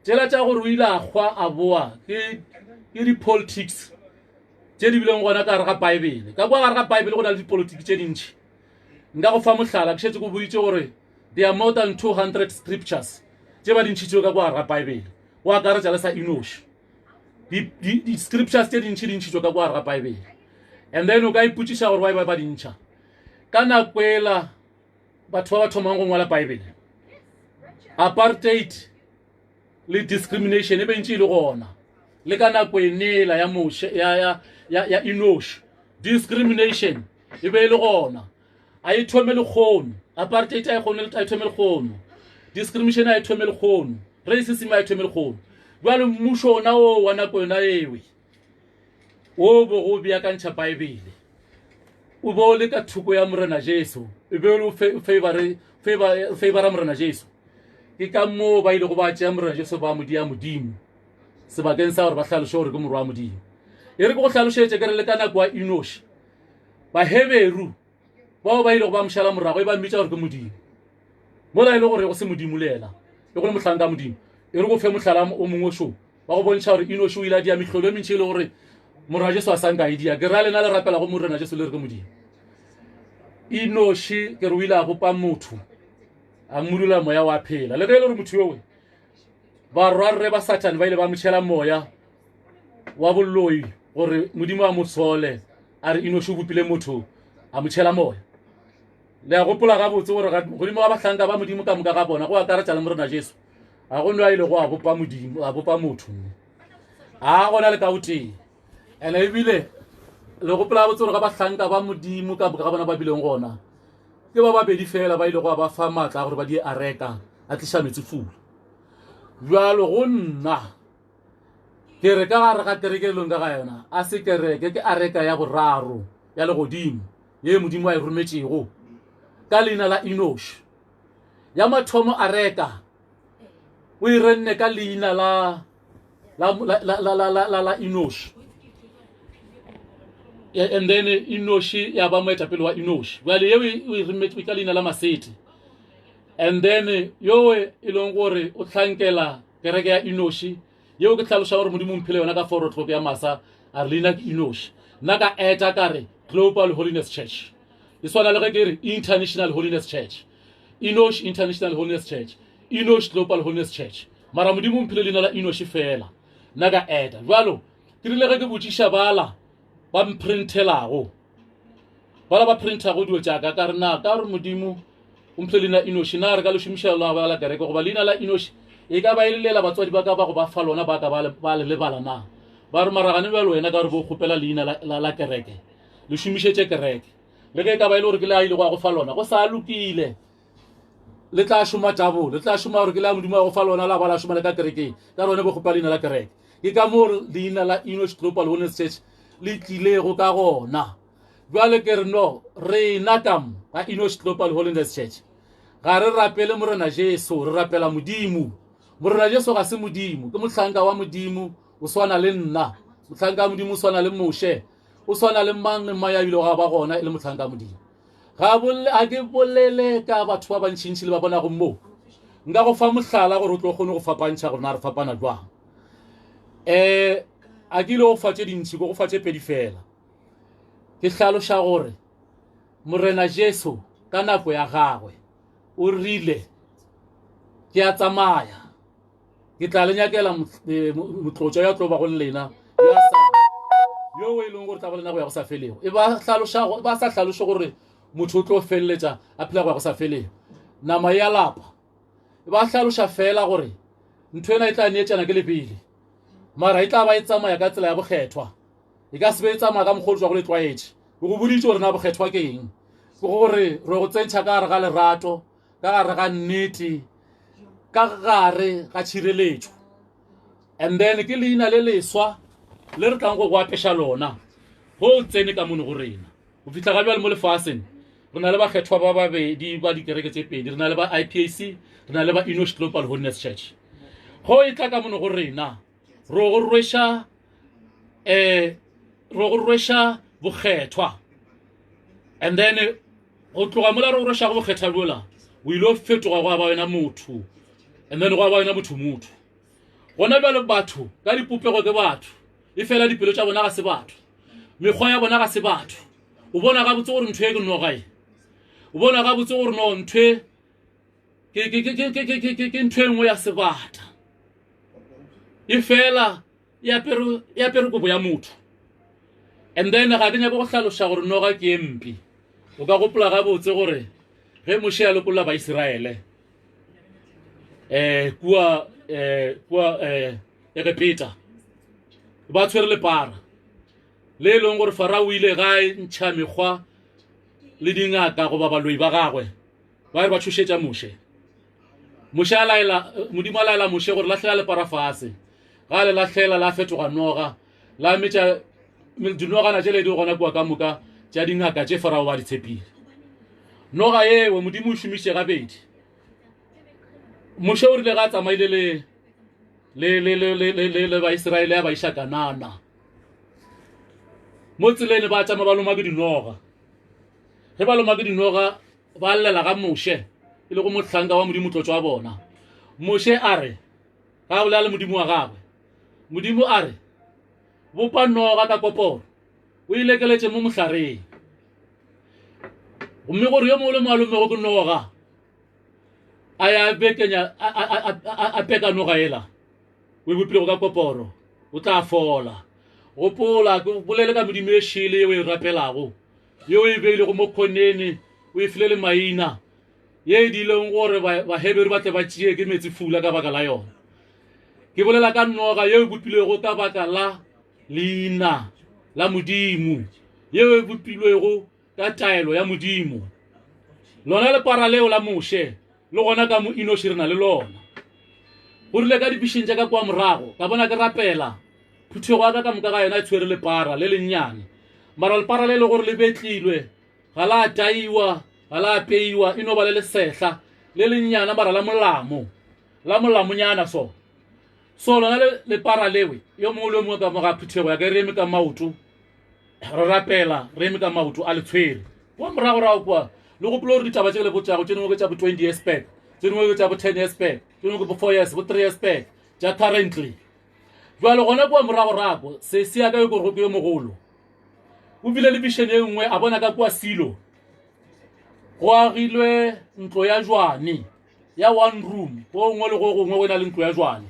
tšela tša gore o ile a kgwa a boa ke di-politics tše di bileng gona ka gare ga baebele ka kwa gare ga baebele go na le dipolitiki tše dintšhi nka go fa mohlala ke šetse go boditše gore there are more than 200 scriptures tše ba dintšhitšeo ka kwa gare ga baebele o akaretša le sa enoši di-scriptures tše dintšhi dintšhitšo ka kwa gare ga baebele and then o ka ipotšiša gore ba dintšha ka nako ela batho ba ba thomang go ngwala baebele apartheid le discrimination e bentše e le gona le ka nako enela ya enoši discrimination e be e le gona a e thome le kgono apartheid a e thome le kgono discrimination a e thome le kgono racism a e thome le kgono jwale mmušo ona o wa nako yona ewe o bo go beakantšha baebele o bo le ka thoko ya morena Jesu e be o favora morena Jesu ke ka moo ba ile go ba tšea morena Jesu ba modia modimo sebakeng sa gore ba hlaloše gore ke morwa modimo e re ke go hlalošetše ke re le ka nako wa Enoshi baheberu bao ba ile go ba mošala morago e ba mmitša gore ke modimo mola e le gore go se modimo le ena e go le mohlanka modimo e re go fe mohlala o mongwe šo ba go bontšha gore Enoshi o ile a dia mehlolo e mentši e le gore morena Jesu a sanka e dia ke ra lena le rapela go morena Jesu le re ke modimo Enoshi ke re o ile a bopa motho a mmudula moya wa phela le ge e le gore motho yowe barwarre ba Satane ba ile ba motšhela moya wa bolloi gore modimo a motsole a re Enoshi o bopile motho a motšhela moya le a gopola gabotse gore godimo ga bahlanka ba modimo ka moka ga bona go akaretša le morena Jesu a go nwa ile go a bopa modimo a bopa motho a gona le ka o tee ene ebile le gopola gabotse gore ga bahlanka ba modimo ka moka ga bona ba bileng gona ke ba babedi fela ba ile go ba fa maatla gore ba di a reka a tliša metsi fula jalo go nna ke re ka gare ga kerekelong ka ga yona a se kereke ke a reka ya boraro ya legodimo ye modimo a e rometšego ka leina la Enoshi ya mathomo a reka o e renne ka leina la Enoshi and then Enoshi ya ba moetapele wa Enoshi jale yeo o e rometšwe ka leina la Masete and then yo e leng gore o tlhankela kereke ya Enoshi yeo ke tlhaloša gore modimo mphile yona ka forotlhoko ya masa a re leina ke Enoshi nna ka eta kare Global Holiness Church e swana le ge ke re International Holiness Church Enoshi International Holiness Church Enoshi Global Holiness Church mara modimo mphile leina la Enoshi fela nna ka eta jalo ke rile ge ke botšiša bala ba mprintelago bala ba printago dio tša ka re na ka gore modimo o mphile leina Enoshi na re ka le šomiša la kereke goba leina la Enoshi e ka ba e lelela batswadi ba ka ba go ba fa lona ba ka ba le lebala na ba re maragane bjalo wena ka gore bo kgopela leina la kereke le šomišetše kereke le ge ka ba e le gore ke le a ile go a go fa lona go sa lokile le tla šoma tabo le tla šoma gore ke le a modimo a go fa lona la ba la šoma le ka kerekeng ka rone bo kgopa leina la kereke ke ka moo leina la Enoshi Global Holiness Church le tlilego ka gona jwale ke re no rena kam ga Enoshi Global Holiness Church ga re rapele morena Jesu re rapela modimo morena Jesu ga se modimo ke mohlanka wa modimo o swana le nna mohlanka wa modimo o swana le Moshe o swana le mang le mang ya bile ga ba gona e le mohlanka wa modimo ga ke bolele ka batho ba bantšintši le ba bona go mo nka go fa mohlala gore o tlo kgone go fapantšha gore na re fapana jwang a ke ile go fa tše dintši go fa tše pedi fela ke hlaloša gore morena Jesu ka nako ya gagwe o rile ke a tsamaya ke tla le nyakela motlotšo ya tlo ba go lena yo e leng gore tla go lena go ya go sa felego e ba sa hlaloše gore motho o tlo feleletša a phela go ya go sa felego nama ya lapa e ba hlaloša fela gore ntho ena e tla neetšana ke lebele mara e tla ba e tsamaya ka tsela ya bokgethwa e ka se be e tsamaya ka mokgolo jwa go le tlwaetše o go boditše gore na bokgethwa ke eng ke gore re go tsentšha ka gare ga lerato ka gare ga nnete ka gare ga tšhireletšo and then ke leina le leswa le re tlang go go apeša lona go tsene ka mono go rena go fitlha ga bjale mo lefaseng re na le bakgethwa ba babedi ba dikereke tše pedi re na le ba IPAC re na le ba Enoshi Global Holiness Church go e tla ka mono go rena ro go rwešwa bokgethwa and then go tloga mola re go rwešwa go bokgethwa bola o ile o fetoga go ba wena motho and then go ba wena motho gona bjale batho ka dipopego ke batho e fela dipelo tša bona ga se batho mekgwa ya bona ga se batho o bona ga botse gore ntho e ke no gae o bona ga botse gore no ntho ke ntho e nngwe ya sebata e fela e apere kobo ya motho and then ga ke nyaka go hlaloša gore noga ke e mpi o ka gopola ga botse gore ge Moshe a lekolola Baiseraele kua Egepeta ba tshwere lepara le e leng gore Farao ile ga ntšha mekgwa le dingaka goba baloi ba gagwe ba re ba tšhošetša Moshe modimo a laela Moshe gore lahlela lepara fase ga le lahlela la fetoga noga la metša dinogana tšele di gona kua ka moka tša dingaka tše farago ba di tshepile noga yewe modimo o šomiše gabedi moše o rile ga tsamaile le baiseraele ya ba iša Kanana mo tselene ba tšama ba loma ke dinoga ge ba loma ke dinoga ba llela ga moše e le go mohlanka wa modimo tlotso wa bona moše a re ga bolela le modimo wa gagwe modimo a re bopa noga ka koporo o ilekeletše mo mohlareng gomme gore yo mongwe le malomego ke noga a ya bekenya a peka noga ela o e bopilego ka koporo o tla fola gopola ke bolele ka modimo e šele ye o e rapelago ye o e beilego mo kgonene o e file le maina ye e dileng gore baheberi ba tle ba tšee ke metsi fula ka baka la yona ke bolela ka noga ye e bopilego ka baka la leina la modimo ye e bopilwego ka taelo ya modimo lona le para leo la moše le gona ka mo Enoši re na le lona go rile ka dipišeng tša ka kwa morago ka bona ke rapela phuthego ya ka moka ga yona e tshwere lepara le lennyane mara lepara le le gore le betlilwe ga la taiwa ga la apeiwa e no ba le lesehla le lennyana mara la molamonyana so lona le para lewe yo mongwe le mongwe ka moga phuthego ya ka re eme ka maoto re rapela re eme ka maoto a le tshwere kwa morago kwa le go polo re ditaba tše le botšago tše dingwe ke tša bo 20 years back tše dingwe ke tša bo 10 years back tše dingwe ke bo 4 years bo 3 years back tša currently jwale gona kwa morago se ya ka yo gore go yo mogolo o bile le vision e nngwe a bona ka kwa silo go agilwe ntlo ya jwane ya one room go ngwe le go gongwe go na le ntlo ya jwane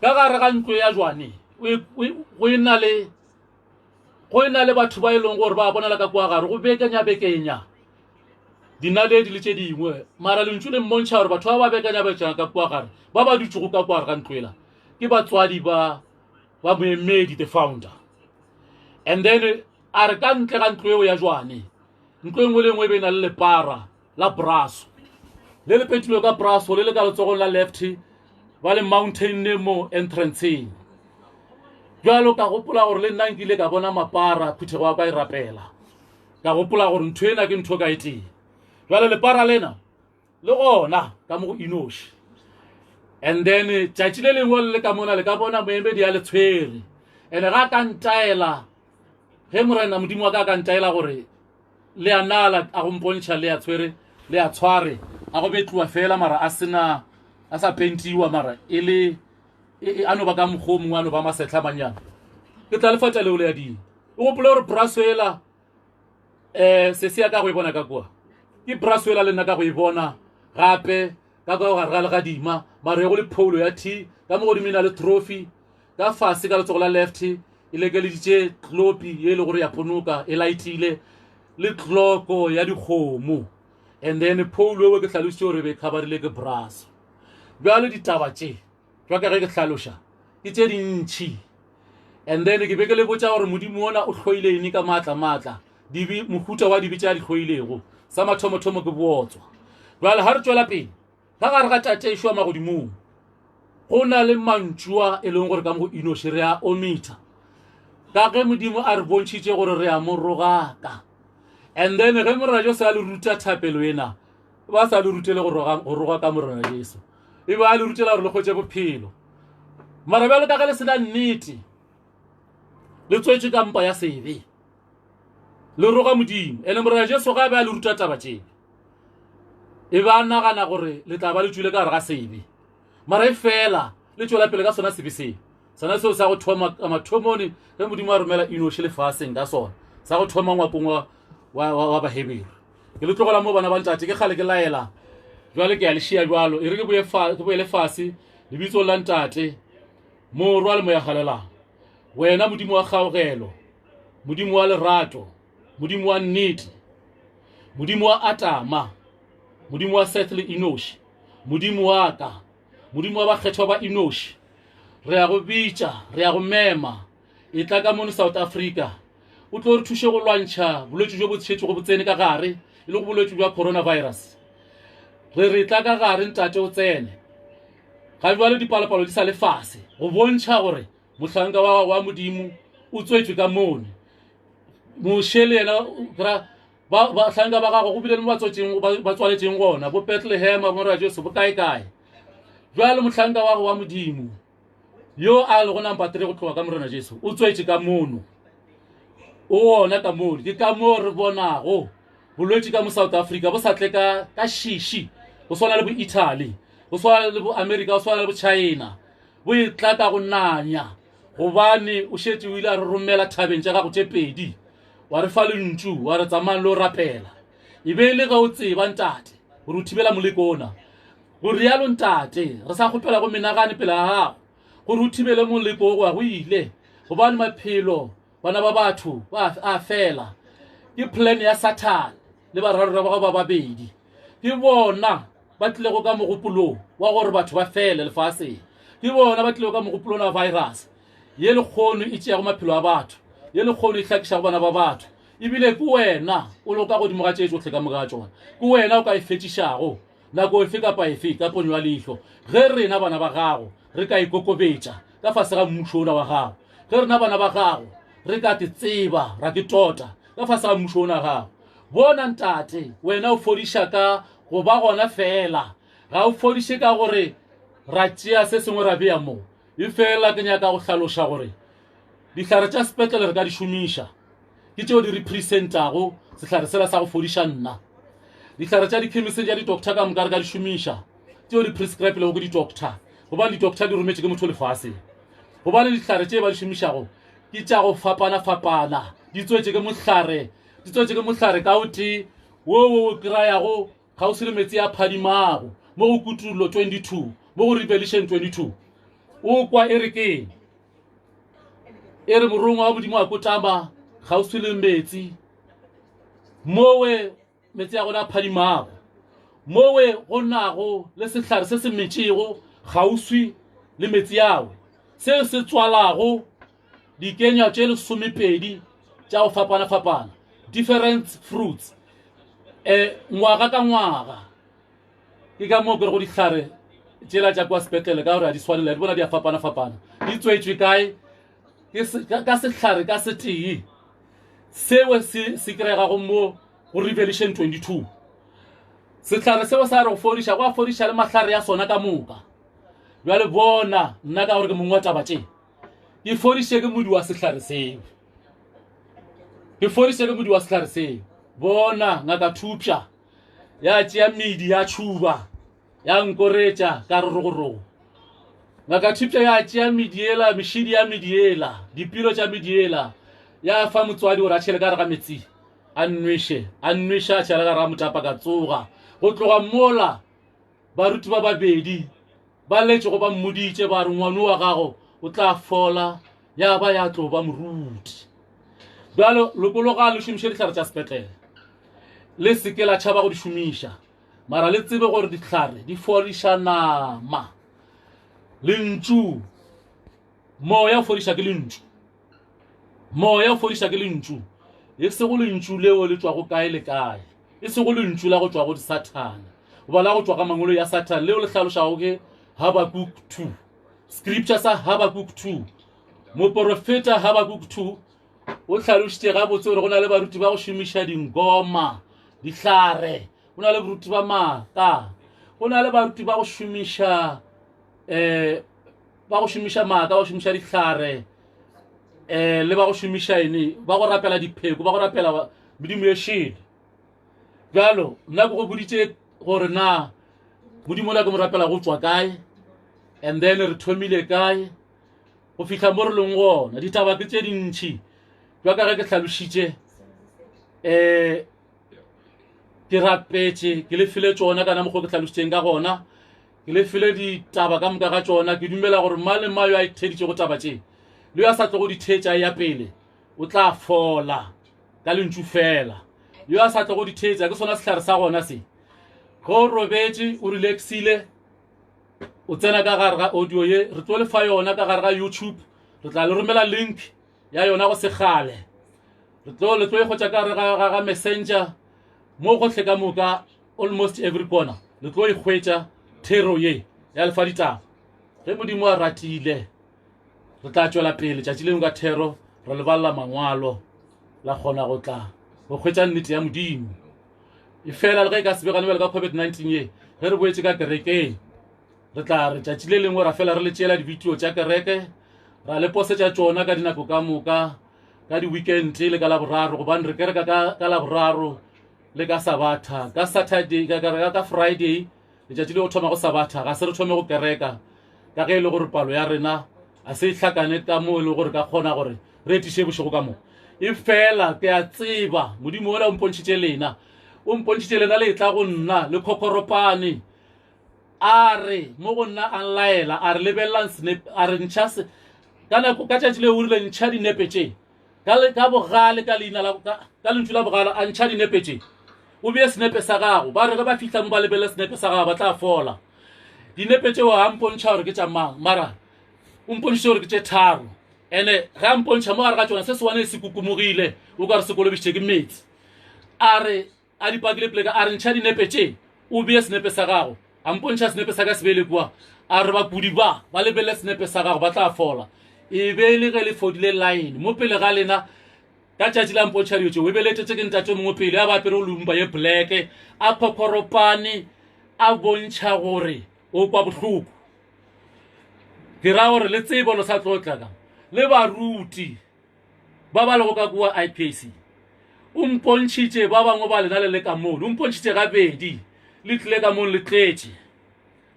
ka gare ga ntlo ya jwane go ena le batho ba e leng gore ba bonala ka kwa gare go bekenya dinaledi le tše dingwe mara lentšu le mmontšha gore batho ba bekanya ka kwa gare ba dutšego ka kwa gare ga ntlo ela ke batswadi ba moemedi the founder and then a re ka ntle ga ntlo eo ya jwane ntlo engwe le engwe e be na le lepara la braso le le petilwe ka braso le le ka letsogong la left ba le mountain ne mo entranceng jalo ka gopola gore le nna nkile ka bona mapara phuthego wa ka e rapela ka gopola gore ntho ena ke ntho ka e tee jalo lepara lena le gona ka mo go Enoši and then tšatši le lengwe le ka mona le ka bona moemedi ya le tshwere ene ga ka ntaela ge morena modimo wa ka ntaela gore le a nala a go mpontšha le a tshwere le a tshware a go betliwa fela mara a sa pentiwa mara a no ba ka mokgwa mongwe a no ba masetlha manyana ke tla lefatša leo le ya ding o gopole gore brasoela se ya ka go e bona ka kua ke brasoela le nna ka go e bona gape ka kwa gare ga legadima mara ye go le phoulo ya t ka mo godimo e na le trophy ka fase ka letsogo la left e lekeleditše tlopi ye e le gore ya ponoka e laetile le tloko ya dikgomo and then phoulo eo ke hlalošitše gore be kgabarile ke braso bjale ditaba tše jwa ka ge ke hlaloša ke tše dintšhi and then ke be ke le botša gore modimo ona o hloile ene ka maatla mohuta wa dibi tša di hloilego sa mathomothomo ke bootswa jwale ga re tšwela pele ka gare ga tataišwa magodimong go na le mantšua e leng gore ka mo go Enoši re a omita ka ge modimo a re bontšhitše gore re a mo rogaka and then ge morena se a le ruta thapelo ena ba sa le rutele go roga ka morena Jesu e ba le rutela gore le kgwetše bophelo mara bjalo ka ge le sena nnete le tswetše ka mpa ya sebe le roga modimo ene morena Jesu ga be a le ruta taba tšena e ba nagana gore le tla ba le tswile ka gare ga sebe mara e fela le tšwela pele ka sona sebe sona seo sa go thoma mathomone ge modimo a romela Enoši lefaseng ka sona sa go thoma ngwapong wa baheberi ke le tlogela mo bana ba ntate ke kgale ke laela jwale ke a le šia jwalo e re ke boele fase lebitso la ntate morwa le moya galelang wena modimo wa kgaogelo modimo wa lerato modimo wa nnete modimo wa Atama modimo wa Seth le Enoši modimo wa ka modimo wa bakgethwa ba Enoši re a go bitša re a go mema e tla ka mono South Africa o tlo re thuše go lwantšha bolwetši jo bo tšhetše go botsene ka gare e le go bolwetši bja coronavirus re tla ka gare ntate o tsene ga jwale dipalopalo di sa le fase go bontšha gore mohlanka wa modimo o tswetswe ka mone mošele yena kra bahlanka ba gago go bile le ba tswaletseng gona bo Bethlehem bo ra Jesu bo kae jwale mohlanka wa modimo yo a le go number 3 go tloga ka morena Jesu o tswetse ka mono o ona ka mono ke ka mo re bonago bolwetse ka mo South Africa bo sa tle ka shishi go swana le bo Italy go swana le bo America go swana le bo China bo itla ka go nanya gobane o shetse o ile a re romela thabeng tša gago tše pedi wa re fa lentšu wa re tsamang le o rapela e be le ga o tseba ntate gore o thibela moleko ona gore yalo ntate re sa kgopela go menagane pele ga gago gore o thibele moleko o go ile gobane maphelo bana ba batho a fela ke plan ya Satan le bararra ba ba babedi ke bona ba tle go ka mogopolo wa gore batho ba fele lefase ke bona ba tle go ka mogopolo na virus ye le kgono e tšea go maphelo a batho ye le kgono e hlakiša go bana ba batho ebile ke wena o loka godimo ga tšeo tsotlhe ka moka tsona ke wena o ka e fetišago nako efe kapa efe ka ponyo ya leihlo ge rena bana ba gago re ka ikokobetša ka fase ga mmušo ona wa gago ge rena bana ba gago re ka te tseba ra ke tota ka fase ga mmušo ona gago bona ntate wena o fodiša ka go ba gona fela ga o fodiše ka gore ra tšea se sengwe ra bea mo e fela ke nyaka go hlaloša gore dihlare tša sepetlele re ka di šomiša ke tšeo di representago sehlare sela sa go fodiša nna dihlare tša dikhemiseng tša di-doctor ka moka re ka di šomiša tšeo di prescribe lego ke di-doctor gobane di-doctor di rometše ke motho lefase gobane dihlare tše ba di šomišago ke tša go fapana di tswetše ke mohlare ka o tee wo kry-ago ga o se le metsi a phadimago mo go Kutulo 22 mo go Revelation 22 o kwa e re keng e re morongwa wa modimo a kotama ga o se le metsi mowe metsi a gona a phadimago mowe go nago le sehlare se se metšego gauswi le metsi ao se se tswalago dikenya tše lesomepedi tša go fapana different fruits ngwaga ka ngwaga ke ka moo ke re go dihlare tšela tša kwa sepetlele ka gore a di swanela di bona di a fapana di tswetswe kae ka sehlare ka setee seo se kry-gago mo go Revelation 22 sehlare seo sa re go fodiša go a fodiša le mahlare ya sona ka moka bjale bona nna ka gore ke mongwe wa taba tše ke fodiše ke modi wa sehlare seo bona ngaka Thupša ya tšea medi ya tšhuba ya nkoretša ka rorogorogo ngaka Thupša ya tšea mediela mešidi ya mediela dipilo tša mediela ya fa motswadi gore a tšhele ka re ga metsi a nnweše a tšhele ka re ga motapa ka tsoga go tloga mola baruti ba babedi ba letše go ba mmoditše ba re ngwane wa gago o tla fola ya ba ya tlo ba moruti bjalo lokologa le šomiše dihlare tša sepetlele le seke la tšhaba go di šomiša mara le tsebe gore dihlare di fodiša nama lentšu moya o fodiša ke lentšu e se go lentšu leo le tšwa go kae le kae e se go lentšu la go tšwa go disatana goba la go tšwa ka mangolo ya Satan leo le hlalošago ke Habakuk 2 scripture sa Habakuk 2 moprofeta Habakuk 2 o hlalošitše gabotse gore go na le baruti ba go šomiša dingoma dihlare go na le baruti ba maaka go na le baruti ba go šomiša maaka ba go šomiša dihlare le ba go šomiša ene ba go rapela dipheko ba go rapela modimo ye šele bjalo nna ke go boditše gore na modimo la ke mo rapela go tswa kae and then re thomile kae go fihla mo re leng gona ditaba ke tše dintšhi jwa ka ge ke hlalošitše ke rapetše ke lefile tšona kana mokgwa ke hlalošitšeng ka gona ke lefile ditaba ka moka ga tšona ke dumela gore ma le ma yo a itheditše go taba tše le yo a sa tlo go dithetša ya pele o tla fola ka lentšu fela yo a sa tlo go dithetša ke sona sehlare sa gona se go robetše o relaxile o tsena ka gare ga audio ye re tlo lefa yona ka gare ga YouTube re tla le romela link ya yona go segale le tlo e kgotša ka gare ga messenger mo gohle ka moka almost every corner le tlo e hwetša thero ye ya lefa ditaba ge modimo a ratile re tla tšwela pele tšatši lengwe ka thero re lebalela mangwalo la kgona go tla go kgwetša nnete ya modimo e fela le ge e ka sebegane bjale ka COVID-19 ye ge re boetse ka kerekeng re tla re tšatši le lengwe ra fela re le tšeela di-video tša kereke ra le posetša tšona ka dinako ka moka ka di-weekend le ka laboraro gobane re kereka ka laboraro le ka sabatha ka saturday ka friday letšatši le go thoma go sabatha ga se re thome go kereka ka ge e le gore palo ya rena a se hlakane ka mo e le gore ka kgona gore re etiše bošego ka mo e fela ke a tseba modimo ola o mpontšhitše lena o mpontšhitše lena le tla go nna le khokoropane a re mo go nna a nlaela a re lebelelang snap a re ntšha se ka tšatši le o rile ntšha dinepe tše ka bogale ka leina ka lentšu la bogala a ntšha dinepe tše o bee senepe sa gago ba re ge ba fihla mo ba lebele senepe sa gago ba tla fola dinepe tšeo a mpontšha gore ke tša mang mara o mpontšhitše gore ke tše tharo ande ge a mpontšha mo gare ga tšona se se wane se kukumogile o ka re se kolobišitše ke metsi a re a dipakile peleka a re ntšha dinepe tše o bee senepe sa gago a mpontšha senepe sa ka se bele kua a re bakudi ba lebele senepe sa gago ba tla fola e be le ge le fodile line mo pele ga lena ka tšatši la mpontšha dio tšeo e beletetše ke ntate mongwe pele a bapere o lumba ye bleke a khokoropane a bontšha gore o kwa bohloko ke ra gore le tsebolo sa tlotlaka le baruti ba ba lego ka kua IPAC o mpontšhitše ba bangwe ba lena le le ka mono o mpontšhitše gabedi le tlile ka mono le tletše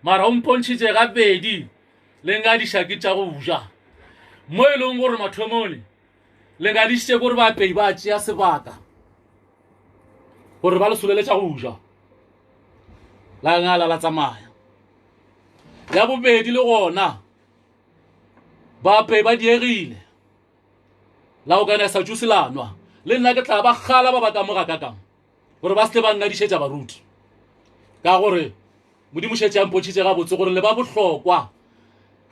mara o mpontšhitše gabedi le ngadiša ke tša go ja mo e leng gore mathomone le ngadišitše gore bapei ba tšea sebaka gore ba le soleletša go ja la ngala la tsamaya ya bobedi le gona bapei ba diegile la organisa juice lanwa le nna ke tla ba gala ba baka moga kakang gore ba se ba ngadišetša baruti ka gore modimo šetše a mpotšitše gabotse gore le ba bohlokwa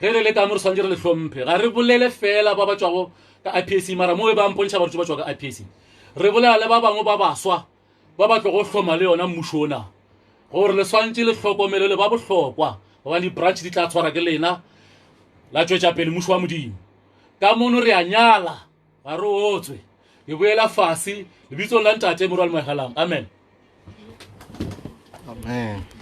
ge re le ka mo re swantse re le hlomphe ga re bolele fela ba ba tšwago ka IPAC mara mo e ba mpontšha baruti ba tšwa ka IPAC re bolela le ba bangwe ba baswa ba batlo go hloma le yona mmušona gore le swantse le hlokomele le ba bohlokwa gobane di-branch di tla tshwara ke lena la tšwetša pele mmušo wa modimo ka mono re a nyala ga re otswe e boela fase lebitsong la ntate morwalo moegalang amen Amen.